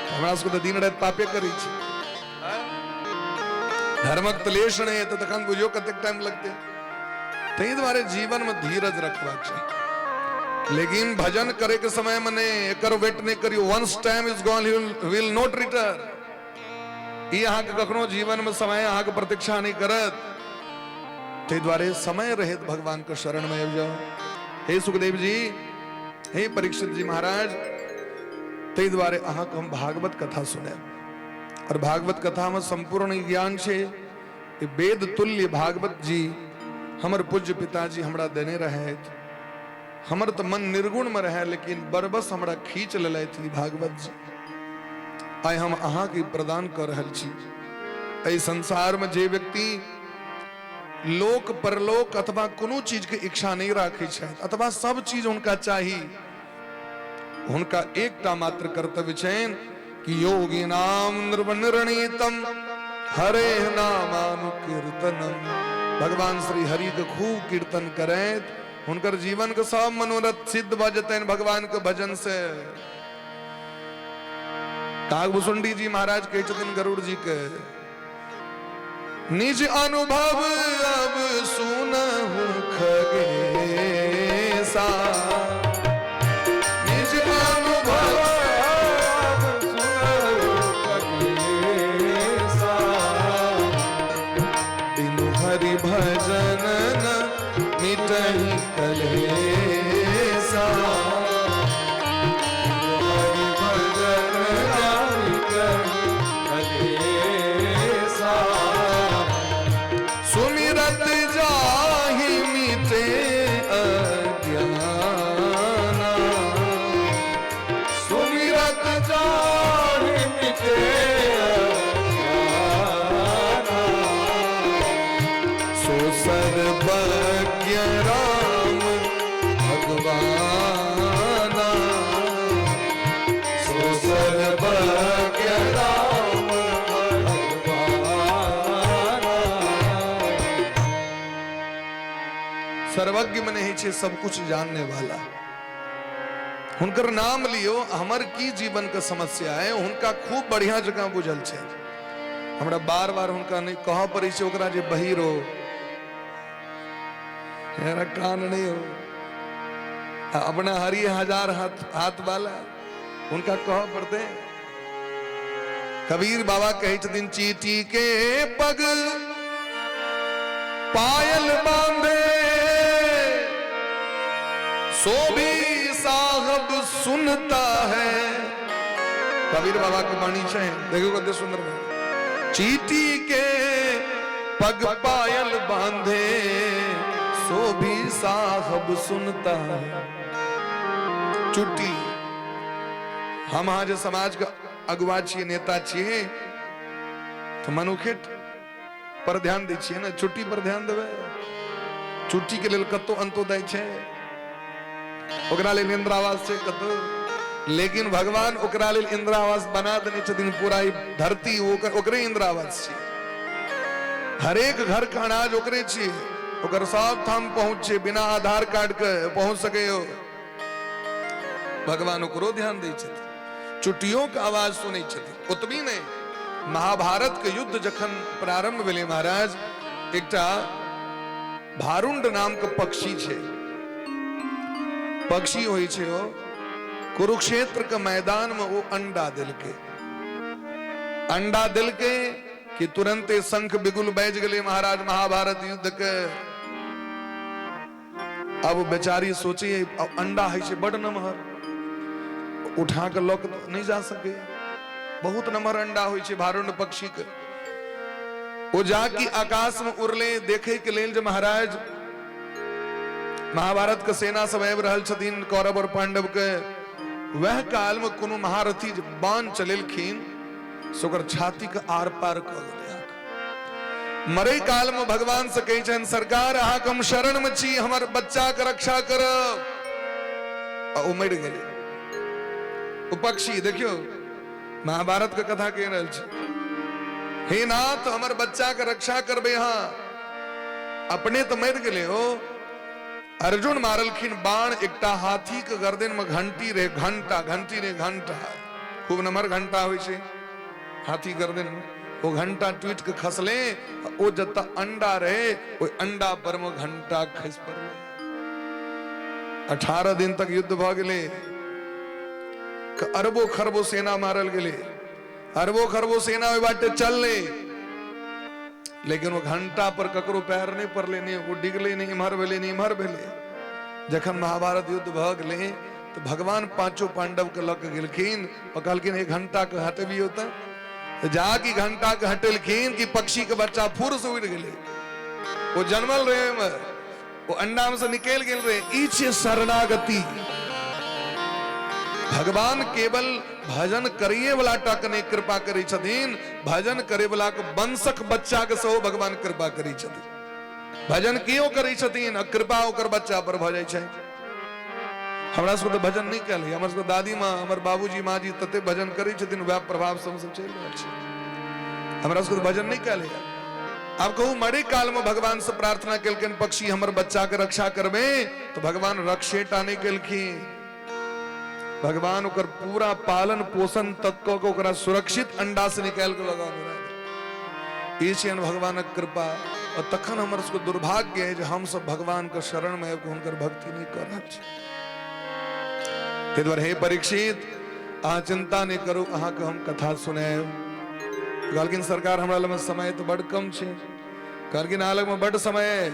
हमरा सबके तो दिन रात पापे करी छी, धर्मक क्लेश नहीं है तो तखन बुझियो कतेक टाइम लगते। तै द्वारे जीवन में धीरज रखबाक चाहिए, लेकिन भजन करे के समय में नहीं एकर वेट नहीं करियो। Once time is gone he will not return. ई अहाँ के कखनो जीवन में समय अहाँ के प्रतीक्षा नहीं करत। तै द्वारे समय रहित भगवान के शरण में आबि जाओ। हे सुखदेव जी, हे परीक्षित जी महाराज, ते द्वारे अहाँ को हम भागवत कथा सुने और भागवत कथा में संपूर्ण ज्ञान छे। ये वेद तुल्य भागवत जी हमर पूज्य पिताजी हमरा देने रहे। हमर तो मन निर्गुण में रहे, लेकिन बरबस हमरा खींच ले थी भागवत जी। आय हम अहाँ के प्रदान कर रहल छी। एहि संसार में जे व्यक्ति लोक परलोक अथवा कोनो चीज के इच्छा नहीं राखे छथि, अथवा सब चीज उनका चाहिए, उनका एकटा मात्र कर्तव्य छनि कि योगी नाम निर्वणनीतम हरे नामानुकीर्तनम। भगवान श्री हरि के खूब कीर्तन करैत हुनकर जीवन के सब मनोरथ सिद्ध भ जतनि भगवान के भजन से। कागभूषुंडी जी महाराज कहे छथिन गरुड़ जी के, निज अनुभव अब सुनहु खगेसा, निज अनुभव अब सुनहु खगेसा, बिनु हरि भजन न मिटहि कलेसा। हरि भजन न मिटहि कलेसा, सुमिरत जाहि मिटे अज्ञाना, सुमिरत जाहि मिटे अज्ञाना, सो सर्वज्ञ राम भगवाना, सो सर्वज्ञ राम भगवाना। सर्वज्ञ मने ही छे सब कुछ जानने वाला। हुनकर नाम लियो, हमर की जीवन के समस्या है हुनका खूब बढ़िया जगह बुझल छे। हमरा बार बार हुनका नहीं कह पड़े छे ओकरा जे बहिर हो, मेरा कान नहीं हो, अपना हरि हजार हाथ वाला उनका कह पड़ते। कबीर बाबा कहे छथिन, चीटी के पग पायल बांधे सो भी साहब सुनता है। कबीर बाबा की वाणी है, देखो कितने सुंदर है। चीटी के पग पायल बांधे सो भी साहब सुनता है। चुट्टी हम आज समाज का अगुवा छिए, नेता छिए, तो मनुखेट पर ध्यान दै छिए ना, चुट्टी पर ध्यान देवे। चुट्टी के लेल कतो अंत्योदय छे, ओकरा लेल इंद्रावास छे कतो, लेकिन भगवान ओकरा लेल इंद्रावास बना देने छथिन। पूरा ई धरती ओकरे इंद्रावास छे। हर एक घर का अनाज ओकरे छे, ओकर सब ठाम पहुंचे, बिना आधार कार्ड के पहुंच सके हो। भगवान ओकरो ध्यान दै छथिन, चुटियों का आवाज सुनै छथिन। ओतबी नहीं, महाभारत के युद्ध जखन प्रारंभ भेलै महाराज, एकटा भारुंड नाम के पक्षी छे। पक्षी होई छे ओ कुरुक्षेत्र के मैदान में वो अंडा दिलके। अंडा दिलके कि तुरंते शंख बिगुल बज गए महाराज महाभारत युद्ध के। अब बेचारी सोची अब अंडा है छे बड़ नमहर, उठा के लक नहीं जा सके। बहुत नमहर अंडा होई छे भारुंड पक्षी के। वो जाके आकाश में उड़ले देखे के लेल जे महाराज महाभारत के सेना सब आबि रहल छथिन कौरव और पांडव के। वह काल में कोनो महारथी बाण चलेलखिन, सोकर छाती के आर पार क गेलै। मरे काल में भगवान से कहे छन, सरकार अहाँ हम शरण में छी, हमर बच्चा के रक्षा करब। आ ओ मर गेलै। ओ पक्षी देखियो महाभारत के कथा कह रहल छी, हे नाथ हमर बच्चा के रक्षा करबे। हाँ अपने तो मर गेले हो। अर्जुन मारलखिन बाण, एकटा हाथी के गर्दन में घंटी रे घंटा, घंटी रे घंटा, खूब नमहर घंटा होय छे हाथी गर्दन में। वो घंटा टूट के खसले, वो जत्ता अंडा रहे वो अंडा पर में घंटा खस पड़ले। 18 दिन तक युद्ध भ गेले। अरबो खरबो सेना मारल गेले, अरबो खरबो सेना ओइ बाटे चलले, लेकिन वो घंटा पर ककरो पैर नहीं पड़ले, नहीं वो डिगले, नहीं इम्हर भेले, नहीं इम्हर भेले। जखन महाभारत युद्ध भ गेले तो भगवान पांचों पांडव के लग गेलखिन और कहलखिन 1 घंटा के हटे भी होता तो जाके घंटा के हटेलखिन कि पक्षी के बच्चा फुर से उड़ गेले, वो जन्मल रहे में, वो अंडा में से निकल गेल रहे। ई छे शरणागति। भगवान केवल भजन करिए वाला टक ने कृपा करी छथिन, भजन करे वाला के वंशक बच्चा के सेहो भगवान कृपा करी छथिन। भजन कियो करी छथिन आ कृपा ओकर बच्चा पर भ जाय छै। हमरा सब तो भजन नहीं कैले, हमर सब दादी माँ, हमर बाबूजी माँ जी तते भजन करी छथिन, वह प्रभाव सब चल रहल छै। हमरा सब भजन नहीं कैले। अब कहूँ मरे काल में भगवान से प्रार्थना केलखिन पक्षी हमर बच्चा के रक्षा करबे, तो भगवान रक्षेटा नहीं केलखिन। भगवान ओकर पूरा पालन पोषण तत्व को ओकरा सुरक्षित अंडा से निकाल के लगा देना। भगवान कृपा। और तखन हमर सबको दुर्भाग्य है जो हम सब भगवान के शरण में हुनकर भक्ति नहीं कर रहल छी। ते द्वारे हे परीक्षित, अहाँ चिंता नहीं करू, अहाँ के हम कथा सुनाएब। कहलखिन सरकार हमरा लग में समय तो बड़ कम छे। कहलखिन अहाँ लग में बड़ समय है।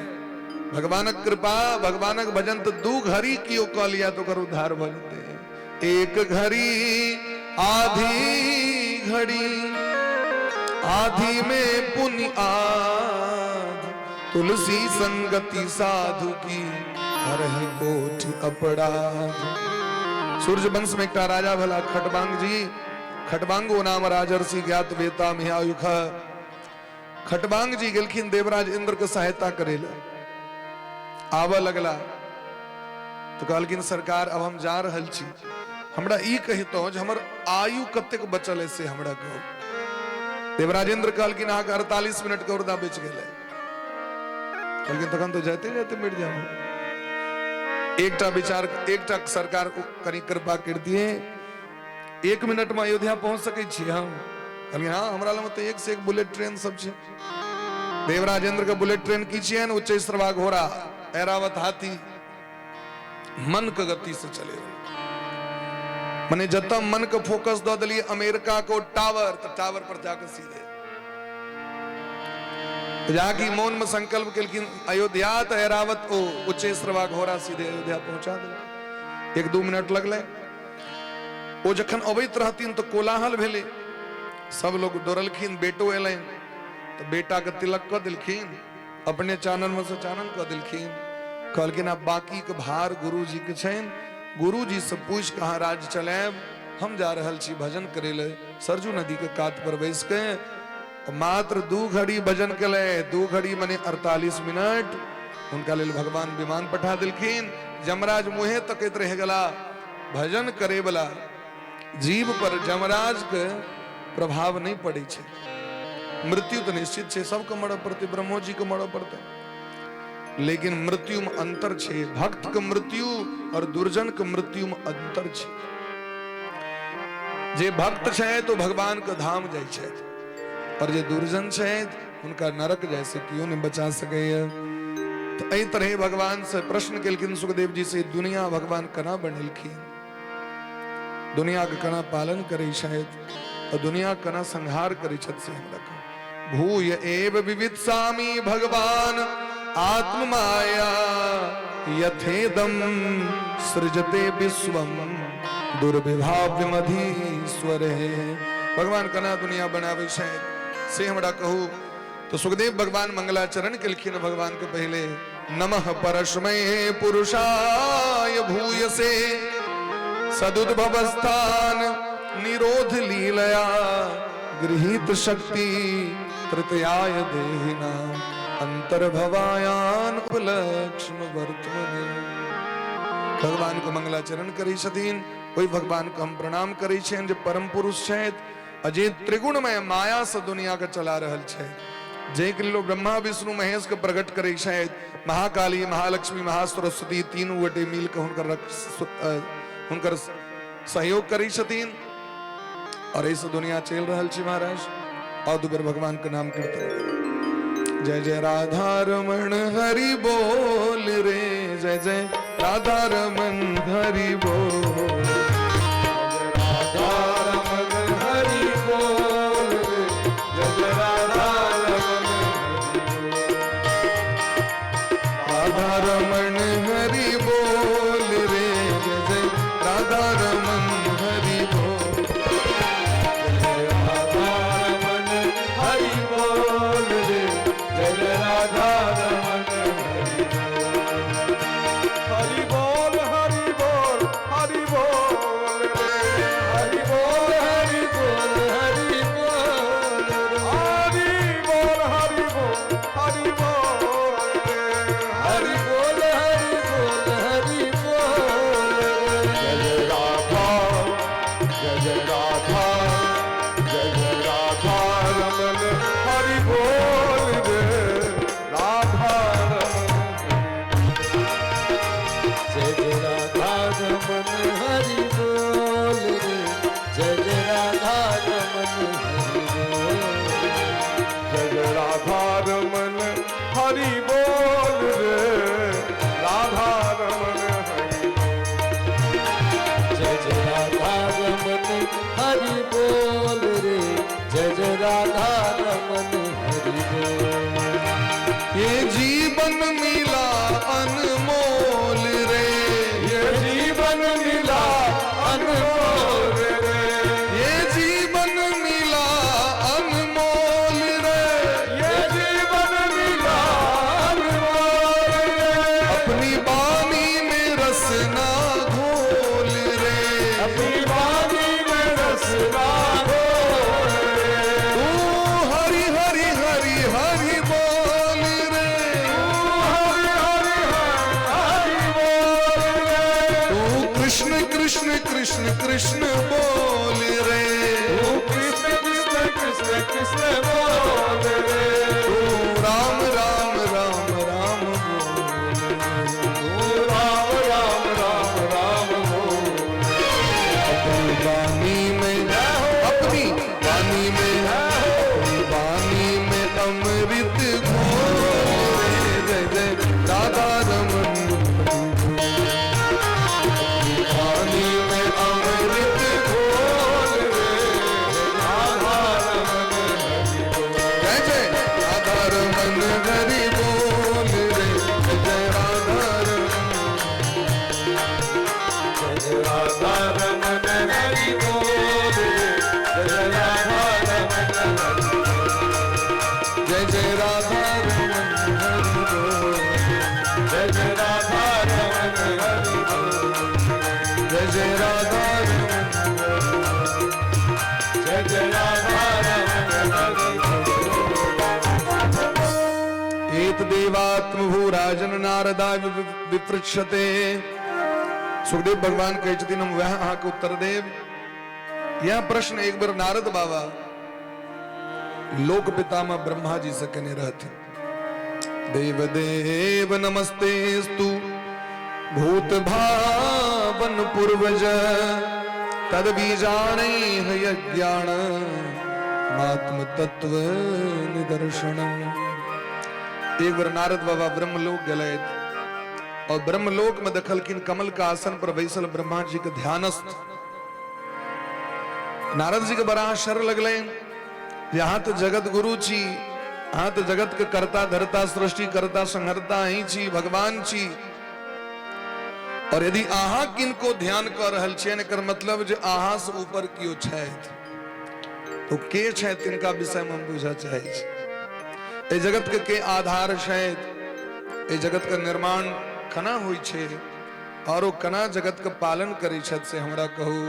भगवानक कृपा, भगवानक भजन तो 2 घड़ी कियो क लिया तो कर उद्धार भ जेते। 1 घड़ी आधी घड़ी, आधी में पुण्य आध, तुलसी संगति साधु की हरहि कोटि अपराध। सूर्य वंश में एक राजा भला खटवांग जी, खटवांगो नाम राजर्षि ज्ञात वेता मिहायुख। खटवांग जी गेलखिन देवराज इंद्र के सहायता करेला। आवा लगला तो कहलखिन सरकार अब हम जा रहल छी, हमरा ई कहितो जे हमर आयु कतेक बचल है से हमरा कहू। देवराज इंद्र कहलखिन अहाँ के 48 मिनट के औरदा बच गेलै। कहलखिन तखन तो जाते जाते मिट जाओ। एकटा विचार, एकटा सरकार कनी कृपा कर दिए, 1 मिनट में अयोध्या पहुंच सके छी हम। कहलिए हाँ, हमरा लग तो 1 से 1 बुलेट ट्रेन सब छे। देवराज इंद्र के बुलेट ट्रेन की छियन, उच्च श्रवा घोड़ा, ऐरावत हाथी, मन के गति से चले। मने जता मन के फोकस दो दिलिए अमेरिका को टावर, तो टावर पर जाकर सीधे जाकी मौन में संकल्प केलखिन अयोध्या, तो ऐरावत ओ उच्च श्रवा घोड़ा सीधे अयोध्या पहुंचा दिल। 1-2 मिनट लगले। ओ जखन अबैत रहथिन तो कोलाहल भेले, सब लोग दौड़लखिन, बेटो एलैन तो बेटा के तिलक क दिलखिन, अपने चानन में से चानन क दिलखिन। कहलखिन अब बाकी के भार गुरु जी के छन, गुरु जी से पूछ कहाँ राज चलाएब, हम जा रहल छी भजन करे ले सरजू नदी के कात पर बैस के। मात्र 2 घड़ी भजन के ले, 2 घड़ी मने 48 मिनट उनका लेल भगवान विमान पठा दिलखिन। जमराज मुहे तकैत रह गला। भजन करे वाला जीव पर जमराज के प्रभाव नहीं पड़े छे। मृत्यु तो निश्चित छे, सबके मरऽ पड़ते, ब्रह्मो जी के मरऽ पड़ते, लेकिन मृत्यु में अंतर छे। भक्त के मृत्यु और दुर्जन के मृत्यु में अंतर छे। जे भक्त छे तो भगवान के धाम जाय छे, और जे दुर्जन छे उनका नरक जैसे क्यों नहीं बचा सके। तो एहि तरह भगवान से प्रश्न केलखिन सुखदेव जी से, दुनिया भगवान कना बनेलखिन, दुनिया के कना पालन करे शायद, और दुनिया कना संहार करे छत से हमरा कहो। भूय एव विवित्सामि भगवान आत्म माया, यथेदम सृजते विश्वम दुर्विभाव्य मधीश्वर है। भगवान कना दुनिया बनावे शायद से हमरा कहू। तो सुखदेव भगवान मंगलाचरण केलखिन भगवान के पहले, नमः परस्मै पुरुषाय भूयसे सदुद्भवस्थान निरोध लीलया गृहीत शक्ति तृतीयाय देहिना अंतर्भवायान उपलक्ष्म वर्तमने। भगवान को मंगलाचरण करी छथिन, वही भगवान को हम प्रणाम करी छेन जो परम पुरुष छथि, अजे त्रिगुणमय माया से दुनिया के चला रहल छै। जे के लिए ब्रह्मा विष्णु महेश के प्रकट करे शायद, महाकाली महालक्ष्मी महासरस्वती तीनों गोटे मिल के हुनकर सहयोग करी छथिन, और ऐसे दुनिया चल रहल छै महाराज। और दुबर भगवान के नाम कीर्तन, जय जय राधा रमण हरि बोल रे, जय जय राधा रमण हरि बोल, राधा रमण हरि बोल रे, जय जय राधा रमण हरि बोल, राधा रमण हरि बोल रे, जय जय जय जय राधा रमन हरि बोल रे राधा रमन हरि जय जय राधा रमन हरि बोल रे जय जय राधा रमन हरि बोल। ये जीवन मिला अनमोल रे, ये जीवन मिला अनमोल रे ये जीवन मिला अनमोल रे, ये जीवन मिला अनमोल रे अपनी बानी में रसना घोल रे, अपनी वाणी में रसना घोल रे तू हरि हरि हरि हरि बोल रे, हरि हरि हरि बोल रे तू कृष्ण कृष्ण कृष्ण कृष्ण बोल रे, तू कृष्ण कृष्ण कृष्ण कृष्ण बोल रे तू राम राम राम राम बोल रे, तू राम राम राम राम बोल अपनी वाणी में अपनी वाणी में अपनी वाणी में अमृत घोल रे, जय जय राधा रमन अपनी वाणी में अमृत घोल रे, राधा रमन हरि बोल जय जय राधा रमन हरि बोल रे, जय जय राधा रमन जय राधा रमन हरि बोल जय राधा रमन हरि जय जय राधा रमन हरि बोल, जय राधा रमन हरि बोल जय जय राधा रमन जय राधा रमन हरि बोल एत देवात्मभू राजन नारदा विपृच्छते। सुखदेव भगवान कहे छथिन हम वह अहाँ के उत्तर देव। यह प्रश्न एक बार नारद बाबा लोक पितामह ब्रह्मा जी से कहने रहते। देव देव नमस्तेस्तु भूत भावन पूर्वज तद बीजाने यज्ञान आत्म तत्व निदर्शन। एक बार नारद बाबा ब्रह्मलोक गए और ब्रह्मलोक में देखलखिन कमल का आसन पर बैसल ब्रह्मा जी के ध्यानस्थ। नारद जी के बड़ा आश्चर्य लगले, यहाँ तो जगत गुरु छी, यहाँ तो जगत के कर्ता धरता सृष्टि करता संहरता ही छी भगवान छी, और यदि अहाँ किनको ध्यान कर रहल छियन एकर मतलब जे अहाँ से ऊपर कियो छथि तो के छथि तिनका विषय में हम बुझा चाहे छी। ए जगत के आधार छथि, ए जगत का निर्माण कना होइ छे और ओ कना जगत के पालन करै छथि से हमरा कहू,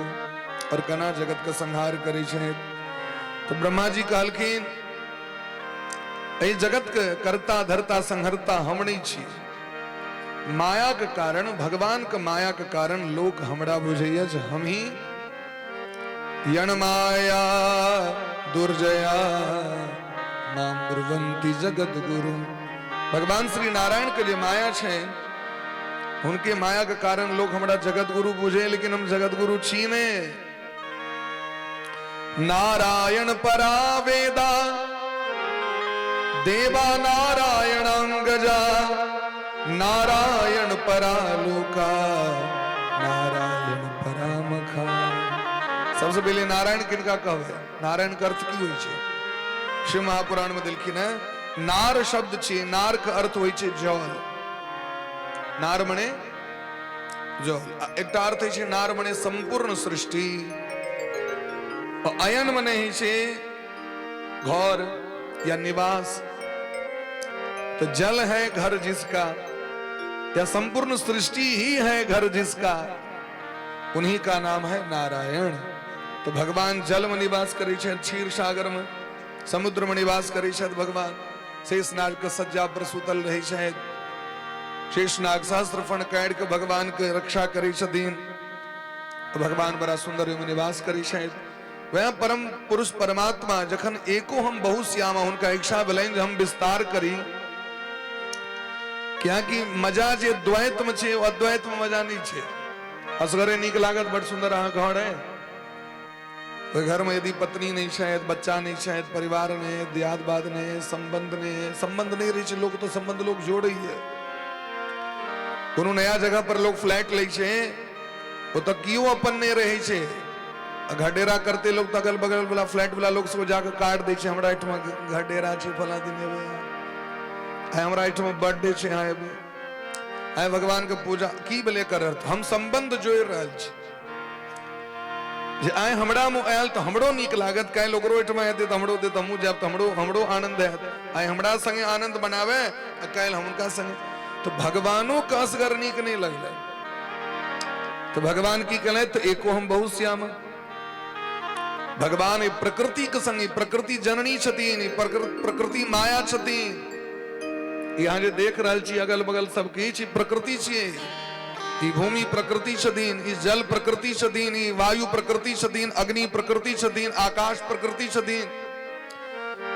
और कना जगत का संहार करै छथि। तो ब्रह्मा जी कहलखिन ए जगत के कर्ता धरता संहरता हम नहीं छी, माया के कारण भगवान के माया के कारण लोक हमरा बुझैया जे हम ही यण माया दुर्जया नाम ब्रुवंती जगत गुरु। भगवान श्री नारायण के लिए माया छे, उनके माया के कारण लोग हमरा जगत गुरु बुझे, लेकिन हम जगत गुरु छी ने। नारायण परा वेदा देवा नारायणांगजा नारायण परा लोका नारायण परा मखा। सबसे पहले नारायण किनका कहवे, नारायण का अर्थ की होई छे? शिव महापुराण में देखिन है नार शब्द छे, नार का अर्थ होई छे जल। नार मने जल, एकटा अर्थ होई छे नार मने संपूर्ण सृष्टि, और अयन मने ही छे घर या निवास। तो जल है घर जिसका, या संपूर्ण सृष्टि ही है घर जिसका, उन्हीं का नाम है नारायण। तो भगवान जल में निवास करे छे, क्षीर सागर में, समुद्र में निवास करे छे भगवान। शेषनाग के सज्जा पर सुतल रहे छे, शेषनाग सहस्त्र फण काट के भगवान के रक्षा करे छथिन। तो भगवान बड़ा सुंदर में निवास करे छे। वह परम पुरुष परमात्मा जखन एको हम बहुश्यामा उनका इच्छा भेलनि जे हम विस्तार करी, क्या कि मजा जे द्वैत में छे अद्वैत में मजा नहीं छे। असगरे नीक लागत बड़ सुंदर अहाँ घर है, कोई घर में यदि पत्नी नहीं शायद, बच्चा नहीं शायद, परिवार नहीं, दियादबाद नहीं, संबंध नहीं रही छे लोग, तो संबंध लोग जोड़ ही है। कोनो नया जगह पर लोग फ्लैट ले छे, वो तो क्यों अपन नहीं रहे छे, घडेरा करते लोग तो अगल बगल वाला फ्लैट वाला लोग से जाकर काट दे छे, हमरा एठमा घडेरा छे, फला दिन आय हमरा एठमा बर्थडे छे, आय भगवान के पूजा की बले करत, हम संबंध जोड़ रहल छी। जे आय हमरा मु आयल तो हमरो नीक लागत, काल ओकरो एठमा हेते तो हमरो दे तो हमहु जाब तो हमरो आनंद है, आय हमरा संगे आनंद बनावे काल हमका संगे, तो भगवानो का असगर नीक नहीं लगले, तो भगवान की कहले तो एको हम बहुत श्याम। भगवान प्रकृति के संगी, प्रकृति जननी छतीन, प्रकृति माया छतीन। यहाँ जो देख रहा छी अगल बगल सबके छी प्रकृति छिए, ई भूमि प्रकृति छतीन, ई जल प्रकृति छतीन, ई वायु प्रकृति छतीन, अग्नि प्रकृति छतीन, आकाश प्रकृति छतीन,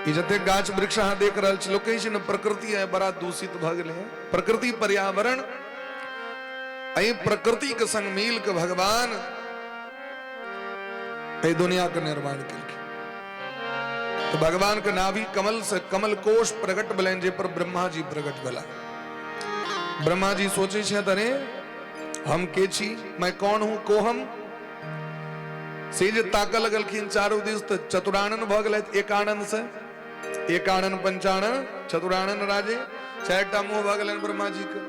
ई जते गाछ वृक्ष यहाँ देख रहा छी लोग कही न प्रकृति है बड़ा दूषित भ गए, प्रकृति पर्यावरण आई प्रकृति के संग मिल के भगवान ये दुनिया का निर्माण कर। तो भगवान के नाभि कमल से कमल कोश प्रकट बलन, जे पर ब्रह्मा जी प्रकट बला। ब्रह्मा जी सोचे छे तरे हम के छी, मैं कौन हूं, को हम से जे ताकल लगलखिन चारों दिस तो चतुरानन भ गेल, एक आनंद से एक आनंद पंचानन चतुरानन राजे, चारटा मुंह भ गेल ब्रह्मा जी के।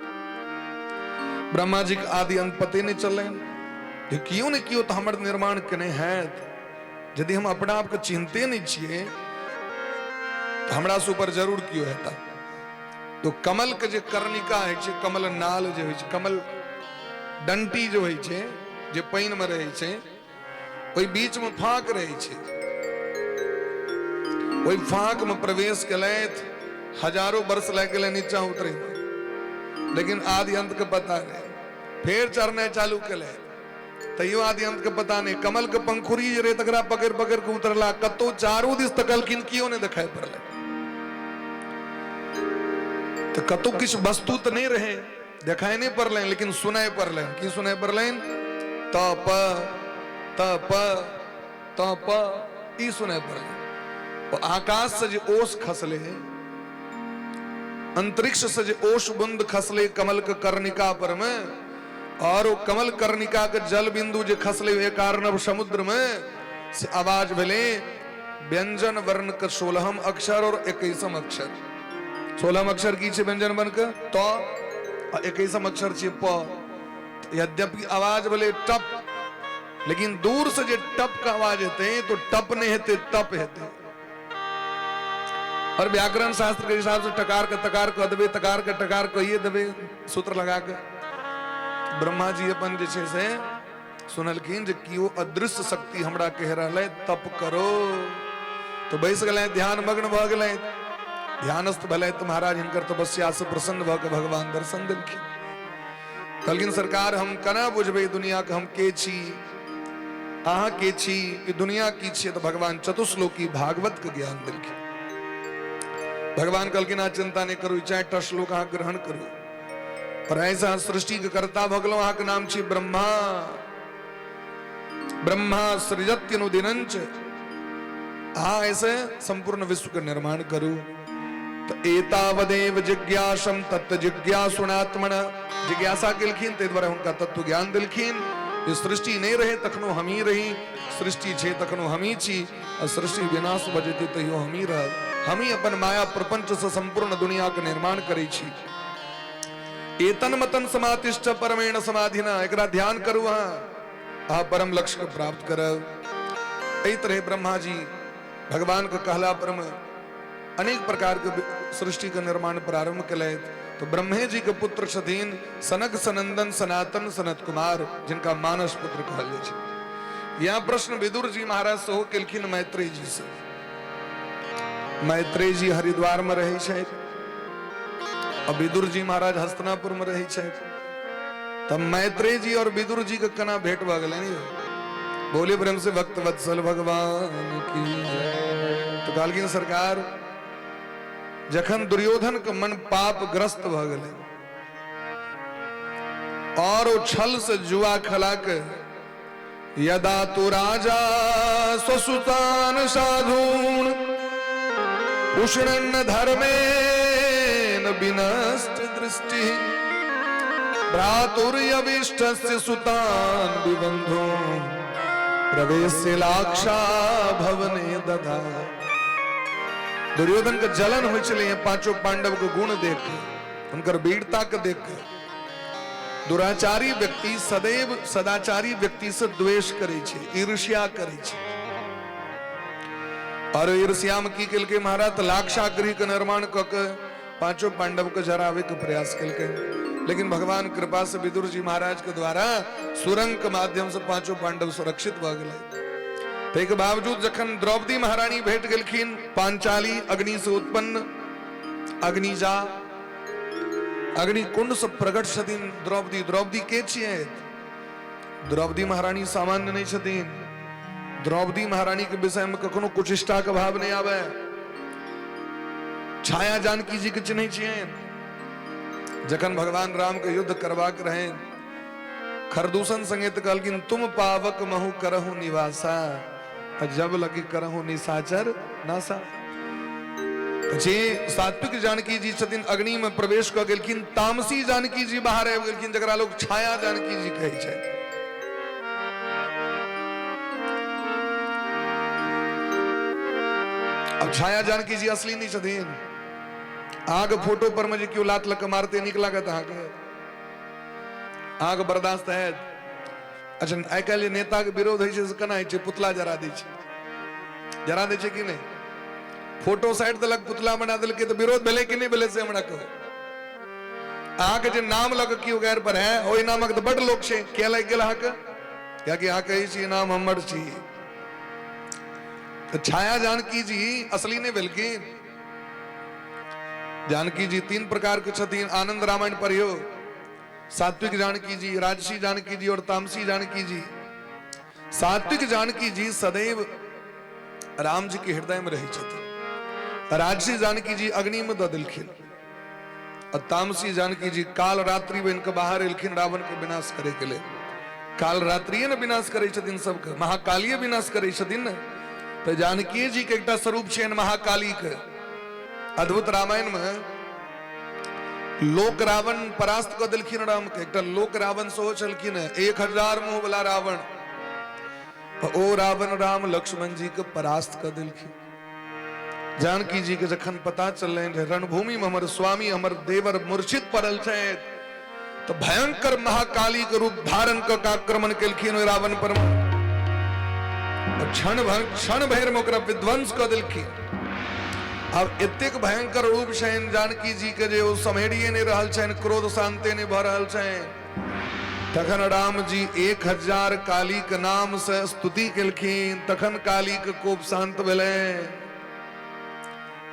ब्रह्मा जी के आदि अंत पते नहीं चले, क्यों नहीं क्यों तो हमारे निर्माण कने है, यदि हम अपना आप को चिंते नहीं छिए तो हमरा से ऊपर जरूर क्यों है। तो कमल के जो कर्णिका है, कमल नाल जो है, कमल डंटी जो है, जो पानी में रहे छे, वही बीच में फाक रहे छे, वही फाक में प्रवेश कलैत हजारों वर्ष लग गए नीचा उतरे, लेकिन आदि अंत के पता नहीं, फिर चढ़ने चालू कले तैयो आदि अंत के पता नहीं। कमल के पंखुरी रे तकरा पकड़ पकड़ के उतरला, कतो चारों दिस तकल किनकियों ने दिखाई पड़ले, तो कतो किस वस्तु तो नहीं रहे, दिखाई नहीं पड़ले, लेकिन सुनाई पड़ले। की सुनाई पड़ले? तप तप तप, ई सुनाई पड़ले। और आकाश से जो ओस खसले, अंतरिक्ष से जो ओस बुंद खसले कमल के कर्णिका पर में, और वो कमल कर्णिका के जल बिंदु जो खसले हुए कारण समुद्र में से आवाज भले व्यंजन वर्ण का 16 अक्षर और 21 अक्षर, 16 अक्षर की छे व्यंजन वर्ण का तो, और 21 अक्षर छे प। यद्यपि आवाज भले टप, लेकिन दूर से जो टप का आवाज हेते तो टप नहीं हेते, तप हेते। और व्याकरण शास्त्र के हिसाब से टकार का तकार को दबे, तकार का टकार को ये दबे, सूत्र लगा के ब्रह्मा जी अपन जे से सुनलखिन जे कियो अदृश्य शक्ति हमरा कह रहा तप करो, तो बैस गए, ध्यान मग्न भ गए, ध्यानस्थ भले तो महाराज हिनकर तपस्या से प्रसन्न भ के भगवान दर्शन दिलखिन। कहलखिन सरकार हम कना बुझबे दुनिया के हम के छी, अहाँ के छी, कि दुनिया की छी, तो भगवान चतुश्लोकी भागवत के ज्ञान दिलखिन। भगवान कहलखिन चिंता नहीं करू, 4टा श्लोक अहाँ ग्रहण करू, और ऐसा सृष्टि के कर्ता भगलो अहाँ के नाम छी ब्रह्मा। ब्रह्मा सृजत्यनुदिनंच, हाँ ऐसे संपूर्ण विश्व का निर्माण करूं। तो एतावदेव जिज्ञासम तत्व जिज्ञासुनात्मन, जिज्ञासा किलखिन ते द्वारा उनका तत्व ज्ञान दिलखिन। ये सृष्टि नहीं रहे तखनो हम ही रही, सृष्टि छे तखनो हम ही छी, और सृष्टि विनाश बजते तैयो हम ही रह। हम ही अपन माया प्रपंच से संपूर्ण दुनिया का निर्माण करे छी। एतन मतन समातिष्ठ परमेण समाधिना, एकरा ध्यान करू हाँ परम लक्ष्य को प्राप्त करब। इस तरह ब्रह्मा जी भगवान के कहला पर अनेक प्रकार के सृष्टि का निर्माण प्रारंभ कले। तो ब्रह्मे जी के पुत्र छथिन सनक सनंदन सनातन सनत कुमार, जिनका मानस पुत्र कहल जाय छै। यहाँ प्रश्न विदुर जी महाराज से हो केलखिन मैत्रेय जी से। मैत्रेय जी हरिद्वार में रहे छथि, और विदुर जी महाराज हस्तिनापुर में रहे छथि। तब मैत्रेय जी और विदुर जी के कना भेंट भ गेलै नहीं, बोले ब्रह्म से भक्त वत्सल भगवान की जय। तो कहलखिन सरकार जखन दुर्योधन के मन पाप ग्रस्त भ गेलै, और वो छल से जुआ खला के यदा तु राजा स्वसुतान साधून पुष्णन्न धर्मेण विनष्ट दृष्टि भ्रातुर्यविष्टस्य सुतान विबंधो प्रवेश्य लाक्षा भवने दधा। दुर्योधन का जलन हो चले पांचों पांडव को गुण देख उनकर वीरता को देख दुराचारी व्यक्ति सदैव सदाचारी व्यक्ति से द्वेष करे छे, ईर्ष्या करे छे। और ईर्ष्या में की के महाराज लाक्षागृह का निर्माण कक पांचों पांडव को जरावे का प्रयास के, लेकिन भगवान कृपा से विदुर जी महाराज के द्वारा सुरंग के माध्यम से पांचों पांडव सुरक्षित भ गए। के बावजूद जखन द्रौपदी महारानी भेट गेलखिन पांचाली अग्नि से उत्पन्न अग्निजा अग्नि कुंड से प्रकट छथिन द्रौपदी। द्रौपदी के छिए? द्रौपदी महारानी सामान्य नहीं छथिन। द्रौपदी महारानी के विषय में कखनो कुचिष्टा का भाव नहीं आवे। छाया जानकी जी के चिन्ह छिए। जखन भगवान राम के युद्ध करवा के रहे खरदूषण संगीत कहलकिन तुम पावक महु करहु निवासा जब लगी करहु निशाचर नासा। जे सात्विक जानकी जी छथिन अग्नि में प्रवेश कर गेलखिन, तामसी जानकी जी बाहर आबि गेलखिन जकरा लोग छाया जानकी जी कहै छै। अब छाया जानकी जी असली नहीं छथिन। आग फोटो पर मुझे क्यों लात लक मारते निक लागत अहाँके? आग बर्दाश्त है। अच्छा आई काल्हि नेता के विरोध होइ छै से केना होइ छै? पुतला जरा दै छै कि नहीं? फोटो साइड देलक पुतला बना देलकै तो विरोध भेलै कि नहीं भेलै से हमरा कहू। अहाँके जे नाम लग कियो गैर पर है ओहि नामक तो बड़ लोक छै। किया लागि गेल अहाँके? कियाकि अहाँ कहै छी नाम हमर छी। तो छाया जानकी जी असली नहीं भेलखिन। जानकी जी तीन प्रकार के छथिन। आनंद रामायण पढ़ियो। सात्विक जानकी जी, राजसी जानकी जी और तामसी जानकी जी। सात्विक जानकी जी सदैव राम जी के हृदय में रही छथिन। राजसी जानकी जी अग्नि में द दिलखिन और तामसी जानकी जी काल रात्रि में इनके बाहर एलखिन रावण के विनाश करे के लिए। काल रात्रि न विनाश करे छथिन सबके, महाकालीय विनाश करे छथिन न। तो जानकी जी के एकटा स्वरूप छेन महाकाली के। अद्भुत रामायण में लोक रावण परास्त कर दिलखिन राम के। एकटा लोक रावण सेहो छलखिन 1000 मुंह वाला रावण। ओ रावण राम लक्ष्मण जी के परास्त कर दिलखिन। जानकी जी के जखन पता चललै जे रणभूमि में हमर स्वामी हमर देवर मूर्छित पड़ल छथि तो भयंकर महाकाली के रूप धारण क आक्रमण केलखिन ओइ रावण पर। क्षण भर में ओकरा विध्वंस कर दिलखिन। अब एतेक भयंकर रूप छनि जानकी जी के जे ओ समेटिए नहीं रहल छनि, क्रोध शांति नहीं भ रहल छनि। तखन राम जी 1000 काली के नाम से स्तुति केलखिन। तखन काली के कोप शांत भेलै।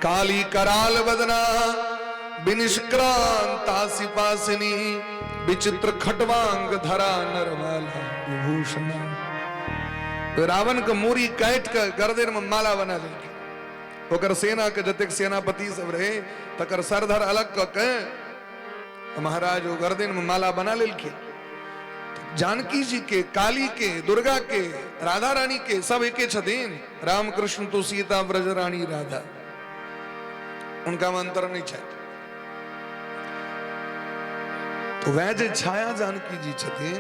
काली कराल बदना विनिष्क्रांता सिपासिनी विचित्र खटवांग धरा नरमाला विभूषण। रावण के मूरी काट के गर्दन में माला बना देलखिन। ओकर सेना के जतेक सेनापति सब रहे तकर सरधर अलग क के महाराज ओ गर्दन में माला बना लेलखिन। जानकी जी के, काली के, दुर्गा के, राधा रानी के सब एके छथिन। राम कृष्ण तो सीता ब्रज रानी राधा, उनका में अंतर नहीं है। तो वह जे छाया जानकी जी छथिन,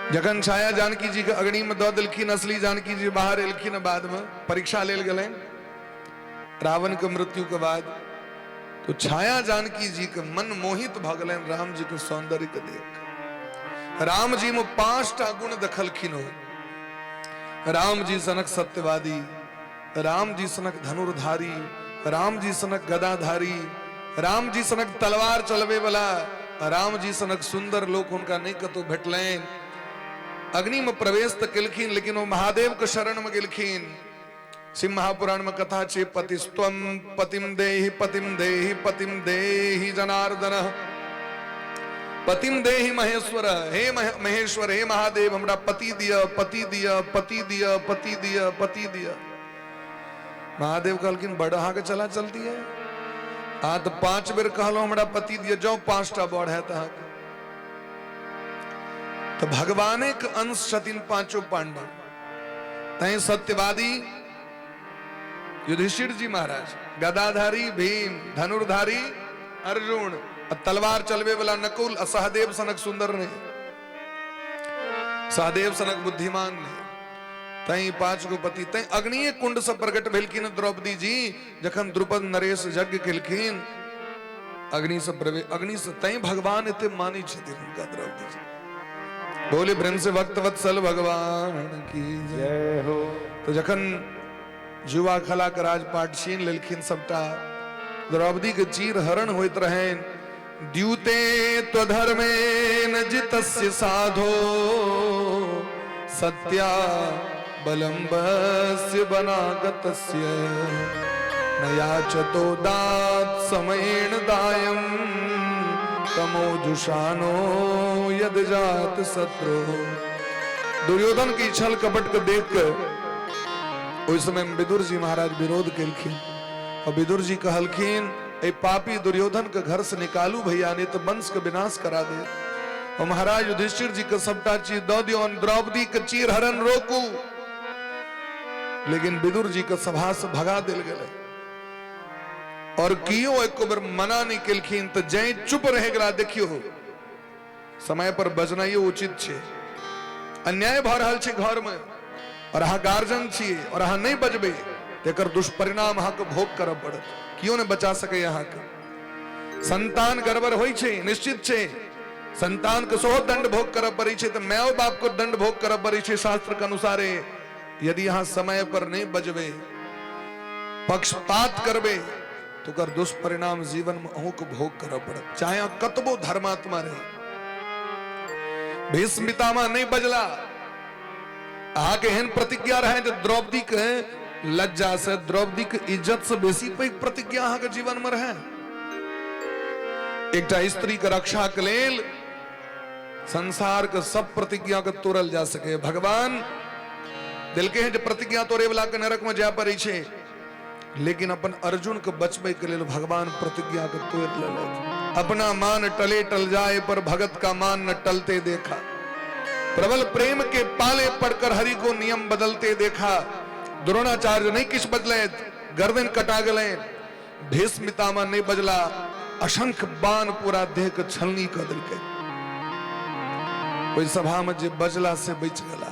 जखन छाया जानकी जी के अग्नि में दो दिलखिन, असली जानकी जी बाहर एलखिन। बाद में परीक्षा लेल गेलैन रावण के मृत्यु के बाद। तो छाया जानकी जी के मन मोहित भ गेलैन राम जी के सौंदर्य के देख। राम जी में 5टा गुण देखलखिन हो। राम जी सनक सत्यवादी, राम जी सनक धनुर्धारी, राम जी सनक गदाधारी, राम जी सनक तलवार चलवे वाला, राम जी सनक सुंदर लोक उनका नहीं कतो भेटलैन। अग्नि में प्रवेश तो केलखिन लेकिन वो महादेव के शरण में गेलखिन। शिव महापुराण में कथा छे पतिस्त्वम पतिम देहि जनार्दन पतिम देहि महेश्वर। हे महेश्वर, हे महादेव हमरा पति दिया, पति दिया, पति दिया, पति दिया, पति दिया। महादेव कहलखिन बड़ अहाँके चला चलती है। तो 5 बेर कहलो हमरा पति दिया, जाओ 5टा बढ़ है। तो भगवाने के अंश छथिन पांचों पांडव। तय सत्यवादी युधिष्ठिर जी महाराज, गदाधारी भीम, धनुर्धारी अर्जुन, और तलवार चलवे वाला नकुल, और सहदेव सनक सुंदर ने, सहदेव सनक बुद्धिमान ने। तई पांच गो पति तई अग्निय कुंड से प्रकट भेलखिन द्रौपदी जी, जखन द्रुपद नरेश यज्ञ केलखिन अग्नि से प्रवेश, अग्नि से तई भगवान इतने मानी छथिन उनका द्रौपदी जी। बोले ब्रह्म से भक्त वत्सल भगवान की जय हो। तो जखन जुआ खला के राजपाट छीन लेलखिन सबटा, द्रौपदी के चीर हरण होइत रहे। द्यूते त्वधर्मेण जितस्य साधो, सत्या बलम्बस्य बनागतस्य, न याचतो दात समयेण दायम्, तमोजुषानो यद जात शत्रु। दुर्योधन की छल कपट को देख कर उस समय विदुर जी महाराज विरोध केलखिन, और विदुर जी कहलखिन ए पापी दुर्योधन के घर से निकालू भैया, नहीं तो वंश का विनाश करा दे। और महाराज युधिष्ठिर जी के सबटा चीज दो दियो, द्रौपदी के चीर हरण रोकू। लेकिन विदुर जी के सभा से भगा दिल गए, और कियो एक बार मना नहीं केलखिन तो जय चुप रहे गला। देखियो समय पर बजनाइयो उचित छे, अन्याय भ रहल छे घर में, और अहाँ गार्जियन छिए और अहाँ नहीं बजबे तेकर दुष्परिणाम अहाँ के भोग करब पड़त। क्यों ने बचा सके अहाँ के? संतान गड़बड़ होई छे, निश्चित छे, संतान के सोहो दंड भोग करब पड़े छे, तो माय बाप को दंड भोग करब पड़े छे शास्त्र के अनुसारे। यदि यहाँ समय पर नहीं बजबे, पक्षपात करबे, तो कर दुष्परिणाम जीवन में अहू को भोग करब पड़त, चाहे कतबो धर्मात्मा रहे। भीष्म पितामह नहीं बजला, आके हेन प्रतिज्ञा रहे जो द्रौपदी के लज्जा से, द्रौपदी के इज्जत से बेसी पैघ प्रतिज्ञा अहाँ के जीवन में रहे। एकटा स्त्री के रक्षा के लेल संसार के सब प्रतिज्ञा के तोड़ल जा सके। भगवान दिल के हैं जो प्रतिज्ञा तोड़े वाला के नरक में जा पड़े छे, लेकिन अपन अर्जुन के बचबे के लेल भगवान प्रतिज्ञा के तोड़ ले। अपना मान टले टल जाए पर भगत का मान न टलते देखा, प्रबल प्रेम के पाले पड़कर हरि को नियम बदलते देखा। द्रोणाचार्य नहीं किस बदले, गर्दन कटा गले। भीष्म पितामह नहीं बजला, असंख्य बाण पूरा देह के छलनी कर दिल के। कोई सभा में जे बजला से बच गला।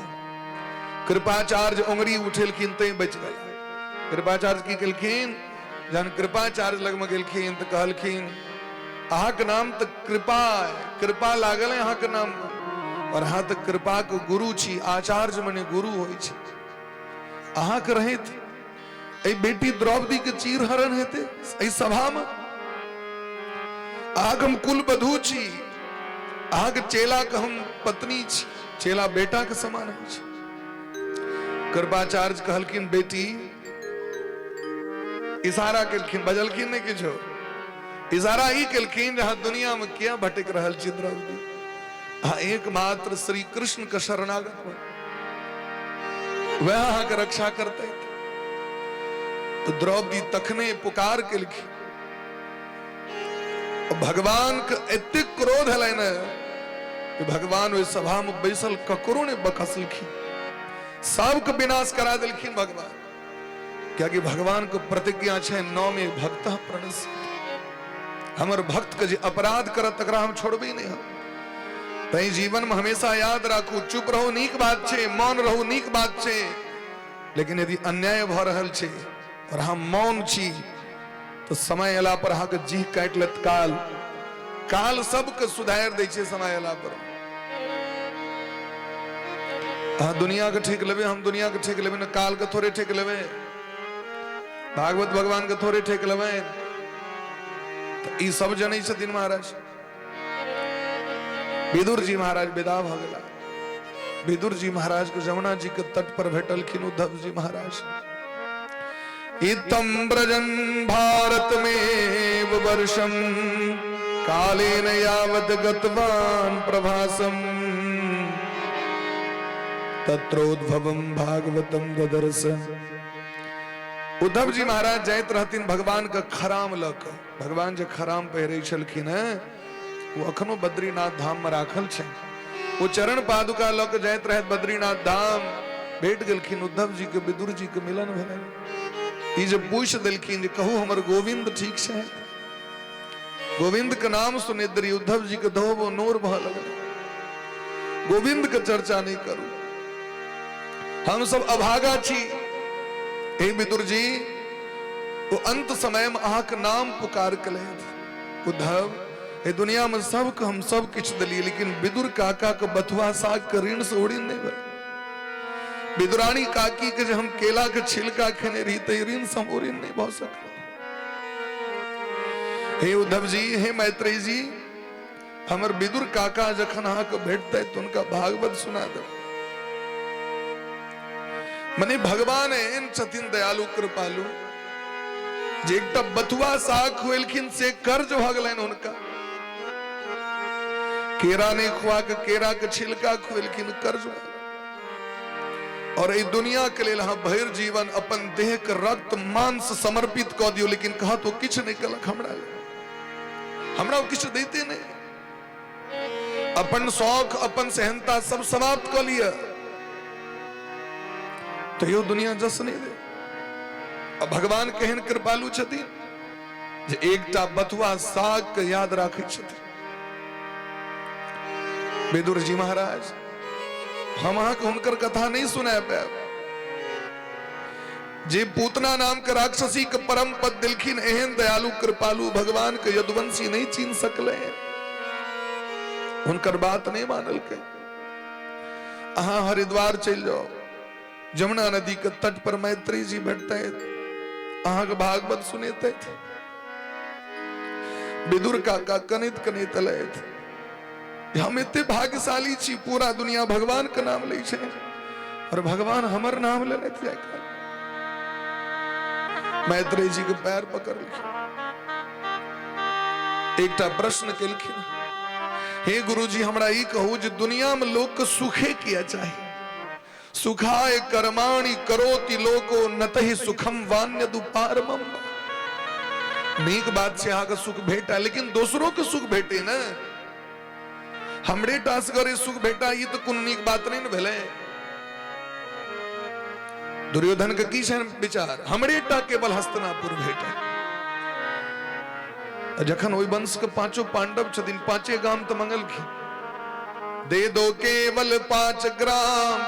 कृपाचार्य उंगली उठेलखिन ते बच गला। कृपाचार्य की केलखिन, जहन कृपाचार्य लग में गेलखिन तो कहलखिन अहाँ के नाम तो कृपा है, कृपा लागल है अहाँ के नाम, और अहाँ तो कृपा के गुरु छी, आचार्य मने गुरु होई छी। अहाँ के रहित ए बेटी द्रौपदी के चीर हरण हेते ए सभा में। आग हम कुल बधू छी, अहाँ के चेला के हम पत्नी छी, चेला बेटा के समान है छी। कृपाचार्य कहलखिन बेटी, इशारा केलखिन, बजलखिन नहीं किछो, इशारा ही केलखिन जहां दुनिया में क्या भटक रहल छी द्रौपदी, हाँ एकमात्र श्री कृष्ण का शरणागत हो, वह अहाँ के रक्षा करते थे। तो द्रौपदी तखने पुकार केलखिन, भगवान के एते क्रोध है न कि भगवान वे सभा में बैसल ककरो ने बकसलखिन, सबके विनाश करा दिलखिन भगवान। क्या कि भगवान को प्रतिज्ञा छे नौ में भक्त प्रणस्य, हमर भक्त के जे अपराध करत तकरा हम छोड़बे नहीं। हम तई जीवन में हमेशा याद राखू, चुप रहो नीक बात छे, मौन रहो नीक बात छे, लेकिन यदि अन्याय भ रहल छे और हम मौन छी तो समय अला पर अहाँ के जीह काट लेत काल, काल सबके सुधार दै छे समय अला पर। हाँ दुनिया के ठीक लेबे, हम दुनिया के ठीक लेबे न, काल के थोड़े ठीक लेबे, भागवत भगवान के थोड़े ठीक लेबे। तो ई सब जनै छथिन महाराज। विदुर जी महाराज विदा भ गेला। विदुर जी महाराज को जमुना जी के तट पर भेटलखिन उद्धव जी महाराज। इतम ब्रजन भारत में वर्षम, कालेन यावत गतवान प्रभासम, तत्रोद्भवम भागवतम ददर्श। उद्धव जी महाराज जाइत रहथिन भगवान का खराम लक। भगवान जे खराम पहिरे छलखिन है वो अखनो बद्रीनाथ धाम में राखल छे। वो चरण पादुका लक जाइत रहत बद्रीनाथ धाम, भेट गेलखिन उद्धव जी के विदुर जी के मिलन भेल। ई जब पूछ दिलखिन जे कहू हमर गोविंद ठीक छै, गोविंद के नाम सुने दरी उद्धव जी के धोबो नोर बह लगल। गोविंद के चर्चा नहीं करू, हम सब अभागा छी। हे विदुर जी, वो अंत समय में अहाँ के नाम पुकार के लेत। उद्धव, ये दुनिया में सबके हम सब किछ दिलिए, लेकिन विदुर काका के बथुआ साग के ऋण से उड़ी नहीं भेल। विदुरानी काकी के जो हम केला के छिलका खेने रही ते ऋण से हम उड़ी नहीं भऽ सकल। हे उद्धव जी, हे मैत्रेय जी, हमर विदुर काका जखन अहाँ के भेटते तो उनका भागवत सुना दो। मने भगवान एहन छथिन दयालु कृपालु जे एकटा बथुआ साग खुएलखिन से कर्ज भ गेलनि हुनका। केरा नहीं खुआ के केरा के छिलका खुएलखिन, कर्ज भ गेलनि। और ई दुनिया के लेल हाँ भैर जीवन अपन देह के रक्त मांस समर्पित क दियो, लेकिन कहा तो किछ नहीं कलक। हमरा किछ दैते नहीं, अपन शौक अपन सहनता सब समाप्त क लिया, तो यो दुनिया जस नहीं दे। अब भगवान केहन कृपालु छथिन जे एकटा बथुआ साग के याद राखै छथिन। विदुर जी महाराज, हम अहाँ के हुनकर कथा नहीं सुना पाएब। जे पूतना नाम के राक्षसी के परम पद दिलखिन, एहन दयालु कृपालु भगवान के यदुवंशी नहीं चीन सकले, हुनकर बात नहीं मानल के। अहाँ हरिद्वार चल जाओ, जमुना नदी के तट पर मैत्रेय जी बैठते अहाँ के भागवत सुनेते थे। विदुर काका कनित कनित लैत, हम इतने भाग्यशाली छी, पूरा दुनिया भगवान के नाम ले छे और भगवान हमर नाम ले लेते जाए। मैत्रेय जी के पैर पकड़ लिखिन, एकटा प्रश्न केलखिन, हे गुरुजी, हमरा ई कहू जे दुनिया में लोग के सुखे किया चाहिए? सुखाय कर्माणि करोति लोको नतहि सुखम वान्यदु पारमम। नीक बात से अहाँ के सुख भेटा, लेकिन दूसरों के सुख भेटे ना। हमरे टास करे सुख भेटा, ये तो कोन नीक बात नहीं न भेले। दुर्योधन के की छन विचार, हमरे टा केवल हस्तिनापुर भेटे। जखन ओई वंश के पांचों पांडव छथिन, पांचे गाम तो मंगल की, दे दो केवल 5 ग्राम,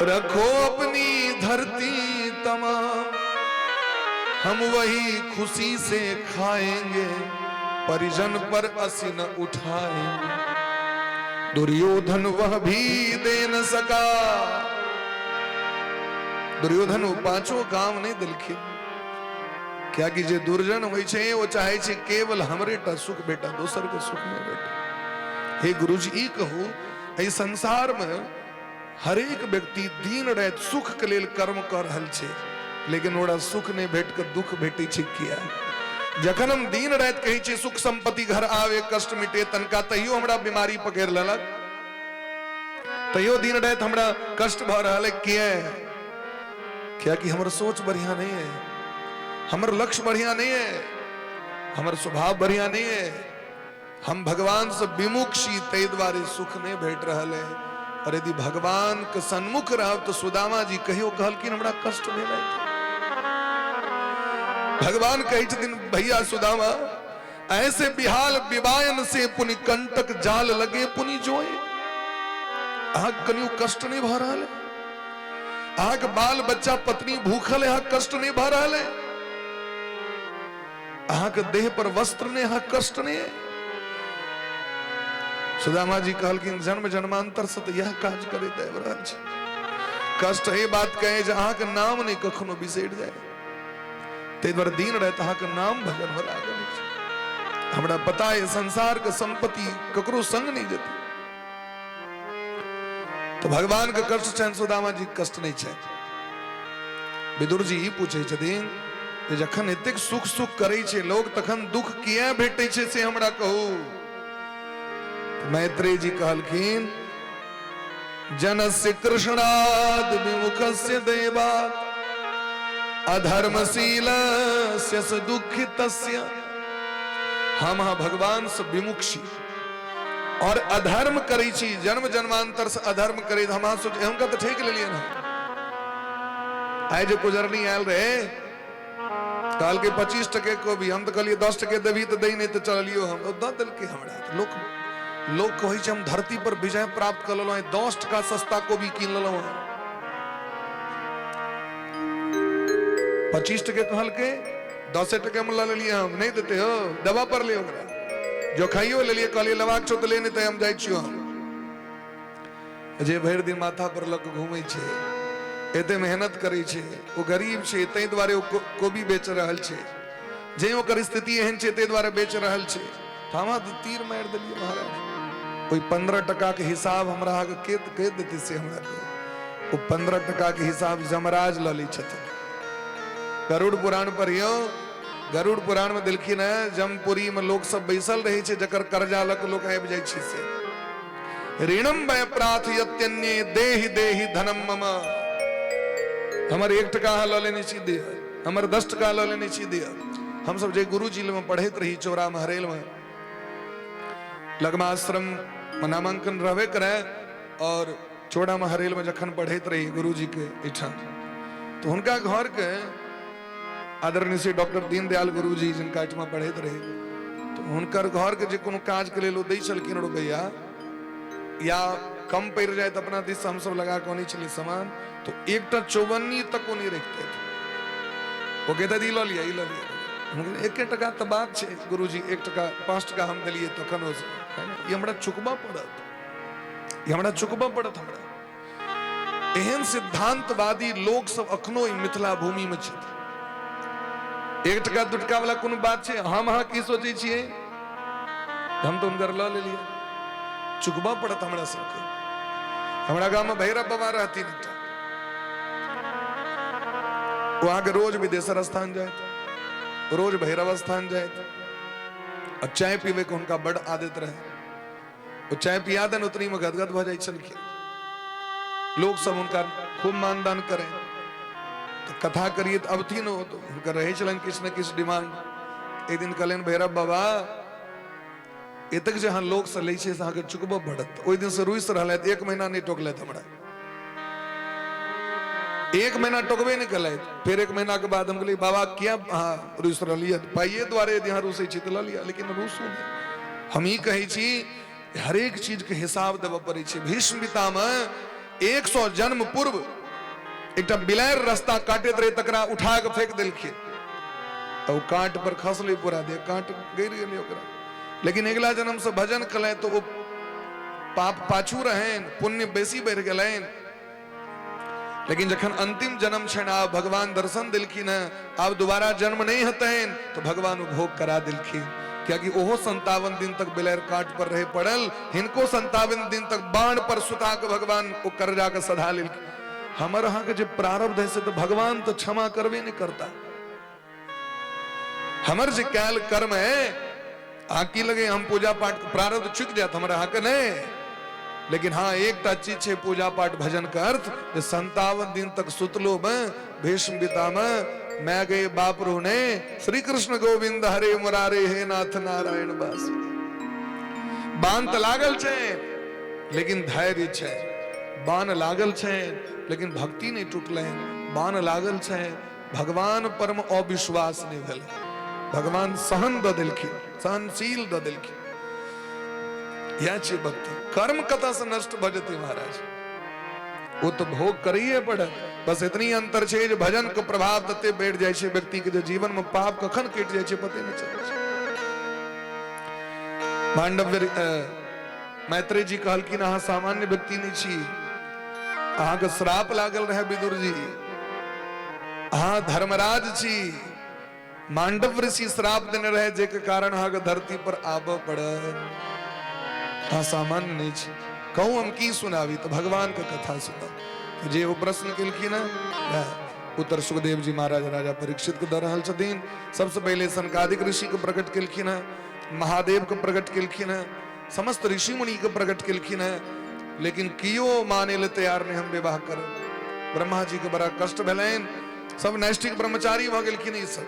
रखो अपनी धरती तमाम, हम वही खुशी से खाएंगे, परिजन पर असी न उठाएंगे। दुर्योधन वह भी दे न सका। दुर्योधन वो 5 गाम नहीं दिलखिन, क्या कि जे दुर्जन होय छे वो चाहे छे केवल हमरे टा सुख बेटा, दोसर के सुख में बेटा। हे गुरुजी, ई कहू, ए संसार में हर एक व्यक्ति दिन रात सुख के लेल कर्म कर रहल छे, लेकिन ओरा सुख नहीं भेट के दुख भेटे छे। किया? जखन हम दिन रात कहे छे सुख संपत्ति घर आवे, कष्ट मिटे, तनका तैयो हमरा बीमारी पकड़ लेलक, तैयो दिन रात हमरा कष्ट भ रहल है। क्या कि हमर सोच बढ़िया नहीं है, हमर लक्ष्य बढ़िया नहीं है, हमर स्वभाव बढ़िया नहीं है, हम भगवान से विमुख छी, तै द्वारे सुख नहीं भेट रहल है। और यदि भगवान के सन्मुख रह तो सुदामा जी कहियो कहलकिन हमरा कष्ट भेल। भगवान कहे छथिन, भैया सुदामा, ऐसे बिहाल विवायन से पुनि कंटक जाल लगे पुनि जोए। अहाँ कनियो कष्ट नहीं भ रहल है? अहाँ के बाल बच्चा पत्नी भूखल है, अहाँ कष्ट नहीं भ रहल है? अहाँ के देह पर वस्त्र ने अहाँ कष्ट नहीं है? सुदामा जी कहलकिन, जन्म जन्मांतर से तो यह काज करे देवराज। कष्ट ये बात कहे जे अहाँ के नाम नहीं कखनो बिसर जाए, ते द्वारा दिन रात अहाँ के नाम भजन हो लागल। हमरा पता है संसार के संपत्ति ककरो संग नहीं जेती, तो भगवान के कष्ट छन, सुदामा जी कष्ट नहीं छे। विदुर जी ई पूछे छथिन जे जखन एतेक सुख सुख करे छे लोग, तखन दुख किया भेटे छे से हमरा कहू। मैत्रेय जी कहलखिन, जनस्य कृष्णाद विमुखस्य देवात्, अधर्मशीलस्य दुःखितस्य। हम भगवान से विमुख छी, और अधर्म करी छी, जन्म जन्मांतर से अधर्म करे हम सोचे हमका तो ठीक ले लिया ना। आए जो गुजरनी आयल रहे काल के 25% को भी हम तो कहलिए 10% देवी तो दई नहीं तो चल लियो हम तो दिल के हमरा लोग कही हम धरती पर विजय प्राप्त कर लो 10% सस्ता को भी कीन लो 25% कहल के 10% में ले लिया हम नहीं देते हो दवा पर ले जो खाइयो ले लिए कहलिए लवाक छो तो ले नहीं हम जाय छियो हम जे भर दिन माथा पर लग घूमे छे एते मेहनत करे छे वो गरीब छे तै द्वारे कोबी बेच रहल छे जे ओकर स्थिति एहन छे ते द्वारे बेच रहल छे थामा तो तीर मार देलिए महाराज कोई 15% के हिसाब हमरा के कह देते से हमरा को वो 15% के हिसाब जमराज ल ली छथिन। गरुड़ पुराण पर यो गरुड़ पुराण में दिलखिन है जमपुरी में लोग सब बैसल रहे छे जकर कर्जा लक लोग आबि जाय छे से ऋणम वै प्रार्थयत्यन्ये देहि देहि धनम मम हमर 1% ल लेने छी दे हमर 10% ल लेने छी दे। हम सब जे गुरुजी में पढ़ैत रही चौरा महरेल में लगमाश्रम में नामांकन रहबे करे और चौरा महरेल में जखन पढ़ैत रही गुरुजी के इठाम तो उनका घर के आदरणीय श्री डॉक्टर दीनदयाल गुरुजी जिनका इठमा पढ़ैत रहे तो उनकर घर के जे कोनो काज के लेल दै छलखिन रुपैया या कम पड़ जाए तो अपना दिस हम सब लगा के नहीं चली सामान तो 1.54 तक को नहीं रखते थे वो कहते दी लो लिया 1% तो बात छे गुरुजी 1% 5% हम दिलिए तखन हो ये हमरा चुकबा पड़त ये हमरा चुकबा पड़त हमरा एहन सिद्धांतवादी लोग सब अखनो मिथिला भूमि में छथि 1% 2% वाला कोनो बात छे हम अहाँ की सोचे छिए हम तो उनकर ल ले लिए चुकबा पड़त हमरा सबके। हमरा गांव में भैरव बाबा रहती नहीं वहां के रोज विदेशर स्थान जाए रोज भैरव स्थान जाए और चाय पीवे को उनका बड़ आदत रहे वो चाय पिया देन उतनी में गदगद भ जाए छलखिन लोग सब उनका खूब मानदान करें तो कथा करिए तो अब थी न हो तो उनका रहे चलन किस न किस डिमांड एक दिन कहलन भैरव बाबा एतक जहां लोग से ले छे से चुकबो पड़त ओइ दिन से रुइस रहले 1 महीना नहीं टोकले हमरा 1 महीना टोकबे नहीं कले फिर 1 महीना के बाद हम कहली बाबा क्या रुइस रहलिए पाइए द्वारे यहां रुसे छी तो ल लिया लेकिन रुसू नहीं हम ही कही छी हर एक चीज के हिसाब देव पड़े छे। भीष्म पितामह 100 जन्म पूर्व एक बिलायर रास्ता काटे रहे तकरा उठा के फेंक दिलखिन तो कांट पर खसले पूरा दे कांट गिर गेले ओकरा लेकिन अगला जन्म से भजन कले तो वो पाप पाछू रहे पुण्य बेसी बढ़ गए लेकिन जखन अंतिम जन्म छन आप भगवान दर्शन दिलखिन आप दोबारा जन्म नहीं हतन तो भगवान भोग करा दिलखिन क्योंकि ओहो 57 दिन तक बिलैर काट पर रहे पड़ल हिनको 57 दिन तक बाण पर सुता के भगवान को कर्जा के सधा लिलखिन। हमर अहाँ के जो प्रारब्ध है से तो भगवान तो क्षमा करबे नहीं करता हमर जे कैल कर्म है आकी लगे हम पूजा पाठ प्रारब्ध चुक जात हमरा हक नहीं लेकिन हाँ एक चीज है पूजा पाठ भजन का अर्थ 57 दिन तक सुतलो में भीष्म पितामह मैं गए बापरू ने श्री कृष्ण गोविंद हरे मुरारे हे नाथ नारायण बास बाण तो लागल छे लेकिन धैर्य छे बाण लागल छे लेकिन भक्ति नहीं टूटले बाण लागल छे भगवान परम अविश्वास नहीं भेल भगवान सहन द दिलखिन सहनशील द दिलखिन या छे भक्ति कर्म कथा से नष्ट भजती महाराज वो तो भोग करिए पड़े बस इतनी अंतर छे जो भजन को प्रभाव तते बैठ जाए छे व्यक्ति के जो जीवन में पाप कखन कट जाए छे पते नहीं चले छे। मांडव्य मैत्रेय जी कहलखिन अहाँ सामान्य व्यक्ति नहीं छी अहाँ के श्राप लागल रहे विदुर जी अहाँ धर्मराज छी मांडव ऋषि श्राप देने रहे जे के कारण अहाँ के धरती पर आबऽ पड़े हाँ सामान्य नहीं छे कहूँ हम की सुनावी तो भगवान का कथा सुना जे वो प्रश्न केलखिन उत्तर सुखदेव जी महाराज राजा परीक्षित को दर रहल छथिन सबसे पहले सनकादिक ऋषि को प्रकट केलखिन महादेव को प्रकट केलखिन समस्त ऋषि मुनि को प्रकट केलखिन लेकिन कियो माने ले तैयार नहीं हम विवाह कर ब्रह्मा जी के बड़ा कष्ट भेलैन सब नैष्ठिक ब्रह्मचारी भ गेलखिन ई सब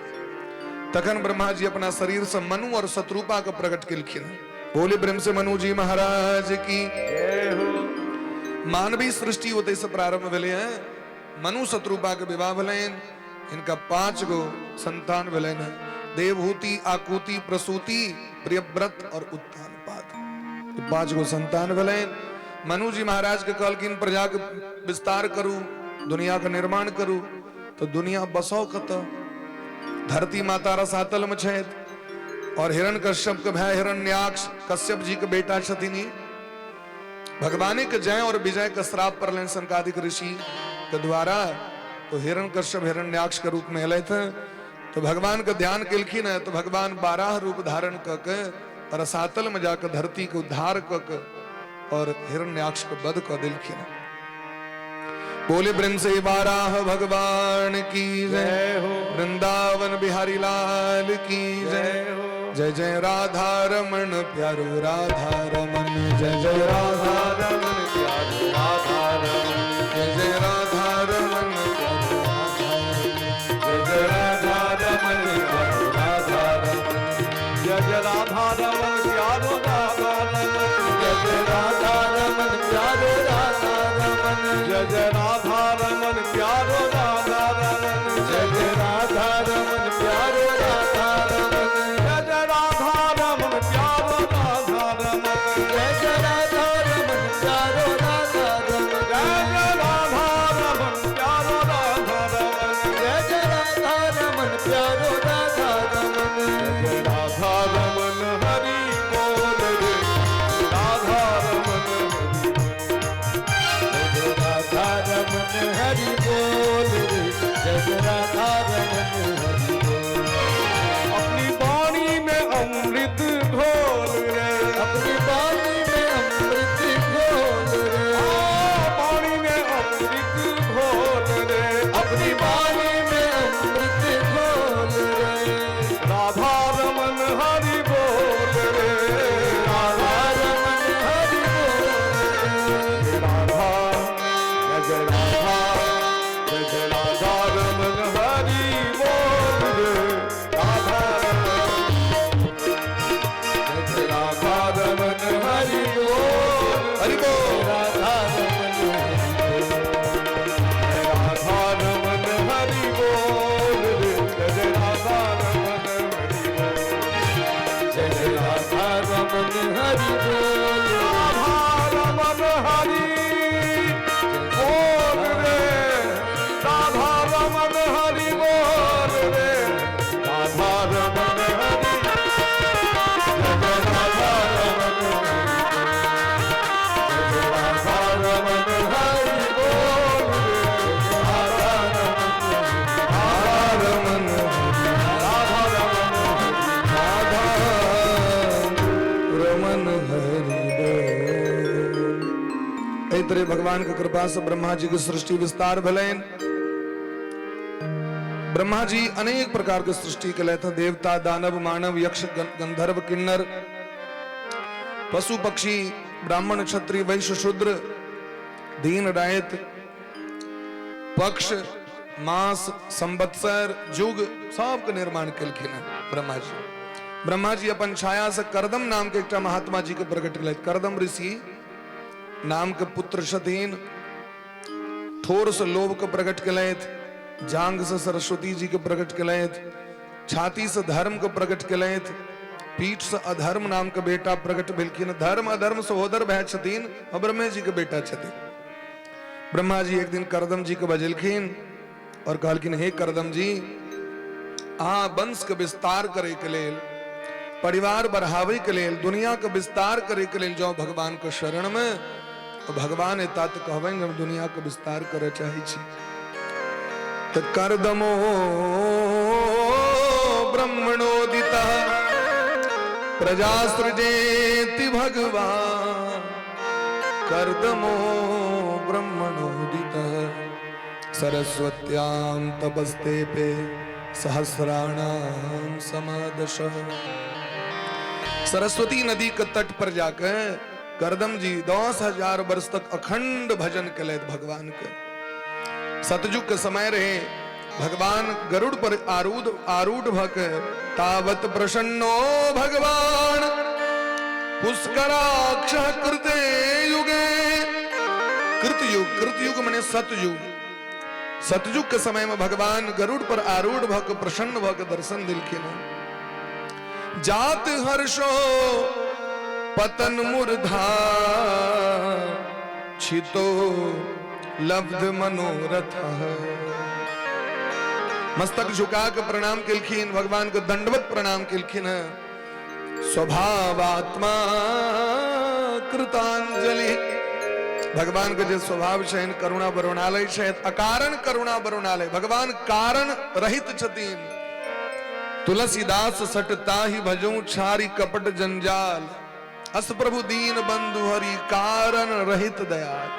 तखन ब्रह्मा जी अपना शरीर से मनु और शत्रुपा को प्रकट केलखिन बोले प्रेम से मनु जी महाराज की। जय हो। मानवीय सृष्टि होते से प्रारंभ भले हैं। मनु शत्रुपा के विवाह भले, इनका 5 गो संतान भले हैं। देवहूति, आकुति, प्रसूति, प्रियव्रत और उत्तानपाद, 5 गो संतान भले। मनु जी महाराज के कहल कि इन प्रजा के विस्तार करूं, दुनिया का निर्माण करूं, तो दुनिया बसो कत। धरती माता रसातल में छेद और हिरण्यकश्यप के भाई हिरण्याक्ष कश्यप जी के बेटा छथिनी। भगवान के जय और विजय का श्राप पर लेन सनकादिक ऋषि के द्वारा, तो हिरण्यकश्यप हिरण्याक्ष के रूप में अले थे। तो भगवान का ध्यान केलखिन है, तो भगवान 12 रूप धारण करके रसातल में जाकर धरती को उद्धार करके और हिरण्याक्ष को वध कर दिलखिन। बोले वृंद से 12 भगवान की जय हो। वृंदावन बिहारी लाल की जय हो। जय जय राधा रमन प्यारो राधा रमन, जय जय राधा रमन प्यारो राधा रमन, जय जय राधा रमन प्यारो राधा रमन, जय जय राधा रमन प्यारो राधा रमन, जय जय राधा रमन प्यारो राधा रमन, जय जय राधा रमन प्यारो राधा रमन, जय जय राधा रमन प्यारो राधा रमन, जय जय राधा रमन प्यारो राधा रमन, जय जय राधा रमन प्यारो राधा रमन, जय जय राधा रमन प्यारो राधा रमन, जय जय राधा रमन प्यारो राधा रमन, जय जय राधा रमन प्यारो राधा रमन, जय राधा रमन हरि बोल रे, राधा रमन राधा रमन हरि बोल रे, जय राधा रमन हरि बोल। अपनी वाणी में अमृत घोल रे, अपनी बाणी में अमृत घोल रे, वाणी में अमृत घोल रे, अपनी बाणी में अमृत घोल रे, राधा रमन हरि बोल रे, राधा रमन हरि बोल रे, राधा जय जय राधा, जय जय राधा रमन हरि बोल रे, राधा जय जय राधा रमन हरि बोल, हरि बोल। राधा रमन हरि बोल। राधा रमन हरि बोल रे, जय जय राधा रमन हरि बोल, जय जय राधा रमन हरि बोल। राधा रमन हरि बोल रे, राधा रमन हरि बोल रे, राधा रमन हरि, जय जय राधा रमन, जय जय राधा रमन हरि बोल रे, राधा रमन, राधा रमन, राधा रमन हरि बोल। एहि तरह भगवान के कृपा से ब्रह्मा जी की सृष्टि विस्तार भलेन। ब्रह्मा जी अनेक प्रकार के सृष्टि के लेते, देवता, दानव, मानव, यक्ष, गंधर्व, किन्नर, पशु, पक्षी, ब्राह्मण, क्षत्रिय, वैश्य, शूद्र, दीन, रायत, पक्ष, मास, संवत्सर, युग, सबके निर्माण केलखिन हैं ब्रह्मा जी। ब्रह्मा जी अपन छाया से करदम नाम के एक महात्मा जी के प्रकट कले। करदम ऋषि नाम के पुत्र छथिन। थोर से लोभ के प्रकट कलैत, जांग से सरस्वती जी के प्रकट कलैत, छाती से धर्म के प्रकट कलैत, पीठ से अधर्म नाम के बेटा प्रकट भेलखिन। धर्म अधर्म सहोदर भय छथिन और ब्रह्मे जी के बेटा छथिन। ब्रह्मा जी एक दिन करदम जी के बजलखिन और कहलखिन, हे करदम जी, अहाँ वंश के विस्तार करे के लेल, परिवार बढ़ावे के लेल, दुनिया के विस्तार करे के लेल जाओ भगवान के शरण में। तो भगवान एता तो कहबे हम दुनिया के विस्तार करे चाहे छी। तो करदमो ब्रह्मणोदिता प्रजा सृजेति भगवान, करदमो ब्रह्मणोदिता सरस्वत्यां तपस्ते पे सहस्राणाम समादश। सरस्वती नदी के तट पर जाकर करदम जी 10,000 वर्ष तक अखंड भजन कले भगवान के। सतयुग के समय रहे, भगवान गरुड़ पर आरूढ़ भक तावत प्रसन्नो भगवान पुष्कराक्ष कृते युगे, कृतयुग माने सतयुग। सतयुग के समय में भगवान गरुड़ पर आरूढ़ भक प्रसन्न भक दर्शन दिलखिन। जात हर्षो पतन मूर्धा, छितो लब्ध मनोरथ। मस्तक झुका के प्रणाम किलखिन, भगवान को दंडवत प्रणाम किलखिन। स्वभावात्मा कृतांजलि, भगवान के जो स्वभाव छन करुणा बरुणालय छथि, अकारण करुणा बरुणालय। भगवान कारण रहित छथिन। तुलसीदास सटताहि भजऊ छारी कपट जंजाल, अस प्रभु दीन बंधु हरि कारण रहित दयाल।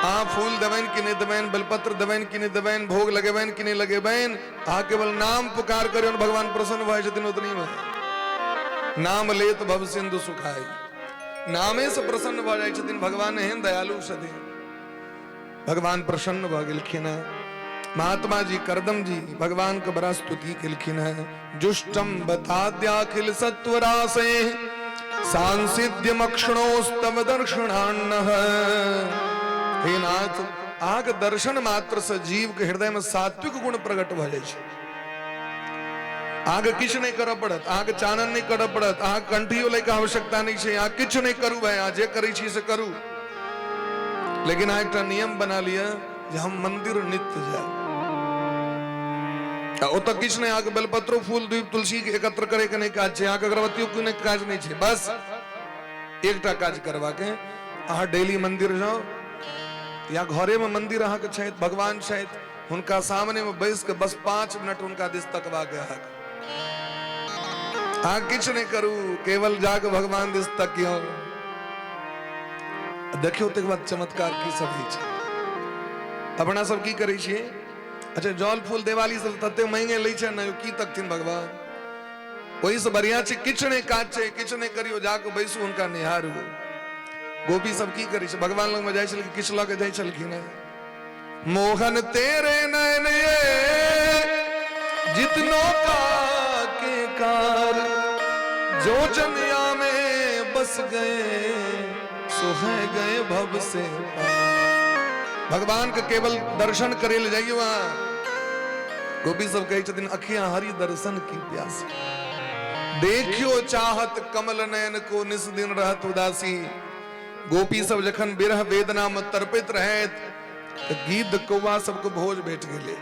आ फूल देवेन कि नहीं देवेन, बेलपत्र देवेन कि नहीं देवेन, भोग लगेवेन कि नहीं लगेवेन, आ केवल नाम पुकार करे भगवान प्रसन्न भय छथिन। उतनी में नाम लेत भव सिंधु सुखाई, नामे से प्रसन्न भ जाय छथिन। भगवान एहन दयालु छथिन, भगवान प्रसन्न भ गेलखिन। महात्मा जी करदम जी भगवान के बड़ा स्तुति केलखिन है। जुष्टम बताद्याखिल सत्वरासे, सांसिध्यम अक्षणोस्तव दर्शनान्न। हे नाथ, आग दर्शन मात्र से जीव के हृदय में सात्विक गुण प्रकट भ जाय छै। आग किछ नहीं करऽ पड़त, आग चानन नहीं करऽ पड़त, आग कंठियो लेके आवश्यकता नहीं छै, आग किछ नहीं करू भाई, आ जे करै छी से करू। लेकिन आ एकटा नियम बना लिया जे हम मंदिर नित्य जाए। ओत किछ नहीं, आग बेलपत्रो फूल दूब तुलसी के एकत्र करे के नहीं काज छै, आग अगरबत्तियों के नहीं काज नहीं छै। बस एकटा काज करवा के अहाँ डेली मंदिर जाओ, या घरे में मंदिर अहाँ के छथि, भगवान छथि, हुनका सामने में बैस के बस 5 मिनट हुनका दिस तकवा के अहाँ किछ नहीं करू, केवल जाके भगवान दिस तकियो। देखियो तक बाद चमत्कार की सब होइ छै। अपना सब की करै छियै? अच्छा जल फूल दिवाली से तते महंगे लै छै न, की तकथिन भगवान। वही से बढ़िया छै किछ नहीं काज छै, किछ नहीं करियो, जाके बैसू हुनका निहारू। गोपी सब की करै छै? भगवान लग में जाइ छल, किछ लऽ के जाइ छलखिन। मोहन तेरे नयन जितनो का के कार, जो जनिया में बस गए सुह गए भव से पार। भगवान के केवल दर्शन करे ले जाइए वहां। गोपी सब कहे छथिन अखियां हरि दर्शन की प्यास, देखियो चाहत कमल नयन को निस दिन रहत उदासी। गोपी सब जखन विरह वेदना में तड़पैत रहैत तो गिद्ध कौआ सबको भोज भेट गेलै।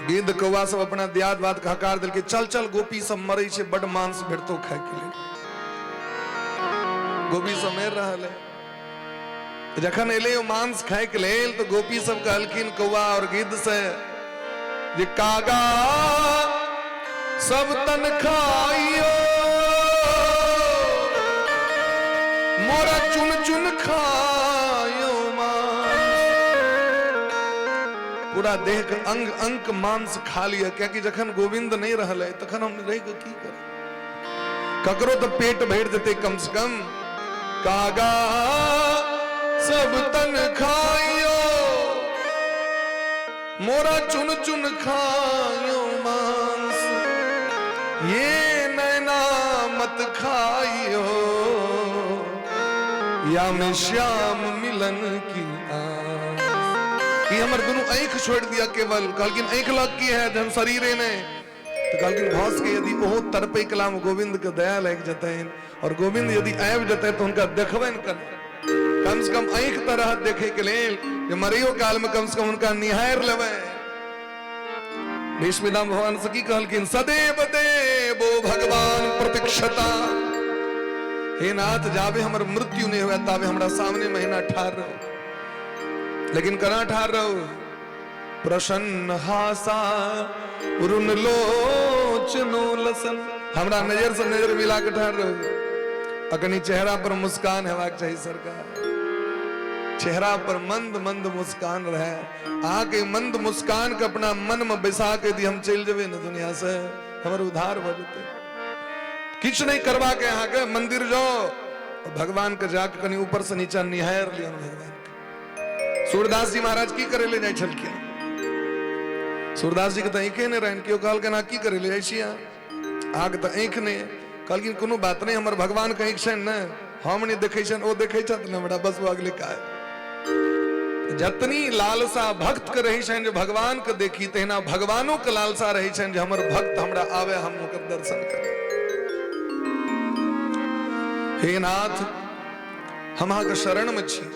गिद्ध कौआ सब अपना दियाद बात के हकार देलकै, चल चल गोपी सब मरै छै, बड़ मांस भेटतौ खाय के लेल। गोपी सब मर रहल है। जखन एले ओ मांस खाय के लेल तो गोपी सब कहलखिन कौआ और गिद्ध से जे कागा सब तन खाइयो, मोरा चुन चुन खायो मांस। पूरा देह के अंग अंग मांस खा लिया, क्योंकि जखन गोविंद नहीं रहले तखन हम रह के की कर, ककरो तो पेट भर देते कम से कम। कागा सब तन खाइयो, मोरा चुन चुन खायो मांस। ये नैना मत खाइयो, या में श्याम मिलन की आस। ये हमर दोनों आंख छोड़ दिया केवल, कहलकिन आंख लग की है जन शरीरे ने, तो कहलकिन भस के यदि ओहो तरपे कलाम गोविंद के दया लग जतैन, और गोविंद यदि आबि जतै तो उनका देखबैन कम से कम आंख तरह देखे के लेल, जे मरियो काल में कम से कम उनका निहार लेबै। भीष्मदाम भगवान से की कहलकिन, सदैव देवो भगवान प्रतीक्षता। हे नाथ जाबे हमर मृत्यु नहीं हुआ ताबे हमरा सामने महीना ठार रहो। लेकिन कना ठार रहो? प्रसन्न हासा रुन लोचनो लसन, हमरा नजर से नजर मिला के ठार रहो। अकनी चेहरा पर मुस्कान हेबाक चाहिए सरकार, चेहरा पर मंद मंद मुस्कान रहे। आके मंद मुस्कान के अपना मन में बैसा के यदि हम चल जेबे न दुनिया से, हमर उद्धार भ जेतै। किछ नहीं करवा के यहाँ के मंदिर जाओ, भगवान के जाके कनी ऊपर से नीचा निहार लिया भगवान के। सूरदास जी महाराज की करे ले जाय छलखिन? सूरदास जी के तो आंखे नहीं रहन, क्यों कहल के ना की करे ले जाय छियै? आग तो आंख नहीं, कहलखिन कोनो बात नहीं, हमर भगवान कहै छन न हम नहीं देखै छन ओ देखै छत न हमरा बस अगले का जतनी लालसा भक्त के रही छन जो भगवान के देखी तहिना भगवानों के लालसा रही छन जो हमर भक्त हमरा आवे हम ओकर दर्शन करें। हे नाथ हम अहाँ के शरण में छी,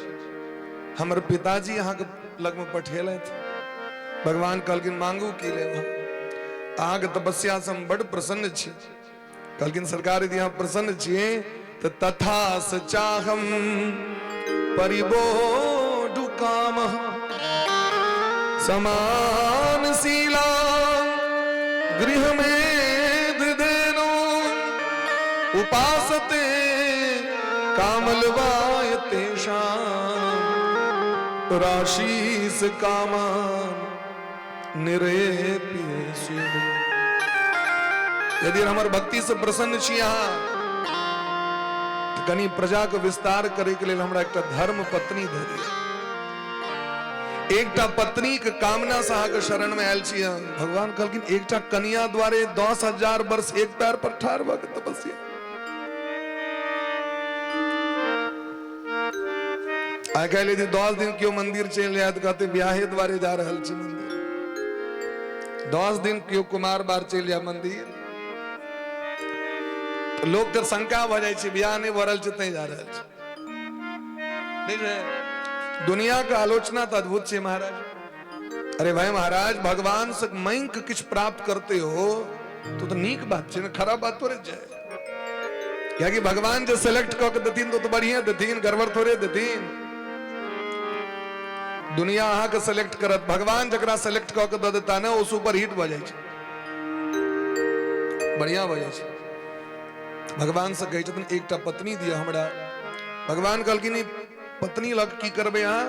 हमर पिताजी अहाँ के लग में पठेल थे। भगवान कहलखिन मांगू की ले, अहाँ के तपस्या से हम बड़ प्रसन्न छी। कहलखिन सरकार यदि अहाँ प्रसन्न छिए तो तथा सचाहम परिबोधु काम समान शीला गृह में देनो उपासते कामलवायते शाम राशीस कामान निरेप्य। यदि हमार भक्ति से प्रसन्न छी अहाँ तो कनी प्रजा के विस्तार करे के लिए हमरा एकटा धर्म पत्नी दे दिया। एकटा पत्नी के कामना से अहाँ के शरण में आयल छी। भगवान कहलखिन एकटा कन्या द्वारे 10,000 वर्ष एक पैर पर ठाढ़ भ के तपस्या। आइ काल्हि यदि 10 दिन क्यों मंदिर चल जाए तो कहते ब्याहे द्वारे जा रहल छी मंदिर। 10 दिन क्यों कुमार बार चल जाए मंदिर तो लोग के शंका भ जाए छै बियाह नहीं भरल छै तै जा रहल छै। नहीं है दुनिया का आलोचना तो अद्भुत है महाराज। अरे भाई महाराज भगवान से मांग के किछ प्राप्त करते हो तो नीक बात है ना, खराब बात थोड़े जाए। क्या कि भगवान जो सिलेक्ट क के देथिन तो बढ़िया देथिन, गड़बड़ थोड़े देथिन। दुनिया अहाँ के सिलेक्ट करत, भगवान जकरा सिलेक्ट क के द देता ना वो सुपर हिट भ जाए छै, बढ़िया भ जाए छै। भगवान से कहे छथिन एकटा पत्नी दिया हमरा। भगवान कहलखिन पत्नी लग की करबे अहाँ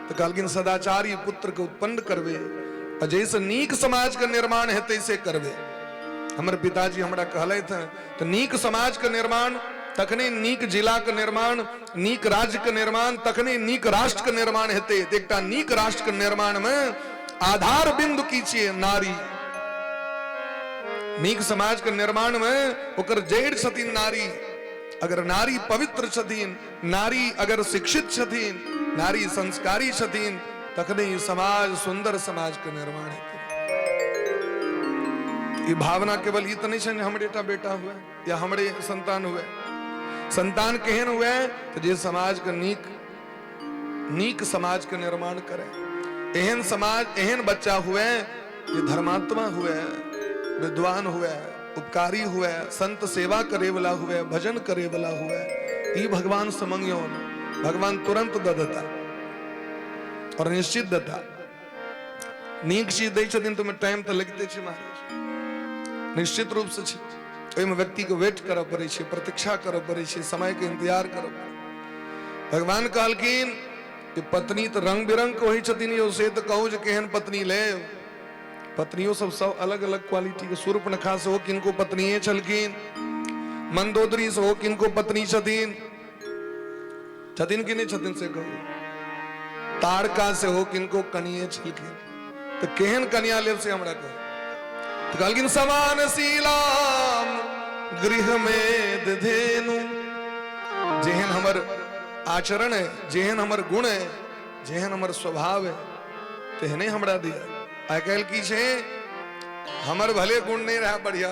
तो कहलखिन सदाचारी पुत्र के उत्पन्न करबे और जैसे नीक समाज के निर्माण हेतै से करबे। हमर पिताजी हमरा कहले थे तो नीक समाज के निर्माण तखने नीक जिला के निर्माण, नीक राज्य के निर्माण, तखने नीक राष्ट्र के निर्माण हेतै। एकटा नीक राष्ट्र के निर्माण में आधार बिंदु की छियै नारी। नीक समाज के निर्माण में ओकर जड़ छथिन नारी। अगर नारी पवित्र छथिन, नारी अगर शिक्षित छथिन, नारी संस्कारी छथिन तखने समाज सुंदर समाज के निर्माण हेतै। ये भावना केवल ई त नहीं छै हमरे टा बेटा हुए या हमरे संतान हुए। संतान केहन हुए तो जे समाज के नीक समाज के निर्माण करे। एहन समाज एहन बच्चा हुए जे धर्मात्मा हुए, विद्वान हुए, उपकारी हुए, संत सेवा करे वाला हुए, भजन करे वाला हुए। ई भगवान से मंगियो भगवान तुरंत द देता और निश्चित देता। नीक चीज दै छथिन तो में टाइम तो लगते छै महाराज, निश्चित रूप से छै। ओहिमे व्यक्ति को वेट करऽ पड़ै छै, प्रतीक्षा करऽ पड़ै छै, समय के इंतजार करऽ पड़ै। भगवान कहलखिन कि पत्नी तो रंग बिरंग के होइ छथिन यो से तो कहू जे केहन पत्नी ले। पत्नियों सब अलग अलग क्वालिटी के। शूर्पणखा से हो किनको पत्निये छलखिन, मंदोदरी से हो किनको पत्नी छथिन कि नहीं छथिन से कहू। ताड़का से हो किनको कनिये छलखिन। तो केहन कन्या लेब से हमरा कहू। तो कहलखिन समान शीलाम गृह में दधेनु। जेहन हमर आचरण है, जेहन हमर गुण है, जेहन हमर स्वभाव है तेहने हमरा दिया। आइ काल्हि की छै हमर भले गुण नहीं रहा बढ़िया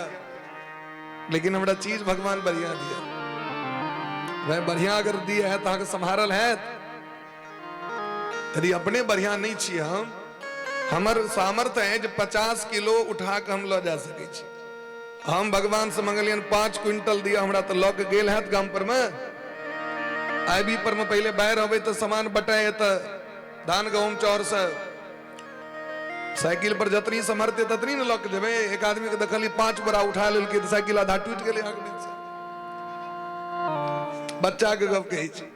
लेकिन हमरा चीज भगवान बढ़िया दिया। वह बढ़िया अगर दिया है तो अहाँ के संभारल है। यदि अपने बढ़िया नहीं छिए हम, हमर सामर्थ्य है जो 50 किलो उठा के हम लो जा सके छी। हम भगवान से मंगलियन 5 क्विंटल दिया हमरा तो लऽ के गेल हैत गाम पर में। आईबी पर में पहले बाहर अबै तो सामान बटाए तो धान गहूम चाउर से साइकिल पर जतनी समर्थ्य ततनी न लऽ के जेबै। एक आदमी के देखली 5 बोरा उठा लेलकै तो साइकिल आधा टूट गेलै। बच्चा के गप कहै छी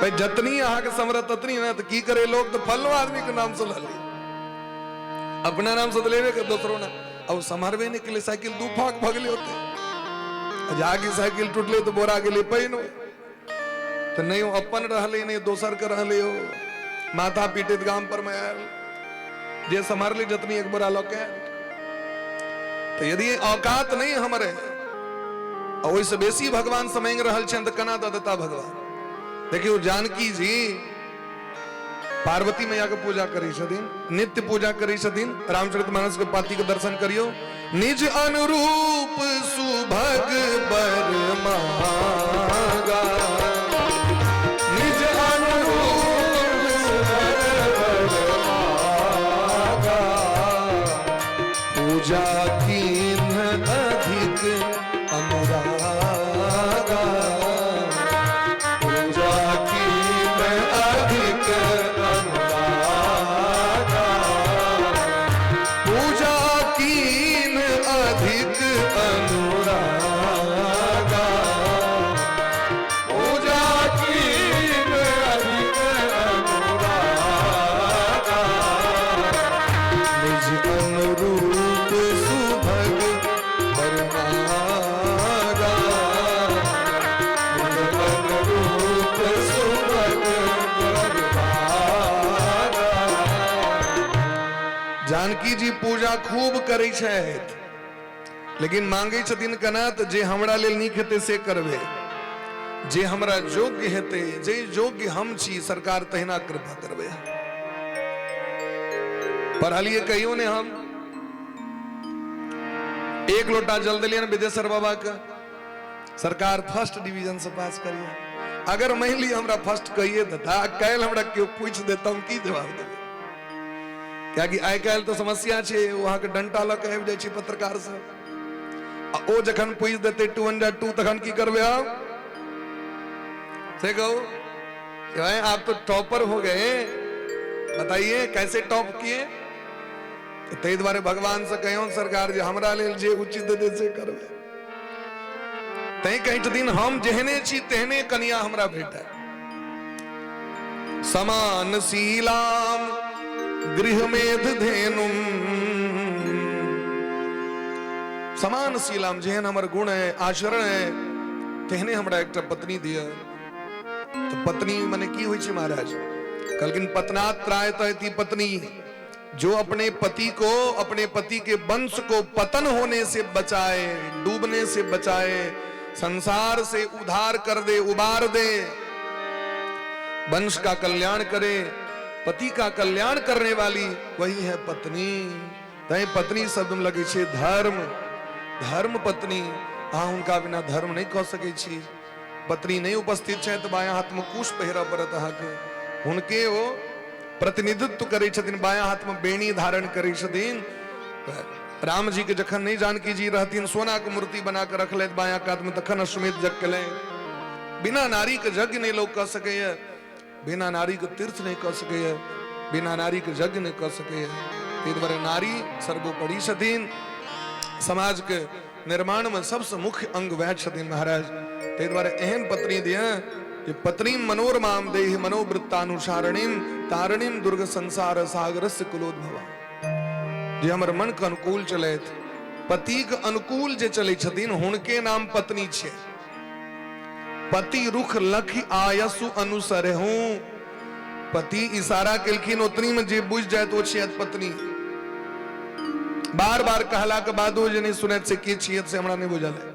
भाई जतनी अहाँ के समरथ ततनी ना तो की करे लोग तो फलो आदमी के नाम से लली, अपना नाम से तो लेवे के दोसरो ना। अब संभारबे नहीं के लिए साइकिल 2 फाक भगले होते। जाके साइकिल टूटले तो बोरा गेले पैन तो नहीं अपन रहले नहीं दोसर के रहले हो। माथा पीटित गांव पर में आयल जे संभार ली जतनी एक बोरा लौके। तो यदि औकात नहीं हमारे और ओइसे बेसी भगवान से मांग रहल छन त कना द देता भगवान। देखियो जानकी जी पार्वती मैया के पूजा करी छथिन, नित्य पूजा करी छथिन। रामचरितमानस के पाती के दर्शन करियो। निज अनुरूप सुभग बर मांगा, निज अनुरूप सुभग बर मांगा, पूजा कीन्ह अधिक अनुरागा, पूजा कीन्ह अधिक अनुरागा, पूजा कीन अधिक अनुरागा, पूजा कीन अधिक अनुरागा, निज अनुरूप सुभग बर मांगा, निज अनुरूप सुभग बर मांगा। जानकी जी पूजा खूब करै छथि, लेकिन मांगे छथिन कना त जे हमरा लेल नीक हेतै से करबे, जे हमरा योग्य हेतै, जे योग्य हम छी सरकार तहिना कृपा करबे। पढ़लिए कहियो ने हम एक लोटा जल दिलियन विदेश्वर बाबा के, सरकार फर्स्ट डिवीजन से पास करिए। अगर मान ली हमरा फर्स्ट कहिए देता, कैल हमरा क्यों पूछ देता हम की जवाब देबे? क्या कि आइ काल्हि तो समस्या छै, वहां के डंटा लऽ के आबि जाइ छै पत्रकार सब, आ ओ जखन पूछ देते 2 तखन की करबे आप? से कहो कि भाई आप तो टॉपर हो गए, बताइए कैसे टॉप किए? ताहि द्वारे भगवान से कहियो सरकार जे हमरा लेल जे उचित दे से करबे। तै कहि छथिन हम जेहने छी तेहने कन्या हमरा भेटै। समान शीलाम गृहमेध धेनुम, समान शीलाम जेहन हमर गुण है आचरण है तेहने हमरा एकटा पत्नी दिया। तो पत्नी माने की होई छै महाराज? कहलकिन पत्नात त्रायति पत्नी, जो अपने पति को, अपने पति के वंश को पतन होने से बचाए, डूबने से बचाए, संसार से उद्धार कर दे, उबार दे, वंश का कल्याण करे, पति का कल्याण करने वाली वही है पत्नी। तय पत्नी शब्द में लगे छे धर्म, धर्म पत्नी। हाँ उनका बिना धर्म नहीं कह सके छी। पत्नी नहीं उपस्थित है तो बाया हाथ में कुश पहिरा पड़त अहाँके, उनके वो प्रतिनिधित्व करे छथिन, बाया हाथ में बेणी धारण करे छथिन। राम जी के जखन नहीं जानकी जी रहतीन, सोना के मूर्ति बना के रख ले बाया कात में, तखन अश्वमेध यज्ञ कले। बिना नारी के यज्ञ नहीं लोग कह सके, बिना नारी के तीर्थ नहीं कह सके, बिना नारी के यज्ञ नहीं कह सके। ताहि दुआरे नारी सर्वोपरि छथिन, समाज के निर्माण में सबसे मुख्य अंग वह छथिन महाराज। ताहि दुआरे एहन पत्नी दिया जे पत्नी मनोरमाम देहि मनोवृत्तानुसारणीम तारणीम दुर्ग संसार सागरस्य कुलोद्भवा। जे हमर मन के अनुकूल चलैत, पति के अनुकूल जे चलै छथिन हुनके नाम पत्नी छै। पति रुख लख आयसु अनुसरहु, पति इशारा केलखिन ओतनी में जे बुझ जाए तो छियत पत्नी। बार बार कहला के बादो जे नहीं सुनैत से के छियत से हमरा नहीं बुझल है।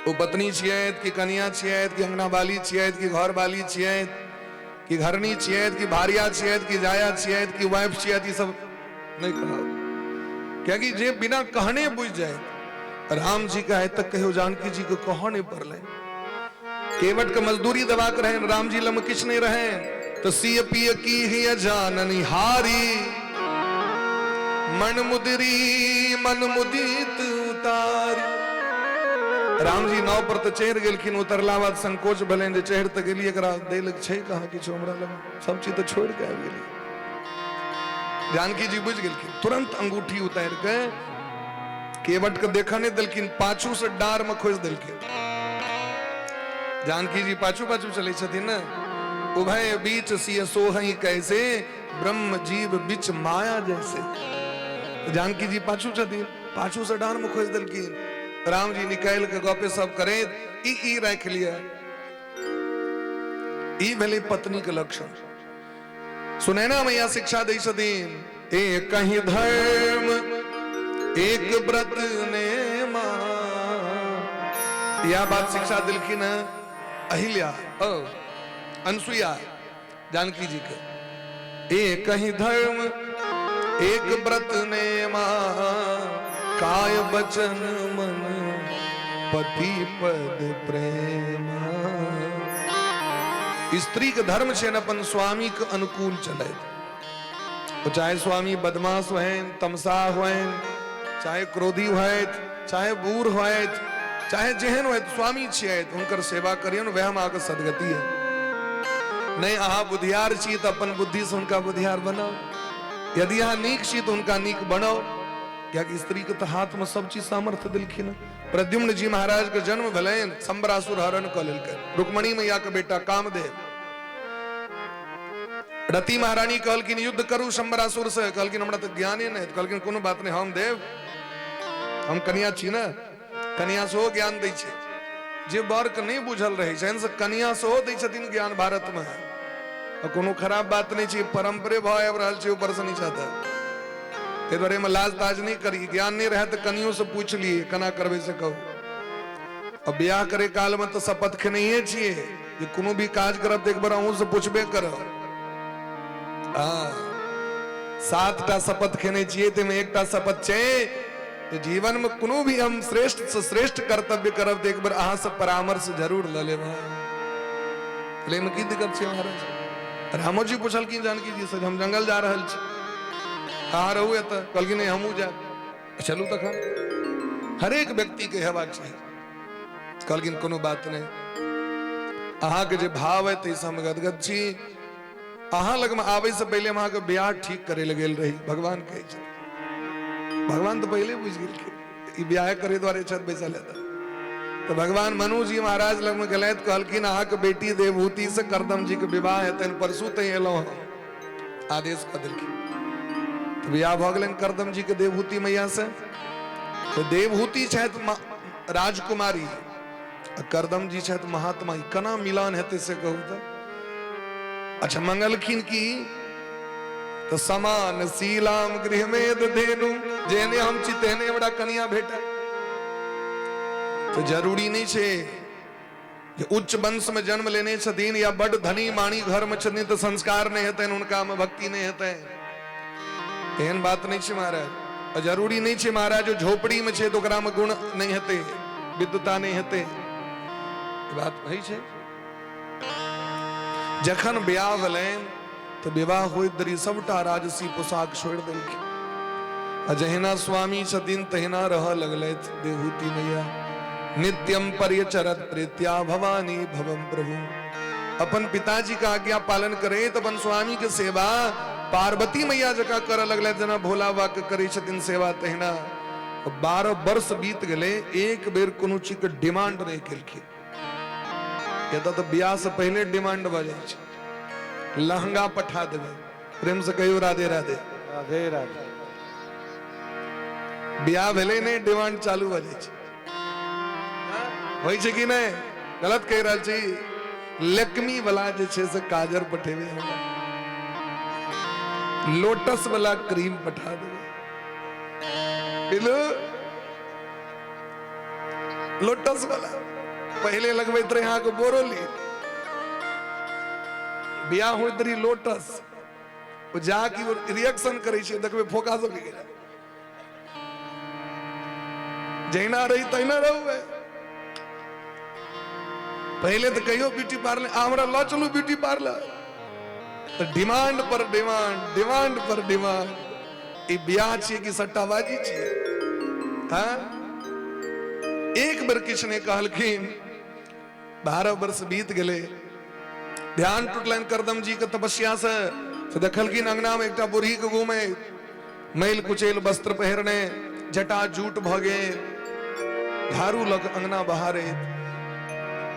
ओ पत्नी छियत कि कन्या छियत कि अंगना बाली छियत कि घर बाली छियत कि घरनी छियत कि भारिया छियत कि जाया छियत कि वाइफ छियत, ये सब नहीं कहा। क्या कि जे बिना कहने बुझ जाए। राम जी का है तक कहो जानकी जी को कहो नहीं पड़ले, केवट के मजदूरी दबा कर रहे, राम जी लम किछ नहीं रहे। तो सिय पिय की ही जाननी हारी, मन मुदरी मन मुदित उतारी। राम जी नाव पर तो चढ़ गेलखिन, उतरला बाद संकोच भले जे चढ़ तो गेलिए, एकरा देलक छै कहां किछो हमरा लग, सब चीज तो छोड़ के आबि गेली। जानकी जी बुझ गेलखिन, तुरंत अंगूठी उतार के केवट के देखा नहीं दिलखिन, पाछू से डार में खोज दिलखिन। जानकी जी पाछू पाछू चले छथिन ना, उभय बीच सिय सोहई कैसे, ब्रह्म जीव बीच माया जैसे। जानकी जी पाछू छथिन, पाछू से डार में खोज दिलखिन। राम जी निकाल के गपे सब करे, ई रख लिया। ई भले पत्नी के लक्षण। सुनैना मैया शिक्षा दै छथिन, एक ही धर्म एक व्रत ने मान, यह बात शिक्षा दिलखिन अहिल्या अनसुईया जानकी जी के। एक ही धर्म एक व्रत नेमा, काय बचन मन पति पद प्रेम। स्त्री के धर्म छे न अपन स्वामी के अनुकूल चले, तो चाहे स्वामी बदमाश होएन, तमसाह होएन, चाहे क्रोधी होएत, चाहे बूढ़ होएत, चाहे जेहन होएत, स्वामी छिए उनकर सेवा करियन, वह हम आगे सदगति है। नहीं अहा बुद्धियार छी तो अपन बुद्धि से उनका बुद्धियार बनाओ, यदि यहाँ नीक छी तो उनका नीक बनाओ। क्या कि स्त्री के तो हाथ में सब चीज सामर्थ्य दिलखिन। प्रद्युम्न जी महाराज के जन्म भलेन संबरासुर हरण क लेलकै, रुक्मणी मैया के बेटा कामदेव। रति महारानी कहलकिन युद्ध करू संबरासुर से, कहलकिन हमरा तो ज्ञाने नहीं, कहलकिन कोनो बात नहीं, हम देव, हम कन्या छी न, कन्या से ज्ञान दै छै। जे बर के नहीं बुझल रहे छन से कन्या से दै छथिन ज्ञान भारत में। और कोनो खराब बात नहीं छै, परंपरे भाव आबि रहल छै ऊपर से नीचा तक। ते दुआरे में लाज ताज नहीं करी, ज्ञान नहीं रहे तो कनियों से पूछ लिए कना करबे से कहू। अब ब्याह करे काल में तो शपथ खेने छिए जे कोनो भी काज करब तो एक बार अहूं से पूछबे करब। 7टा शपथ खेने छिए, ते में एकटा शपथ छै जे जीवन में कोनो भी हम श्रेष्ठ से श्रेष्ठ कर्तव्य करब तो एक बार अहां से परामर्श जरूर ल लेब। ले में की दिक्कत छै महाराज? रामो जी पूछलखिन जानकी जी से, हम जंगल जा रहल छी, कहाँ रहू एत? कहलखिन नहीं हमू जा, चलू तखन। हरेक व्यक्ति के हेबाक चाही। कहलखिन कोनो बात नहीं, अहाँ के जे भाव है तैसे हम गदगद छी। अहाँ लग में आवे से पहले हम अहाँ के ब्याह ठीक करे ले गेल रही, भगवान कहे छै। भगवान तो पहले बुझ गेल ई ब्याह करे द्वारे छत बैसल है। तो भगवान मनु जी महाराज लग में गलत कहलखिन अहाँ के बेटी देवहूति से करदम जी के विवाह हेतन, परसू तय एलौं हम, आदेश क देलखिन। तो ब्याह भ गेलन करदम जी के देवहूति मैया से। तो देवहूति छथि राजकुमारी, करदम जी छथि महात्मा, कना मिलान हेतै से कहू तो। अच्छा मंगलखिन की तो समान शीलाम गृह में धेनु, जेने हम छी तेने हमरा कन्या भेटा। तो जरूरी नहीं छे जे उच्च वंश में जन्म लेने छथिन या बड़ धनी मानी घर में छथिन तो संस्कार नहीं हेतैन, उनका में भक्ति नहीं हेतैन, एहन बात नहीं छे महाराज। जरूरी नहीं छे महाराज जो झोपड़ी में छे तो ओकरा में गुण नहीं हेतै, विद्वता नहीं हेतै, बात वही छे। जखन ब्याह भेलैन तो विवाह होइत देरी सबटा राजसी पोशाक छोड़ देलखिन। जहिना स्वामी छथिन तहिना रह लगलैथ देवहूति मैया। नित्यम पर्यचरत प्रीत्या भवानी भवम प्रभु। अपन पिताजी का आज्ञा पालन करे तो अपन स्वामी के सेवा पार्वती मैया जका कर लगलैथ, जना भोला बाबा के करै छथिन सेवा तहिना। 12 वर्ष बीत गेले, एक बेर कोनो चीज के डिमांड नहीं केलखिन। कहता तो ब्याह से पहले डिमांड भ जाय छै, लहंगा पठा देवे, प्रेम से कहियो राधे राधे। राधे राधे। ब्याह भेले नहीं डिमांड चालू भ जाय छै, होय छै कि नहीं? गलत कह रहल छी। लक्ष्मी वाला जे छै से काजर पठेबे, लोटस वाला क्रीम पठा देवे, लोटस वाला पहले लगबैत रहे अहाँ के बोरोली, ब्याह होइत रही लोटस, वो जाके रिएक्शन करे छै, देखबे फोका सब गेल, जहिना रही तहिना रहू। पहले तो कहियो ब्यूटी पार्लर हमरा ल चलू ब्यूटी पार्लर, तो डिमांड पर डिमांड, डिमांड पर डिमांड। ई ब्याह छिए कि सट्टाबाजी छिए? हाँ, एक बेर किछ ने कहलखिन, 12 वर्ष बीत गेले, ध्यान टूटलन करदम जी के तपस्या से। तो देखलखिन अंगना में एकटा बूढ़ी के घूमे, मैल कुचेल वस्त्र पहिरने, जटा जूट भ गेल, झाड़ू लग अंगना बहारे।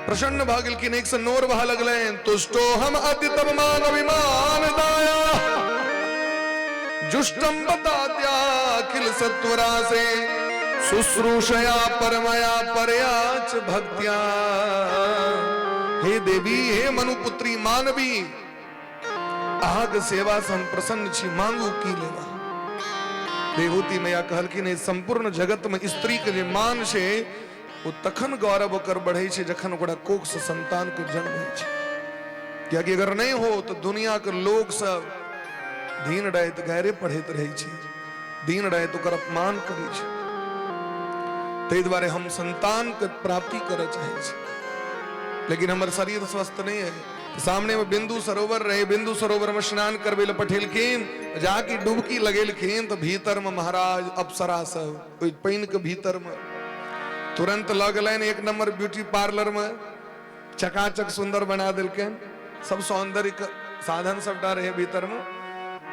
प्रसन्न भ गेलखिन, एक से नोर बहा लगलैन, तुष्टो हम अति तब मान अभिमान दाया, जुष्टम बतात्याखिल सत्वरा से, शुश्रूषया परमया परयाच भक्त्या। हे देवी, हे मनुपुत्री मानवी, आग सेवा से हम प्रसन्न छी, मांगू की लेवा। देवहूति मैया कहलखिन, संपूर्ण जगत में स्त्री के जे मान छे वो तखन गौरव ओकर बढ़े छे जखन ओकरा कोख से संतान के जन्म होइ छे। कियाकि अगर नहीं हो तो दुनिया के लोग सब दिन रात गैरे पढ़ैत रहे छे, दिन रात ओकर अपमान करे छे। ताहि दुआरे हम संतान के प्राप्ति करे चाहे छे, लेकिन हमार शरीर स्वस्थ नहीं है। सामने में बिंदु सरोवर रहे, बिंदु सरोवर में स्नान करवे ला पठेलखिन, जाके डुबकी लगेलखिन तो भीतर में महाराज अप्सरा सब ओइ पानी के भीतर में तुरंत लगलन एक नंबर ब्यूटी पार्लर में चकाचक सुंदर बना दिलखिन। सब सौंदर्य का साधन सब रहे भीतर में,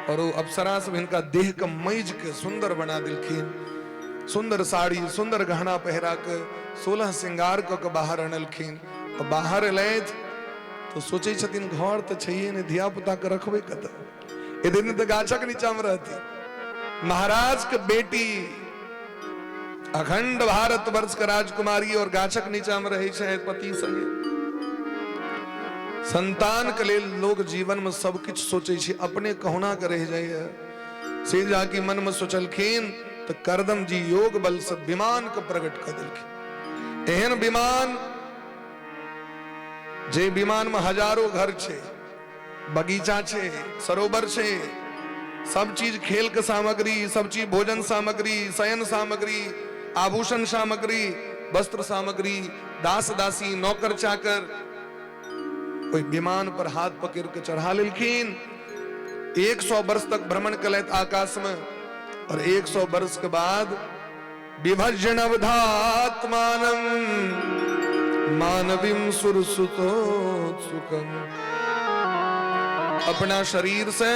और वो अप्सरा सब इनका देह का मैज के सुंदर बना दिलखिन। सुंदर साड़ी सुंदर गहना पहरा के 16 श्रृंगार के बाहर अनलखिन। और बाहर अलैथ तो सोचे छथिन घर तो छैये ने, धिया पुता के रखबे कत। ए दिन तो गाछक नीचा में रहती। महाराज के बेटी अखंड भारत वर्ष का राजकुमारी और गाछक नीचा में रहे छे पति संगे। संतान के लेल लोग जीवन में सब कुछ सोचे छे, अपने कहुना के रह जाए से जाके मन में सोचलखिन तो करदम जी योग बल से विमान के प्रकट कर दिलखिन। एहन विमान जे विमान में हजारों घर छे, बगीचा छे, सरोवर छे, सब चीज खेल के सामग्री, सब चीज भोजन सामग्री, शयन सामग्री, आभूषण सामग्री, वस्त्र सामग्री, दास दासी, नौकर चाकर कोई विमान पर हाथ पकड़ के चढ़ा लेलखिन। 100 वर्ष तक भ्रमण कलैत आकाश में, और 100 वर्ष के बाद विभजन अवधात्मानं मानवीं सुरसुतो सुखम। अपना शरीर से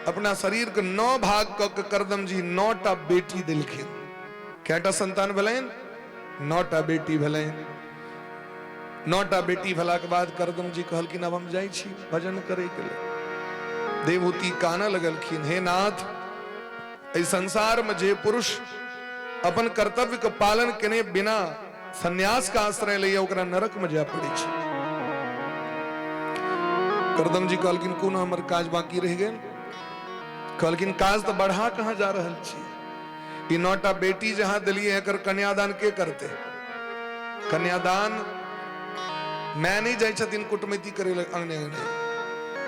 अपना शरीर के 9 भाग क करदम जी 9टा बेटी दिलखिन। कैटा संतान भेलैन? 9टा बेटी भेलैन। 9टा बेटी भेला के बाद करदम जी कहलखिन अब हम जाइ छी भजन करे के लिए। देवहूति काना लगलखिन, हे नाथ, इस संसार में जे पुरुष अपन कर्तव्य के पालन केने बिना सन्यास का आश्रय लिए ओकरा नरक में जा पड़े छे। करदम जी कहलखिन कोन हमर काज बाकी रह गेल? कहलखिन काज तो बढ़ा कहां जा रहल छी। ई 9टा बेटी जहां दिलिए एकर कन्यादान के करते? कन्यादान मैं नहीं जाय छथिन कुटमैती करे अंगने अंगने,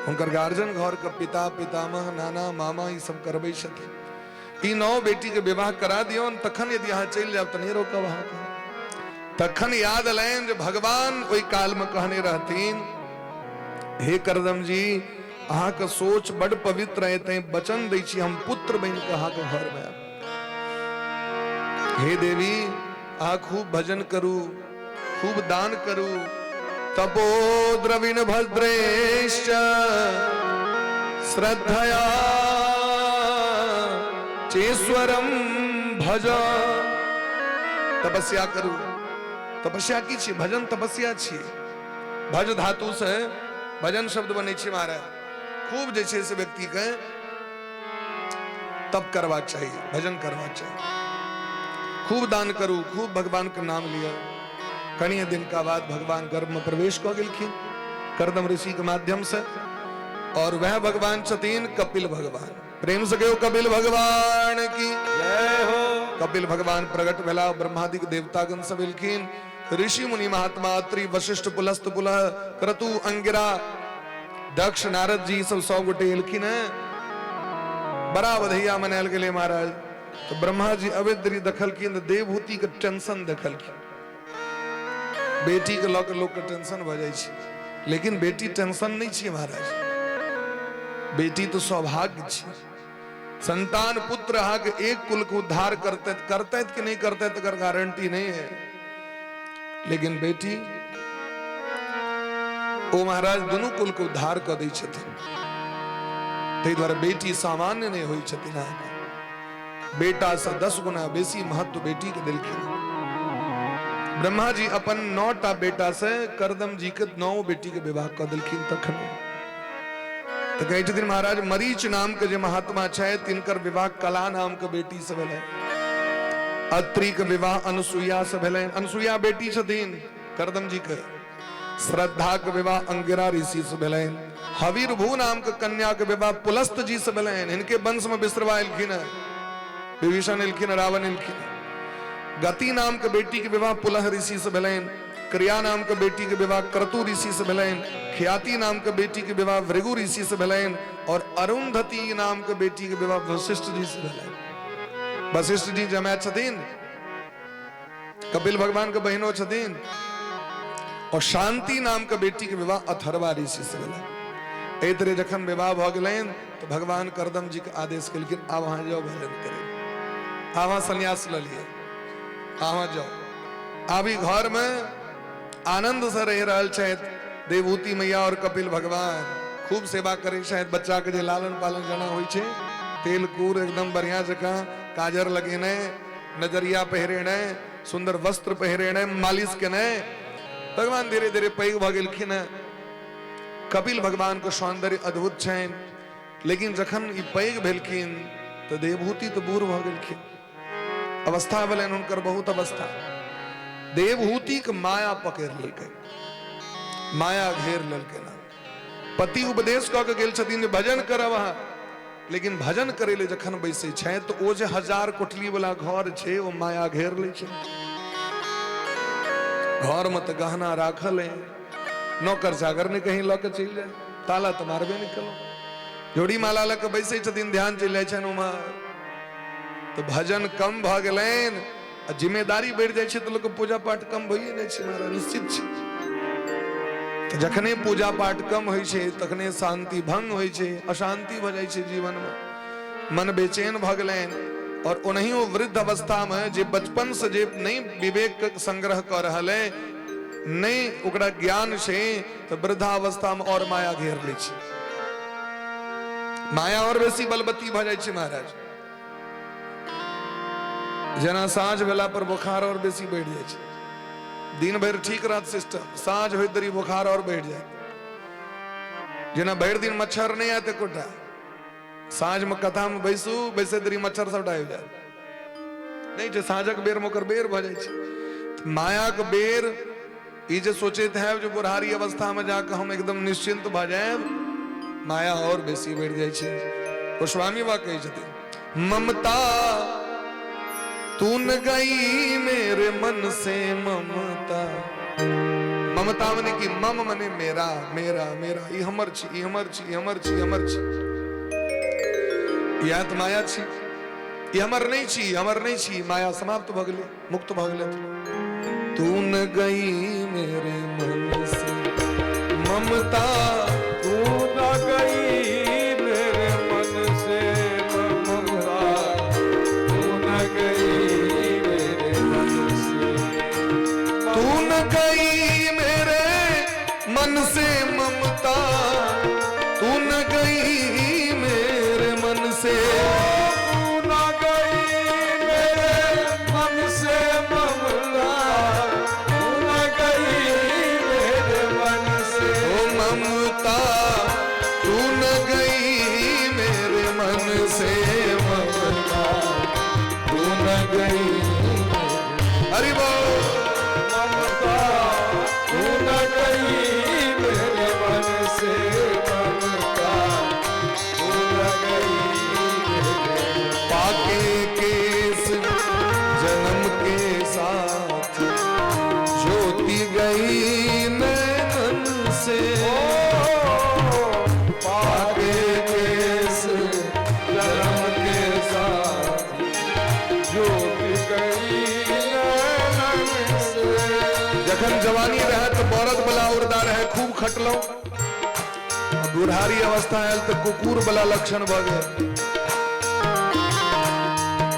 उनकर गार्जियन घर के पिता पितामह नाना मामा ई सब करबै छथिन। ई 9 बेटी के विवाह करा दियो, तखन यदि यहाँ चल जाब तो नहीं रोकब अहाँ। तखन याद लाइन जो भगवान ओई काल में कहने रहतीन, हे करदम जी अहाँ के सोच बड़ पवित्र है, ते वचन दै छी हम पुत्र बन के अहाँ के घर में। हे देवी अहाँ खूब भजन करू, खूब दान करू, तपो द्रविण भद्रेश्च श्रद्धया चेश्वरम भज। तपस्या करू। तपस्या की छी? भजन तपस्या छी। भज धातु से भजन शब्द बने छे महाराज। खूब जे छे से व्यक्ति के तप करवाक चाहिए, भजन करवाक चाहिए। खूब दान करू, खूब भगवान का नाम लिया। कनिए दिन का बाद भगवान गर्भ में प्रवेश कर गेलखिन करदम ऋषि के माध्यम से, और वह भगवान छतीन कपिल भगवान। प्रेम से कहो कपिल भगवान की जय हो। कपिल भगवान प्रकट भेला, ब्रह्मादिक देवतागण सब एलखिन, ऋषि मुनि महात्मा अत्रि वशिष्ठ पुलस्त पुलह क्रतु अंगिरा दक्ष नारद जी सब 100 गोटे एलखिन है। बड़ा बधैया मनायल गेले महाराज। तो ब्रह्मा जी अवेद्री दखलखिन, देवहूति के टेंशन देखलखिन। बेटी के लऽ के लोग के टेंशन भ जाइ छै, लेकिन बेटी टेंशन नहीं छियै महाराज। बेटी तो सौभाग्य छै। संतान पुत्र अहाँ के एक कुल को उद्धार करते कि नहीं करते तकर गारंटी नहीं है, लेकिन बेटी ओ महाराज दुनू कुल को उद्धार कर दै छथिन। ताहि दुआरे बेटी सामान्य नहीं होइ छथिन। अहाँके बेटा से 10 गुना बेसी महत्व बेटी के देलखिन। ब्रह्मा जी अपन 9टा बेटा से करदम जी के 9 बेटी के विवाह कर देलखिन। तखन तो कहै छथिन महाराज मरीच नाम के जे महात्मा छै तिनकर विवाह कला नाम के बेटी से भेलै। अत्रि के विवाह अनुसुईया से भेलै। अनुसुईया बेटी छथिन करदम जी के। श्रद्धा के विवाह अंगिरा ऋषि से भेलै। हवीरभू नाम के कन्या के विवाह पुलस्त जी से भेलै। इनके वंश में विश्रवा एलखिन, विभीषण एलखिन, रावण एलखिन। गति नाम के बेटी के विवाह पुलह ऋषि से भेलैन, क्रिया नाम के बेटी के विवाह क्रतु ऋषि से भेलैन, ख्याति नाम के बेटी के विवाह भृगु ऋषि से भेलैन और अरुंधति नाम के बेटी के विवाह वशिष्ठ जी से भेलैन। वशिष्ठ जी जमाय छथिन, कपिल भगवान के बहनों छथिन और शांति नाम के बेटी के विवाह अथर्वा ऋषि से भेलैन। एहि तरह जखन विवाह भ गेलैन तो भगवान करदम जी के आदेश केलखिन आब अहाँ जाओ भजन करे, आब संन्यास ल लिए, आब जाओ। आब ई घर में आनंद से रह रहल छथि देवहूति मैया और कपिल भगवान, खूब सेवा करे छथि। बच्चा के जे लालन पालन जेना होइ छै, तेल कूर एकदम बढ़िया जकाँ, काजर लगेने, नजरिया पहिरेने, सुंदर वस्त्र पहिरेने, मालिश केने। भगवान धीरे धीरे पैघ भ गेलखिन। कपिल भगवान के सौंदर्य अद्भुत छनि, लेकिन जखन ई पैघ भेलखिन तो देवहूति तो बूढ़ भ गेलखिन, अवस्था भेलनि हुनकर बहुत अवस्था। देवहूति के माया पकड़ लेलकै, माया घेर लेलकै ना। पति उपदेश कऽ के गेल छथिन जे भजन करब अहाँ, लेकिन भजन करे ले जखन बैसे छै तो ओ जे 1000 कोठली वाला घर छै ओ माया घेर ले छै। घर में तो गहना राखल है, नौकर चाकर ने कहीं लऽ के चलि जाए, ताला तो मारबे नहीं करो। जोड़ी माला लऽ के बैसे छथिन, ध्यान चलि जाइ छनि उम्हर, तो भजन कम भ गेलनि। जिम्मेदारी बढ़ि जाइ छै तो लोक पूजा पाठ कम भइए जाइ छै, महाराज निश्चित छै। तो जखने पूजा पाठ कम होइ छै तखने शांति भंग होइ छै, अशांति भ जाइ छै जीवन में, मन बेचैन भ गेलनि। और ओनही वो वृद्ध अवस्था में जे बचपन से जे नहीं विवेक संग्रह कर रहल है, नहीं ओकरा ज्ञान छै, तो वृद्धावस्था में और माया घेर ले छै। माया और बेसी बलवती भ जाइ छै महाराज। जेना साँझ भेला पर बुखार और बेसी बढ़ जाइ छै, दिन भर ठीक रहत सिस्टम, साँझ होइत देरी बुखार और बढ़ जाए। जेना भरि दिन मच्छर नहीं आते कोटा, साँझ में कथा में बैसू बैसे देरी मच्छर सबटा आबि जाए। नहीं जे साँझक बेर में ओकर बेर भ जाइ छै। माया के बेर ई जे सोचैत है जो बुढ़ारी अवस्था में जाकर हम एकदम निश्चिंत भ जाएब, माया और बेसी बढ़ जाइ छै। गोस्वामी बा कहै छथिन, ममता तून गई मेरे मन से ममता। ममता मने कि मम मने मेरा, मेरा मेरा, ई हमर छी, ई हमर छी, ई हमर छी, हमर छी। या तो माया छी, ई हमर नहीं छी, हमर नहीं छी। माया समाप्त भ गेलै, मुक्त भ गेलै। तून गई मेरे मन से ममता, तून गई मेरे मन से ममता, तून गई मेरे मन से, तून गई मेरे मन से ममता, तून गई मेरे मन से, तून गई मेरे मन से ममता, तून गई मेरे मन से, ओ ममता तून गई मेरे मन से ममता, तून गई। हरि बोल। ममता तून गई मेरे मन से ममता, तून गई मेरे। पाके केस जन्म के साथ ज्योति गई नैनन से, पाके केस जन्म के साथ ज्योति गई नैनन से। जखन जवानी रहे तो बरद बला उड़दा रहे, खूब खटलो। बुढ़ारी अवस्था आयल तो कुकुर बला लक्षण भ गेल,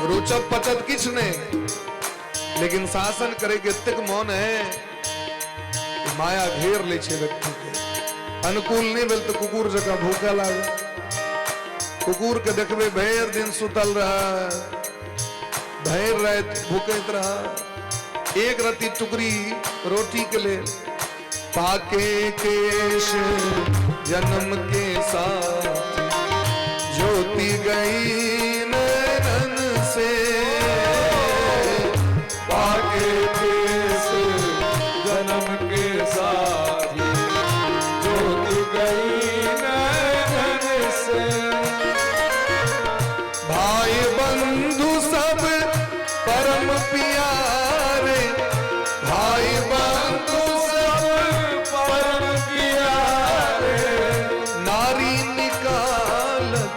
रोचक पचत किछ नहीं, लेकिन शासन करे के एतेक मन है, माया घेर ले छे व्यक्ति के। अनुकूल नहीं भेल तो कुकुर जकाँ भूखे लागे। कुकुर के देखबे भरि दिन सुतल रहा, भरि रात भूखैत रहा, एक रत्ती टुकड़ी रोटी के लेल। पाके केश जन्म के साथ ज्योति गई नैनन से, पाके केस जन्म के साथ ज्योति गई नैनन से। भाई बंधु सब परम प्यारे,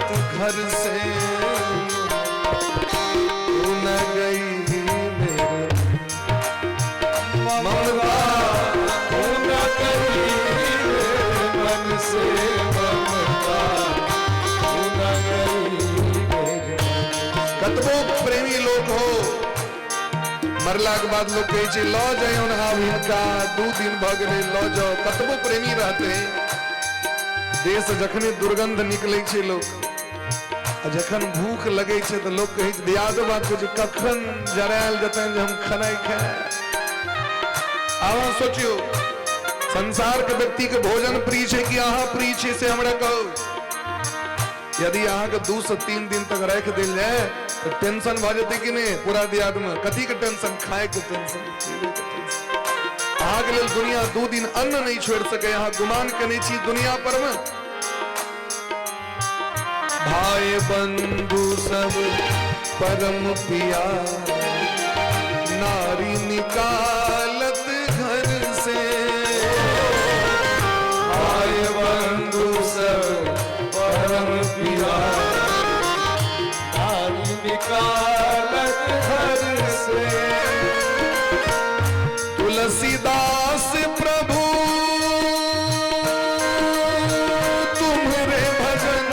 घर से तू न गई मेरे ममता तू न गई मेरे मन से ममता, तू न गई मेरे कतबो प्रेमी लोग हो मरला के बाद लोग कहे छे लौ जाओ ना हिनका 2 दिन भ गेले लौ जाओ। कतबो प्रेमी रहते देश जखने दुर्गंध निकले छे लोग आ जखन भूख लगे छे तो लोग कहे दियाद बात जे कखन जरायल जतन जे हम खनाई खाए। आवा सोचियो संसार के व्यक्ति के भोजन प्रिय छे कि आहा प्रिय छे से हमरा कहो। यदि अहाँ के 2 से 3 दिन तक रख दिल जाए तो टेंशन भ जते कि नहीं पूरा दियाद में कथी के टेंशन खाए के टेंशन अहाँ के लेल दुनिया 2 दिन अन्न नहीं छोड़ सके। अहाँ गुमान के नहीं छी दुनिया पर में भाई बंधु सब परम पिया नारी निकालत घर से भाई बंधु सब परम पिया नारी निकालत घर से। तुलसीदास प्रभु तुम्हारे भजन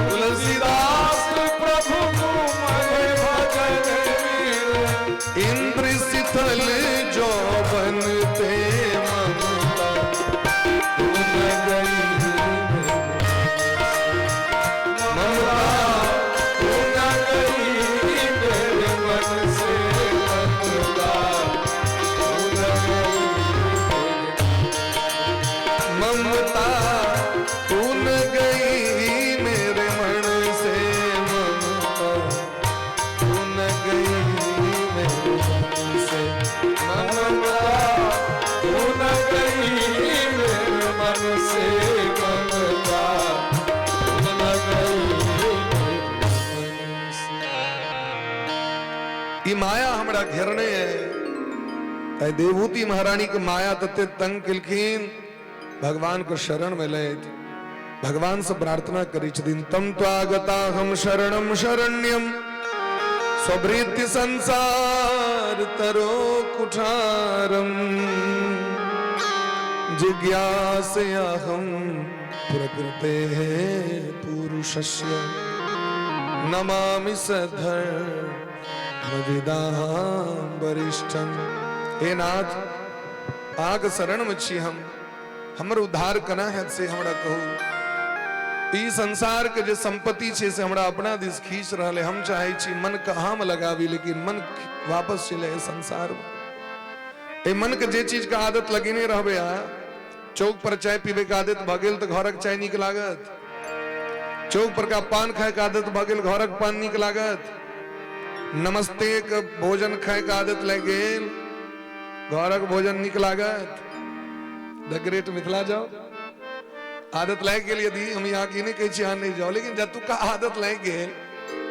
तुलसीदास प्रभु तुम्हारे भजन इंद्र शीतल जो बनते ममता तू न गई ममता तू न गई मेरे मन से ममता, तू न ममता तू न गई मेरे मन से ममता तू न गई मेरे मन से ममता, तू न गई मेरे मन से ममता, तू न गई मेरे मन से। ई माया हमरा घेरने है। ऐ देवहूति महारानी के माया तते तंग किलखिन भगवान को शरण में ले भगवान से प्रार्थना करी छथिन तम त्वागता हम शरणम शरण्यम स्वभृत्य संसार तरो कुठारम जिज्ञासया हम प्रकृते पुरुषस्य नमामि सधर्म वरिष्ठम। हे नाथ आग शरण में छी हम हमर उद्धार कना है से हमरा कहू। ई संसार के जे संपत्ति छे से हमरा अपना दिस खींच रहले हम चाहे छी मन कहाँ में लगावी लेकिन मन वापस चले है संसार में। ए मन के जे चीज का आदत लगेने रहबे आ चौक पर चाय पीबे के आदत भ गेल तो घरक चाय नीक लागत। चौक पर का पान खाए के आदत भ गेल घरक पान नीक लागत। नमस्ते के भोजन खाए के आदत लग गेल घरक भोजन नीक लागत। द ग्रेट मिथिला जाओ आदत लग गेल यदि हम यहाँ की नहीं कहे छी यहाँ नहीं जाओ लेकिन जब तू का आदत लग गेल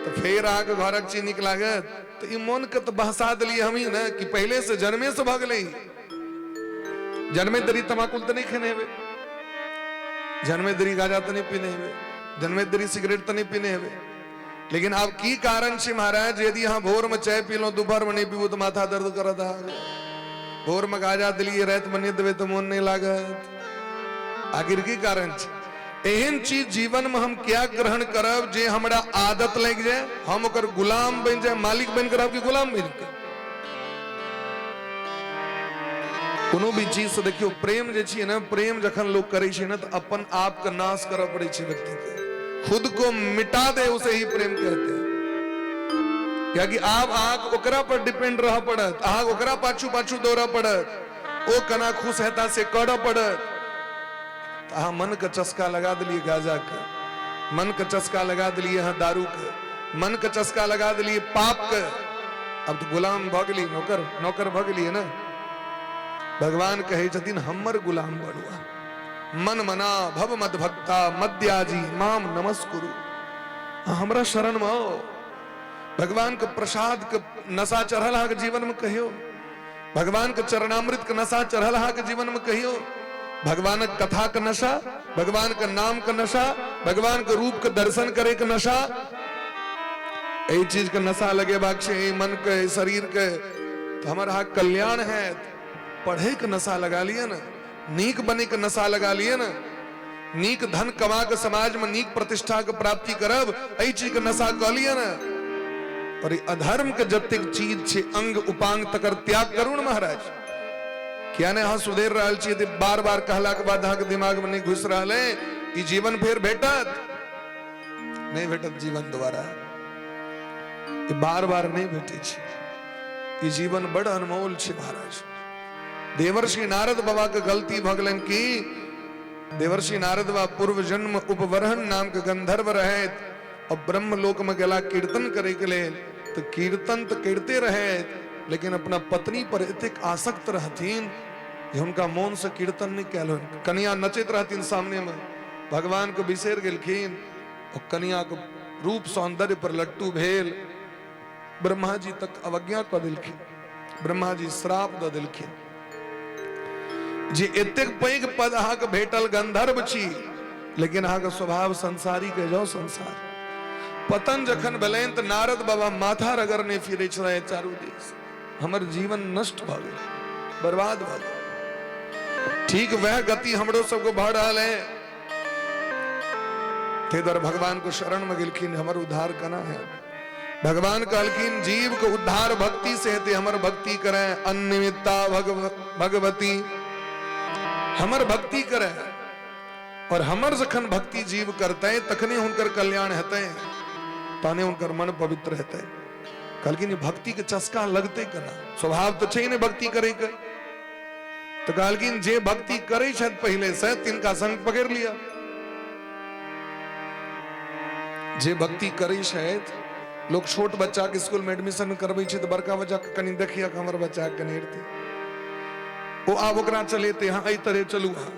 तो फिर आके घरक चीज नीक लागत। तो ई मन के तो बहसा दिलिए हम ही ना कि पहले से जन्मे से भग गई। जन्मे दरी तमाकुल तो नहीं खेने हुए जन्मे दरी गाजा तो नहीं पीने हुए जन्मे दरी सिगरेट तो नहीं पीने हुए लेकिन अब की कारण से महाराज यदि यहाँ भोर में चाय पी लो दोपहर में नहीं पीबू तो माथा दर्द करता भोर में गाजा दिलिए रात में नहीं देवे तो मन नहीं लागत। आखिर की कारण एहन चीज जीवन में हम क्या ग्रहण करब जे हमरा आदत लग जाए हम ओकर गुलाम बन जाए मालिक बन कर आपकी गुलाम बन कर। कोनो भी चीज से देखियो प्रेम जे छी ना प्रेम जखन लोग करे छी ना तो अपन आप का नाश करब पड़े छी व्यक्ति के खुद को मिटा दे उसे ही प्रेम कहते हैं। क्योंकि आप आग ओकरा पर डिपेंड रह पड़त आग ओकरा पाछू पाछू दौड़ा पड़त ओ कना खुश हेता से कड़ पड़त। हाँ मन का चस्का लगा दिलिए गाजा का मन का चस्का लगा दिलिए हाँ दारू का मन का चस्का लगा दिलिए पाप का अब तो गुलाम भगली नौकर नौकर भगली ना। भगवान कहे छथिन हमर गुलाम बनुआ मन मना भव मद भक्ता मद्याजी माम नमस्कुरु। हमरा शरण में आओ भगवान के प्रसाद के नशा चढ़ल हा के जीवन में कहियो भगवान के चरणामृत के नशा चढ़ल हा के जीवन में कहियो भगवान का कथा का नशा, भगवान का नाम का नशा, भगवान के रूप का दर्शन करे का नशा, यही चीज का नशा लगे बाक्षे मन के शरीर के, तो हमारा कल्याण है। पढ़े का नशा लगा लिया ना, नीक बने का नशा लगा लिया ना, नीक धन कमा के समाज में नीक प्रतिष्ठा के प्राप्ति करब, यही चीज का नशा कर लिया ना। और अधर्म के जतिक चीज छे अंग उपांग तकर त्याग करू न महाराज। क्या ने हाँ सुधेर रहा चाहिए, बार बार कहला के बाद हाँ के दिमाग में नहीं घुस रहा है कि जीवन फिर भेटत नहीं, भेटत जीवन दोबारा, बार बार नहीं भेटे छे। जीवन बड़ अनमोल छे महाराज। देवर्षि नारद बाबा के गलती भगलन की, देवर्षि नारद बाबा पूर्व जन्म उपवरहन नाम के गंधर्व रहे और ब्रह्म लोक में गला कीर्तन करे के लिए, तो कीर्तन तो करते रहे लेकिन अपना पत्नी पर इतक आसक्त रहतीन कि उनका मौन से कीर्तन नहीं कहलो। कन्या नचित रहतीन सामने में, भगवान को बिसेर गेलखिन और कन्या को रूप सौंदर्य पर लट्टू भेल। ब्रह्मा जी तक अवज्ञा कर दिलखिन, ब्रह्मा जी श्राप द दिलखिन जे एतेक पैघ पद अहाँ के भेटल गंधर्व छी, लेकिन अहाँ के स्वभाव संसारी के जाओ संसार। पतन जखन भेलैन त नारद बाबा माथा रगड़ने फिरे छे चारू दिस, हमर जीवन नष्ट भ गेल, बर्बाद भ गेल। ठीक वह गति हमरो सबको भ रहल है। ते द्वारा भगवान को शरण में गेलखिन, हमर उद्धार कना है। भगवान कहलखिन जीव को उद्धार भक्ति से हेते, हमर भक्ति करे। अन्निमित्ता भगवती, हमर भक्ति करे और हमर जखन भक्ति जीव करते तखने हुनकर कल्याण हेते, ताने उनकर मन पवित्र हेते। कहलखिन भक्ति के चस्का लगते कना, स्वभाव तो छै ने भक्ति करे के। तो कहलखिन जे भक्ति करे छथि पहले से तिनका संग पकड़ लिया। जे भक्ति करे छथि, लोग छोट बच्चा के स्कूल में एडमिशन करबै छै तो बड़का बच्चा के कनी देखिया कि हमर बच्चा के कनेरते ओ आब ओकरा चलेते, हाँ एहि तरह चलू। हाँ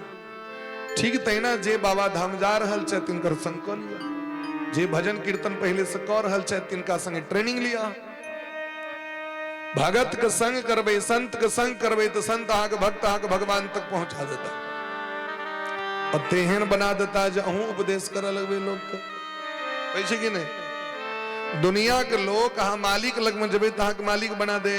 ठीक तहिना जे बाबा धाम जा रहल छै तिनकर संग क लिया, जे भजन कीर्तन पहले से क रहल छै तिनका संगे ट्रेनिंग लिया। भगत के संग करबे, संत के संग करबे तो संत अहाँ के भक्त अहाँ के भगवान तक पहुंचा देता और तेहन बना देता जे अहूँ उपदेश करे लगबे लोग के, वैसे कि नहीं। दुनिया के लोग अहाँ मालिक लग में जेबे तो अहाँ के मालिक बना दे,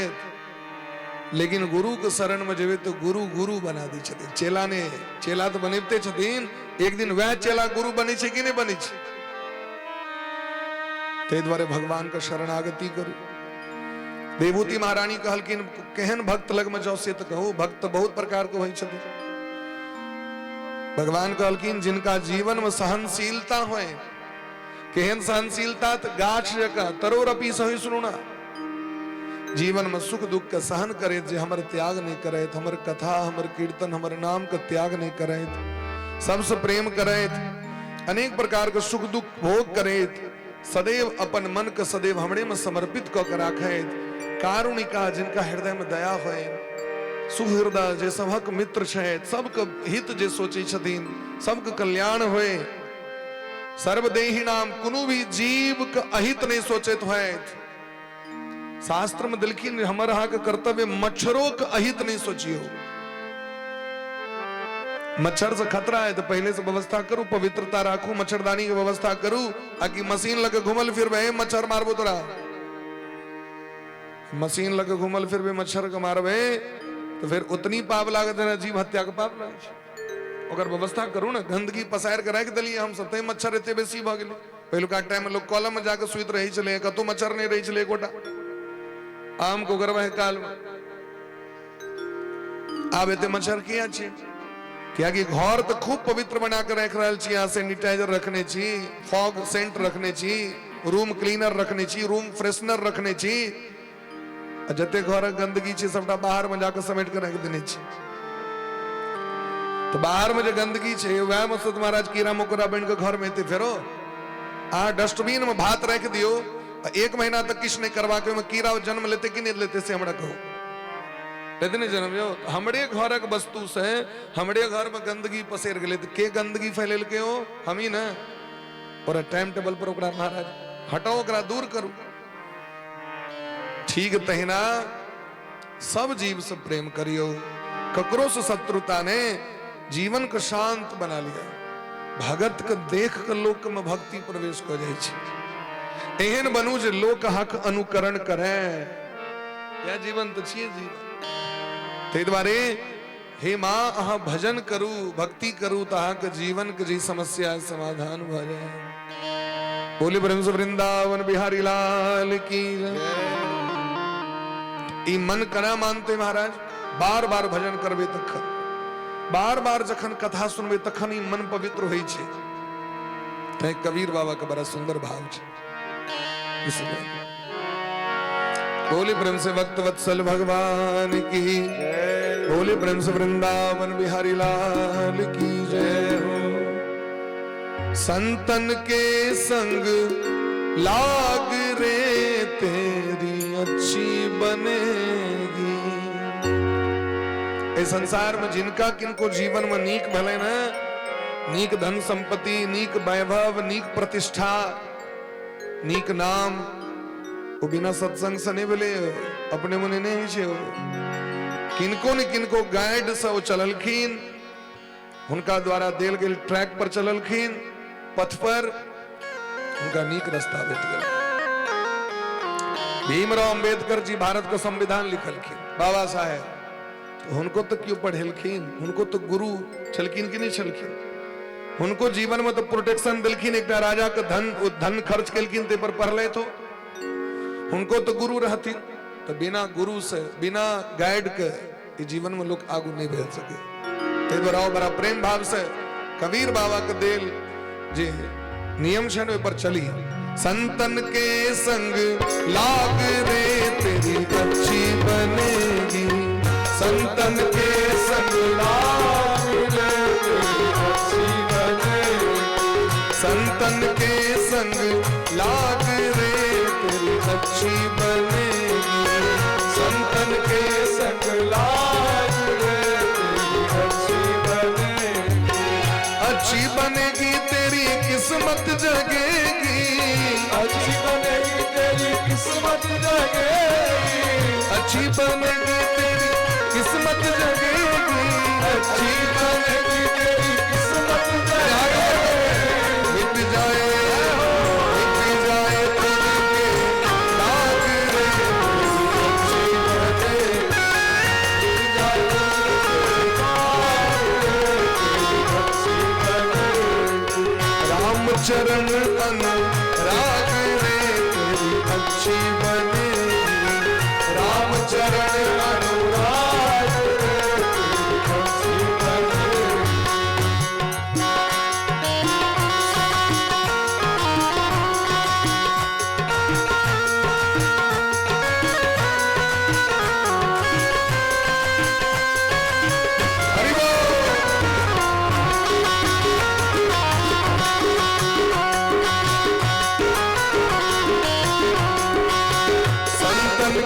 लेकिन गुरु के शरण में जेबे तो गुरु गुरु बना दी छथिन। चेला ने चेला तो बनेबते छथिन, एक दिन वह चेला गुरु बने छे कि नहीं बने छे। ते द्वारे भगवान का शरणागति करू। देवूति महारानी कहलखिन केहन भक्त लग में जाओ से तो कहू, भक्त बहुत प्रकार के होइ छथिन। भगवान कहलखिन जिनका जीवन में सहनशीलता होए, केहन सहनशीलता तो गाछ जका तरोरपी सहिष्णुना, जीवन में सुख दुख का सहन करे, जे हमर त्याग नहीं करे, हमर कथा हमर कीर्तन हमर नाम का त्याग नहीं करे, सबसे प्रेम करे, अनेक प्रकार के सुख दुख भोग करे, सदैव अपन मन के सदैव हमरे में समर्पित क के राखे। कारुणिका जिनका हृदय में दया होए, सुहृदय जे सबक मित्र छे, सबके हित जे सोचे छथिन, सबके कल्याण होए। सर्वदेही नाम कुनु भी जीव के अहित नहीं सोचेत होए। शास्त्र में दिलखिन हमर अहाँ के कर्तव्य मच्छरों के अहित नहीं सोचियो। मच्छर से खतरा है तो पहले से व्यवस्था करूं, पवित्रता राखू, मच्छरदानी की व्यवस्था करूं, आकि मशीन लगे घुमल फिर बे मच्छर मारबो तोरा। मशीन लगे घुमल फिर भी मच्छर के मारबे तो फिर उतनी पाप लागत है, जीव हत्या के पाप लागे छै। अगर व्यवस्था करूं ना, गंदगी पसार के रख देलिए हम सब, मच्छर एते बेसी भ गेलै। पहिलुका टाइम में लोग कॉलम में जाके सुइत रही चले, कतो मच्छर नहीं रही चले एकोटा। आम को गर्व है काल में आब एते मच्छर किया छे, क्या कि घर तो खूब पवित्र बना के रख रहल छी, सैनिटाइजर रखने छी, फॉग सेंट रखने छी, रूम क्लीनर रखने छी, रूम फ्रेशनर रखने छी, जते घर गंदगी छे सबटा बाहर में जाकर समेट के रख देने छी। तो बाहर में जो गंदगी छे वह में से महाराज कीड़ा मकोड़ा बन के घर में फेरो डस्टबिन में भात रख दियो, एक महीना तक किस नहीं करवा के कीड़ा जन्म लेते कि नहीं लेते से हमरा कहो, लेते नहीं जन्म जो हमरे घर के वस्तु से हमरे घर में गंदगी पसेर गए तो के गंदगी फैल के हो हम ही ना। और टाइम टेबल पर ओकरा महाराज हटाओ, ओकरा दूर करू। ठीक तहिना सब जीव से प्रेम करियो, ककरो से शत्रुता ने। जीवन को शांत बना लिया। भगत के देख के लोक में भक्ति प्रवेश कर जाए छे। एहन बनू जे लोक हक अनुकरण करे। या जीवन तो छिए जीवन। ते द्वारे हे मां अहा भजन करू भक्ति करू तो अहा के जीवन के जी समस्या समाधान भ जाए। बोले ब्रह्म वृंदावन बिहारी लाल की ई मन करा मानते महाराज। बार बार भजन करबे तखन, बार बार जखन कथा सुनबे तखन ई मन पवित्र होई छे। ते कबीर बाबा का बड़ा सुंदर भाव छे। इसलिए बोले ब्रह्म से भक्त वत्सल भगवान की बोले ब्रह्म से वृंदावन बिहारी लाल की जय हो। संतन के संग लाग रे तेरी अच्छी बनेगी। इस संसार में जिनका किनको जीवन में नीक भले ना, नीक धन संपत्ति, नीक वैभव, नीक प्रतिष्ठा, नीक नाम, वो बिना सत्संग से नहीं बोले अपने मने नहीं छे। किनको न किनको गाइड से वो चललखिन, उनका द्वारा देल गेल ट्रैक पर चललखिन, पथ पर उनका नीक रास्ता भेट गेल। भीमराव अंबेडकर जी भारत का संविधान लिखलखिन, बाबा साहेब, तो उनको तो क्यों पढ़ेलखिन? उनको तो गुरु छलखिन कि नहीं छलखिन? उनको जीवन में तो प्रोटेक्शन दिलखिन। एक राजा का धन खर्च केलखिन ते पर पढ़ ले तो उनको तो गुरु रहती। तो बिना गुरु से बिना गाइड के जीवन में लोग आगू नहीं बढ़ सके। ते द्वारा बड़ा प्रेम भाव से कबीर बाबा के देल जे नियम छे पर चली। संतन के संग लाग रे तेरी अच्छी बनेगी। संतन के संग लाग रे तेरी अच्छी बनेगी। संतन के संग लाग रे तेरी अच्छी बनेगी। संतन के संग लाग रे तेरी अच्छी बनेगी। अच्छी बनेगी तेरी किस्मत जगेगी। अच्छी बनेगी तेरी किस्मत जगेगी। अच्छी बनेगी तेरी किस्मत जगेगी। अच्छी बनेगी तेरी किस्मत जगेगी। मिट जाए चरण अनुराग रे तेरी अच्छी बनेगी। राम चरण अनुराग रे तेरी अच्छी बनेगी। हरि बोल।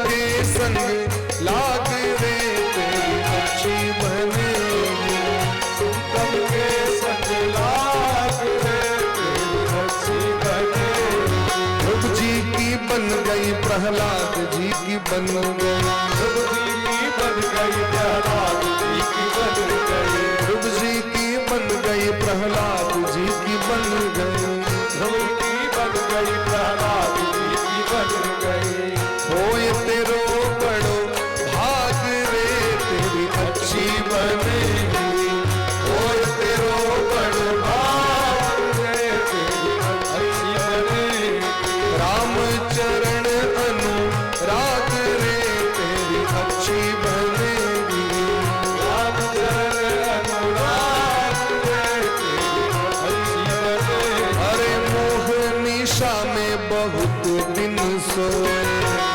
के संग लाग रे तेरी अच्छी बनेगी। संतन के संग लाग रे तेरी अच्छी बनेगी। ध्रुव जी की बन गई प्रहलाद जी की बन गई। ध्रुव जी की बन गई प्रहलाद जी की बन गई। ध्रुव जी की बन गई प्रहलाद जी की बन गई। ध्रुव की बन गई प्रहलाद जी की बन गई। होए तेरो बड़ो भाग रे तेरी अच्छी बनेगी। होए तेरो बड़ो भाग रे तेरी अच्छी बनेगी। राम चरण अनुराग रे तेरी अच्छी बनेगी। राम चरण अनुराग रे तेरी अच्छी बनेगी। अरे मोह निशा में बहुत दिन सोए।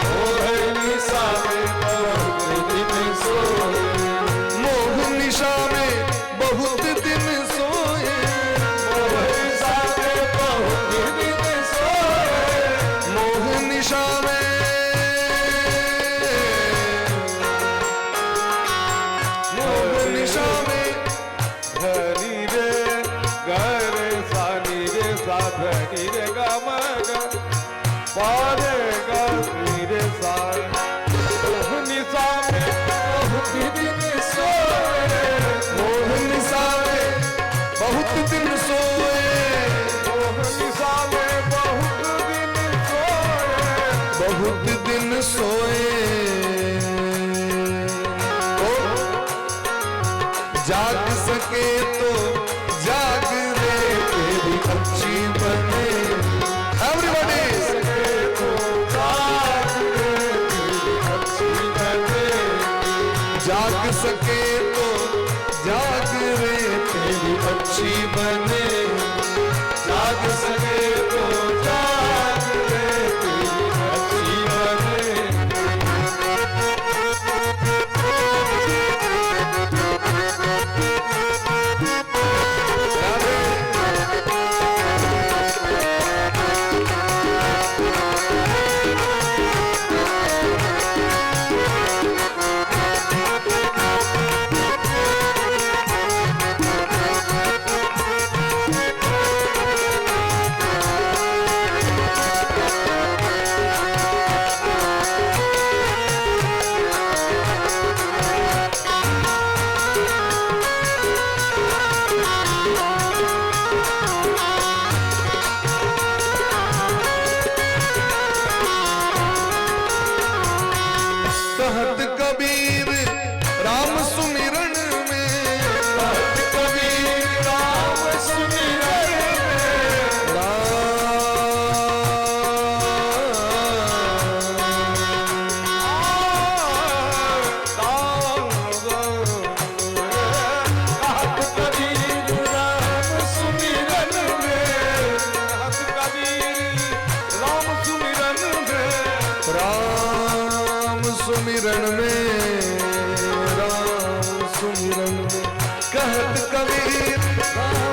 मोह निशा में बहुत दिन सोए। मोह निशा में बहुत दिन सोए। मोह निशा में बहुत दिन सोए। मोह निशा में मोह निशा में धनी रे गर सानी रे सा धनी रे गा मगा पारे गा रे सा। मोह निशा में बहुत दिन सोए। मोह निशा बहुत दिन सोए ओ जाग सके तो जाग रे तेरी अच्छी बने एवरीबॉडी जाग सके तो जाग रे तेरी अच्छी बने जाग सके तो जाग रे तेरी अच्छी बने कहत कबीर राम सुमिरन में कहत कबीर राम सुमिरन सुमिरन में राम सुमिरन में कहत कबीर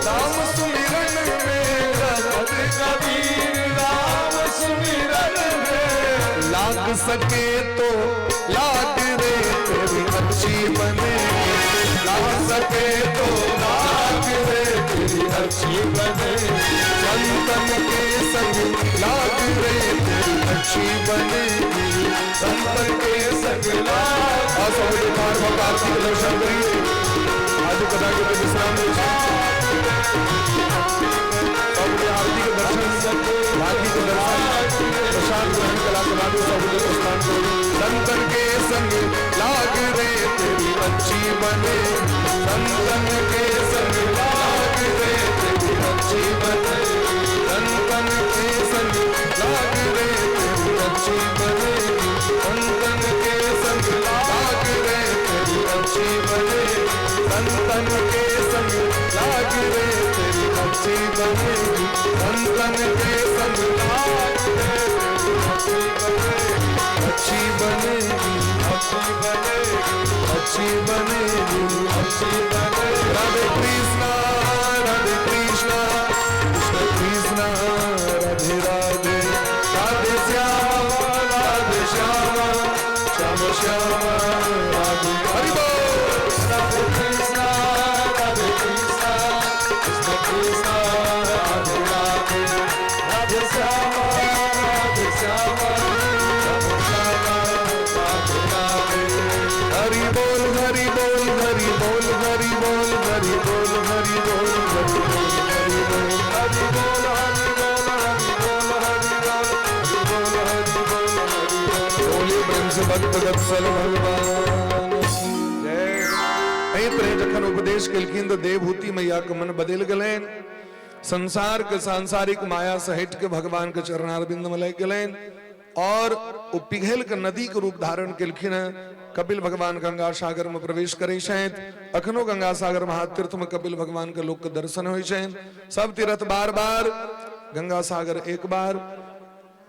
राम सुमिरन में कहत कबीर राम सुमिरन में लाग सके तो लाग रे तेरी अच्छी बने लाग सके तो लाग रे तेरी अच्छी बने संतन के संग लाग रे तेरी अच्छी बने संतन के संग लाग असोई बार भगवान के दर्शन करिए आज कथा के विश्राम सबके आरती के दर्शन बाकी के दर्शन प्रसाद ग्रहण कला के बाद सबके स्नान करिए संतन के संग लाग रे तेरी अच्छी बने संतन के संग लाग रे तेरी अच्छी बने संतन के संग लाग रे तेरी अच्छी बने संतन के संग लाग रे तेरी अच्छी बने संतन के संग लाग रे तेरी अच्छी बने संतन के संग लाग रे तेरी अच्छी बने अच्छी बनेगी अच्छी बनेगी अच्छी बनेगी अच्छी बनेगी राधे कृष्णा कृष्ण कृष्ण राधे राधे राधे श्याम श्याम श्याम राधे हरि बोल राधे कृष्ण कृष्ण कृष्ण राधे राधे राधे श्याम श्याम हरि बोल हरि बोल हरि बोल हरि बोल हरि बोल हरि बोल हरि बोल हरि बोल हरि बोल हरि बोल हरि बोल हरि बोल हरि बोल बोले प्रेम से भक्त वत्सल भगवान जय जखन उपदेश केलखिन तो देवभूति मैया के मन बदल गए संसार के सांसारिक माया से हट के भगवान के चरणारविंद में लग गए और वो पिघल के नदी के रूप धारण केलखिन कपिल भगवान गंगा सागर में प्रवेश करे अखनो गंगा सागर महातीर्थ में कपिल भगवान के लोक के दर्शन हो सब तीर्थ बार बार गंगा सागर एक बार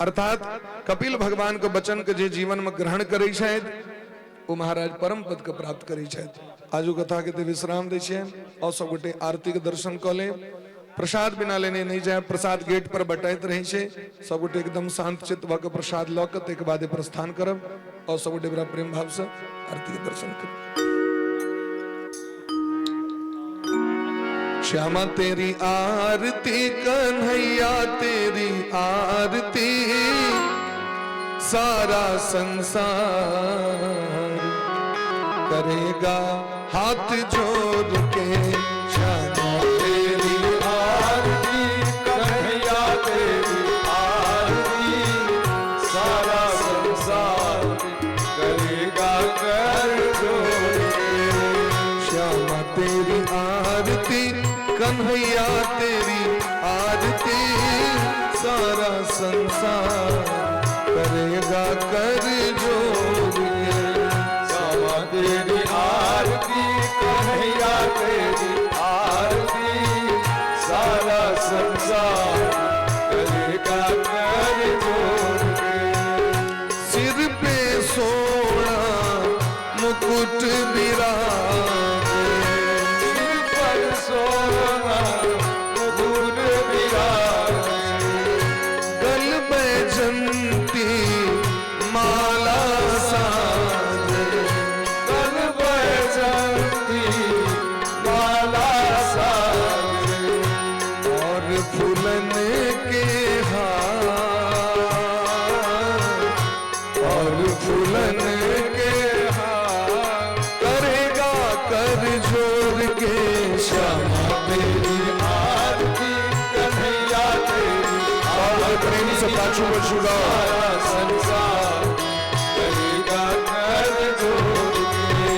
अर्थात कपिल भगवान के वचन के जे जीवन में ग्रहण करे वो महाराज परम पद के प्राप्त करे आजू कथा के विश्राम दे और सब गोटे आरती के दर्शन क ले प्रसाद बिना लेने नहीं जाए प्रसाद गेट पर बटाइत रहे सब गोटे एकदम शांत चित्त भके प्रसाद लौकत एक बाद प्रस्थान करब और सब गोटे बड़ा प्रेम भाव से आरती के दर्शन करब। श्यामा तेरी आरती कन्हैया तेरी आरती सारा संसार करेगा हाथ जोड़ के। श्यामा तेरी आरती कन्हैया तेरी आरती सारा संसार करेगा कर जोड़ के। श्यामा तेरी आरती कन्हैया तेरी आरती सारा संसार करेगा कर जोड़ के। सिर पे सोना मुकुट विराजे, सिर पर सोना मुकुट विराजे, गल बैजंती माला साजे, गल बैजंती माला साजे, और फूलन के हार, और फूलन के हार करेगा कर जोड़ के। श्यामा तेरी आरती कन्हैया तेरी और प्रेम से पाछू बचूगा। सारा संसार करेगा कर जोड़ के।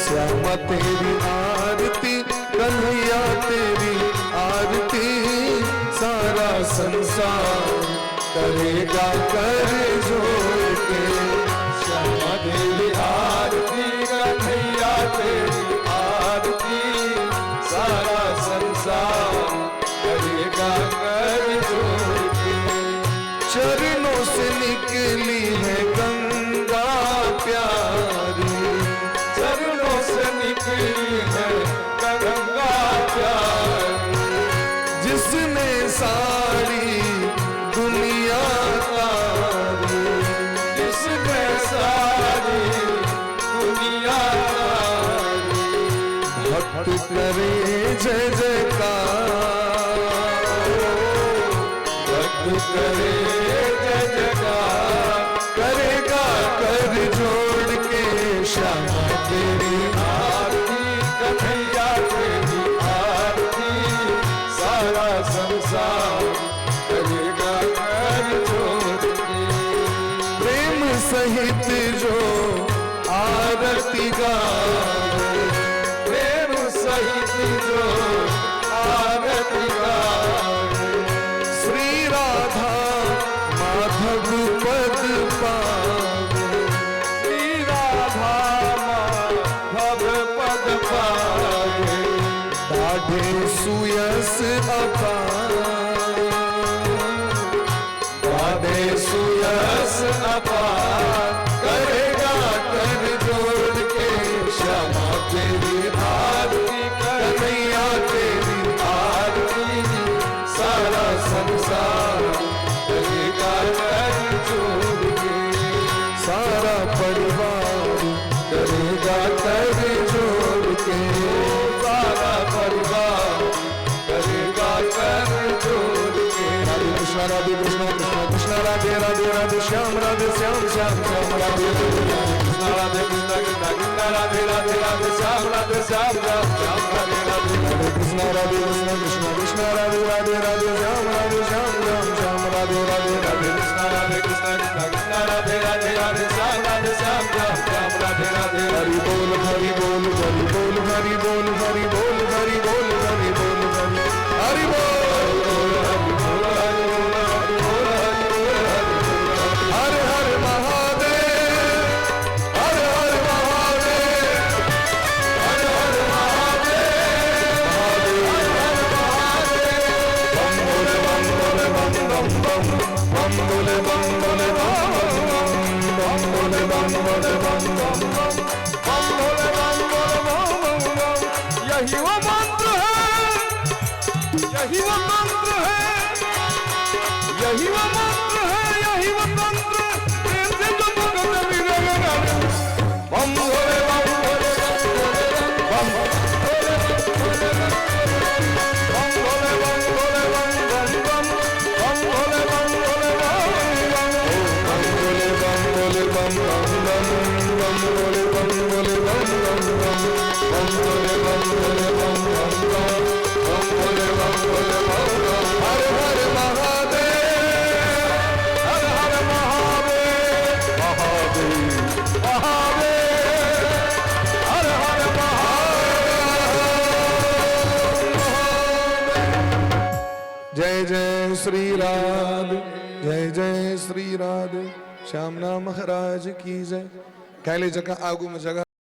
श्यामा तेरी आरती कन्हैया तेरी आरती सारा संसार करेगा कर जोड़ के। श्यामा तेरी आरती कन्हैया तेरी आरती सारा संसार करेगा कर जोड़ के। चरणों से निकली है गंगा प्यारी, चरणों से निकली है गंगा प्यारी, जिसने सारी दुनिया तारी, जिसने सारी दुनिया तारी। भक्त करे जय जयकार, भक्त करे जय जयकार करेगा कर जोड़ के। श्यामा तेरी आरती कन्हैया तेरी आरती सारा संसार करेगा कर जोड़ के। प्रेम सहित जो आरती गाए, प्रेम सहित जो आरती गाए, श्री राधा माधव पद पावे, श्री राधा माधव पद पावे, बाढ़े सुयस अपार, बाधे सुयस अपार करेगा कर जोड़ के। श्यामा तेरी आरती कन्हैया तेरी आरती सारा संसार करेगा कर जोड़ के। सारा परिवार करेगा कर जोड़ के। सारा परिवार करेगा कर जोड़ के। राधे कृष्णा कृष्ण कृष्ण राधे राधे राधे श्याम राधे श्याम श्याम श्याम राधे कृष्ण राधे कृष्ण कृष्ण कृष्ण राधे राधे राधे श्याम राधे श्याम राम श्याम राधे राधे राधे कृष्ण कृष्ण कृष्ण राधे राधे राधे श्याम राधे श्याम श्याम श्याम राधे राधे राधे कृष्ण राधे कृष्ण कृष्ण कृष्ण राधे राधे राधे श्याम राधे श्याम राम श्याम राधे राधे हरि बोल हरि बोल हरि बोल हरि बोल हरि बोल हरि बोल हरि बोल हरि बोल हर हर महादेव हर हर महादेव हर हर महादेव बम बोले बम बोले बम बम बम बम बोले बम बोले बम बम बोले बम बोले बम बम बम बम भोले बम भोले बम बम बम। यही वो मंत्र है, यही वो मंत्र है, यही वो मंत्र है, यही वो तंत्र प्रेम से जो भगत मिलेगा। बम भोले बम भोले बम भोले बम भोले बम भोले बम बम भोले बम भोले बम भोले बम बम भोले बम बम बोले बम बम बम बोले बम बोले बम बम बम बोले बम बोले बम बम। हर हर महादेव हर हर महादेव महादेव महादेव हर हर महादेव। जय जय श्री राम जय जय श्री राधे श्यामना महाराज की जय। कैले जगह आगू में जगह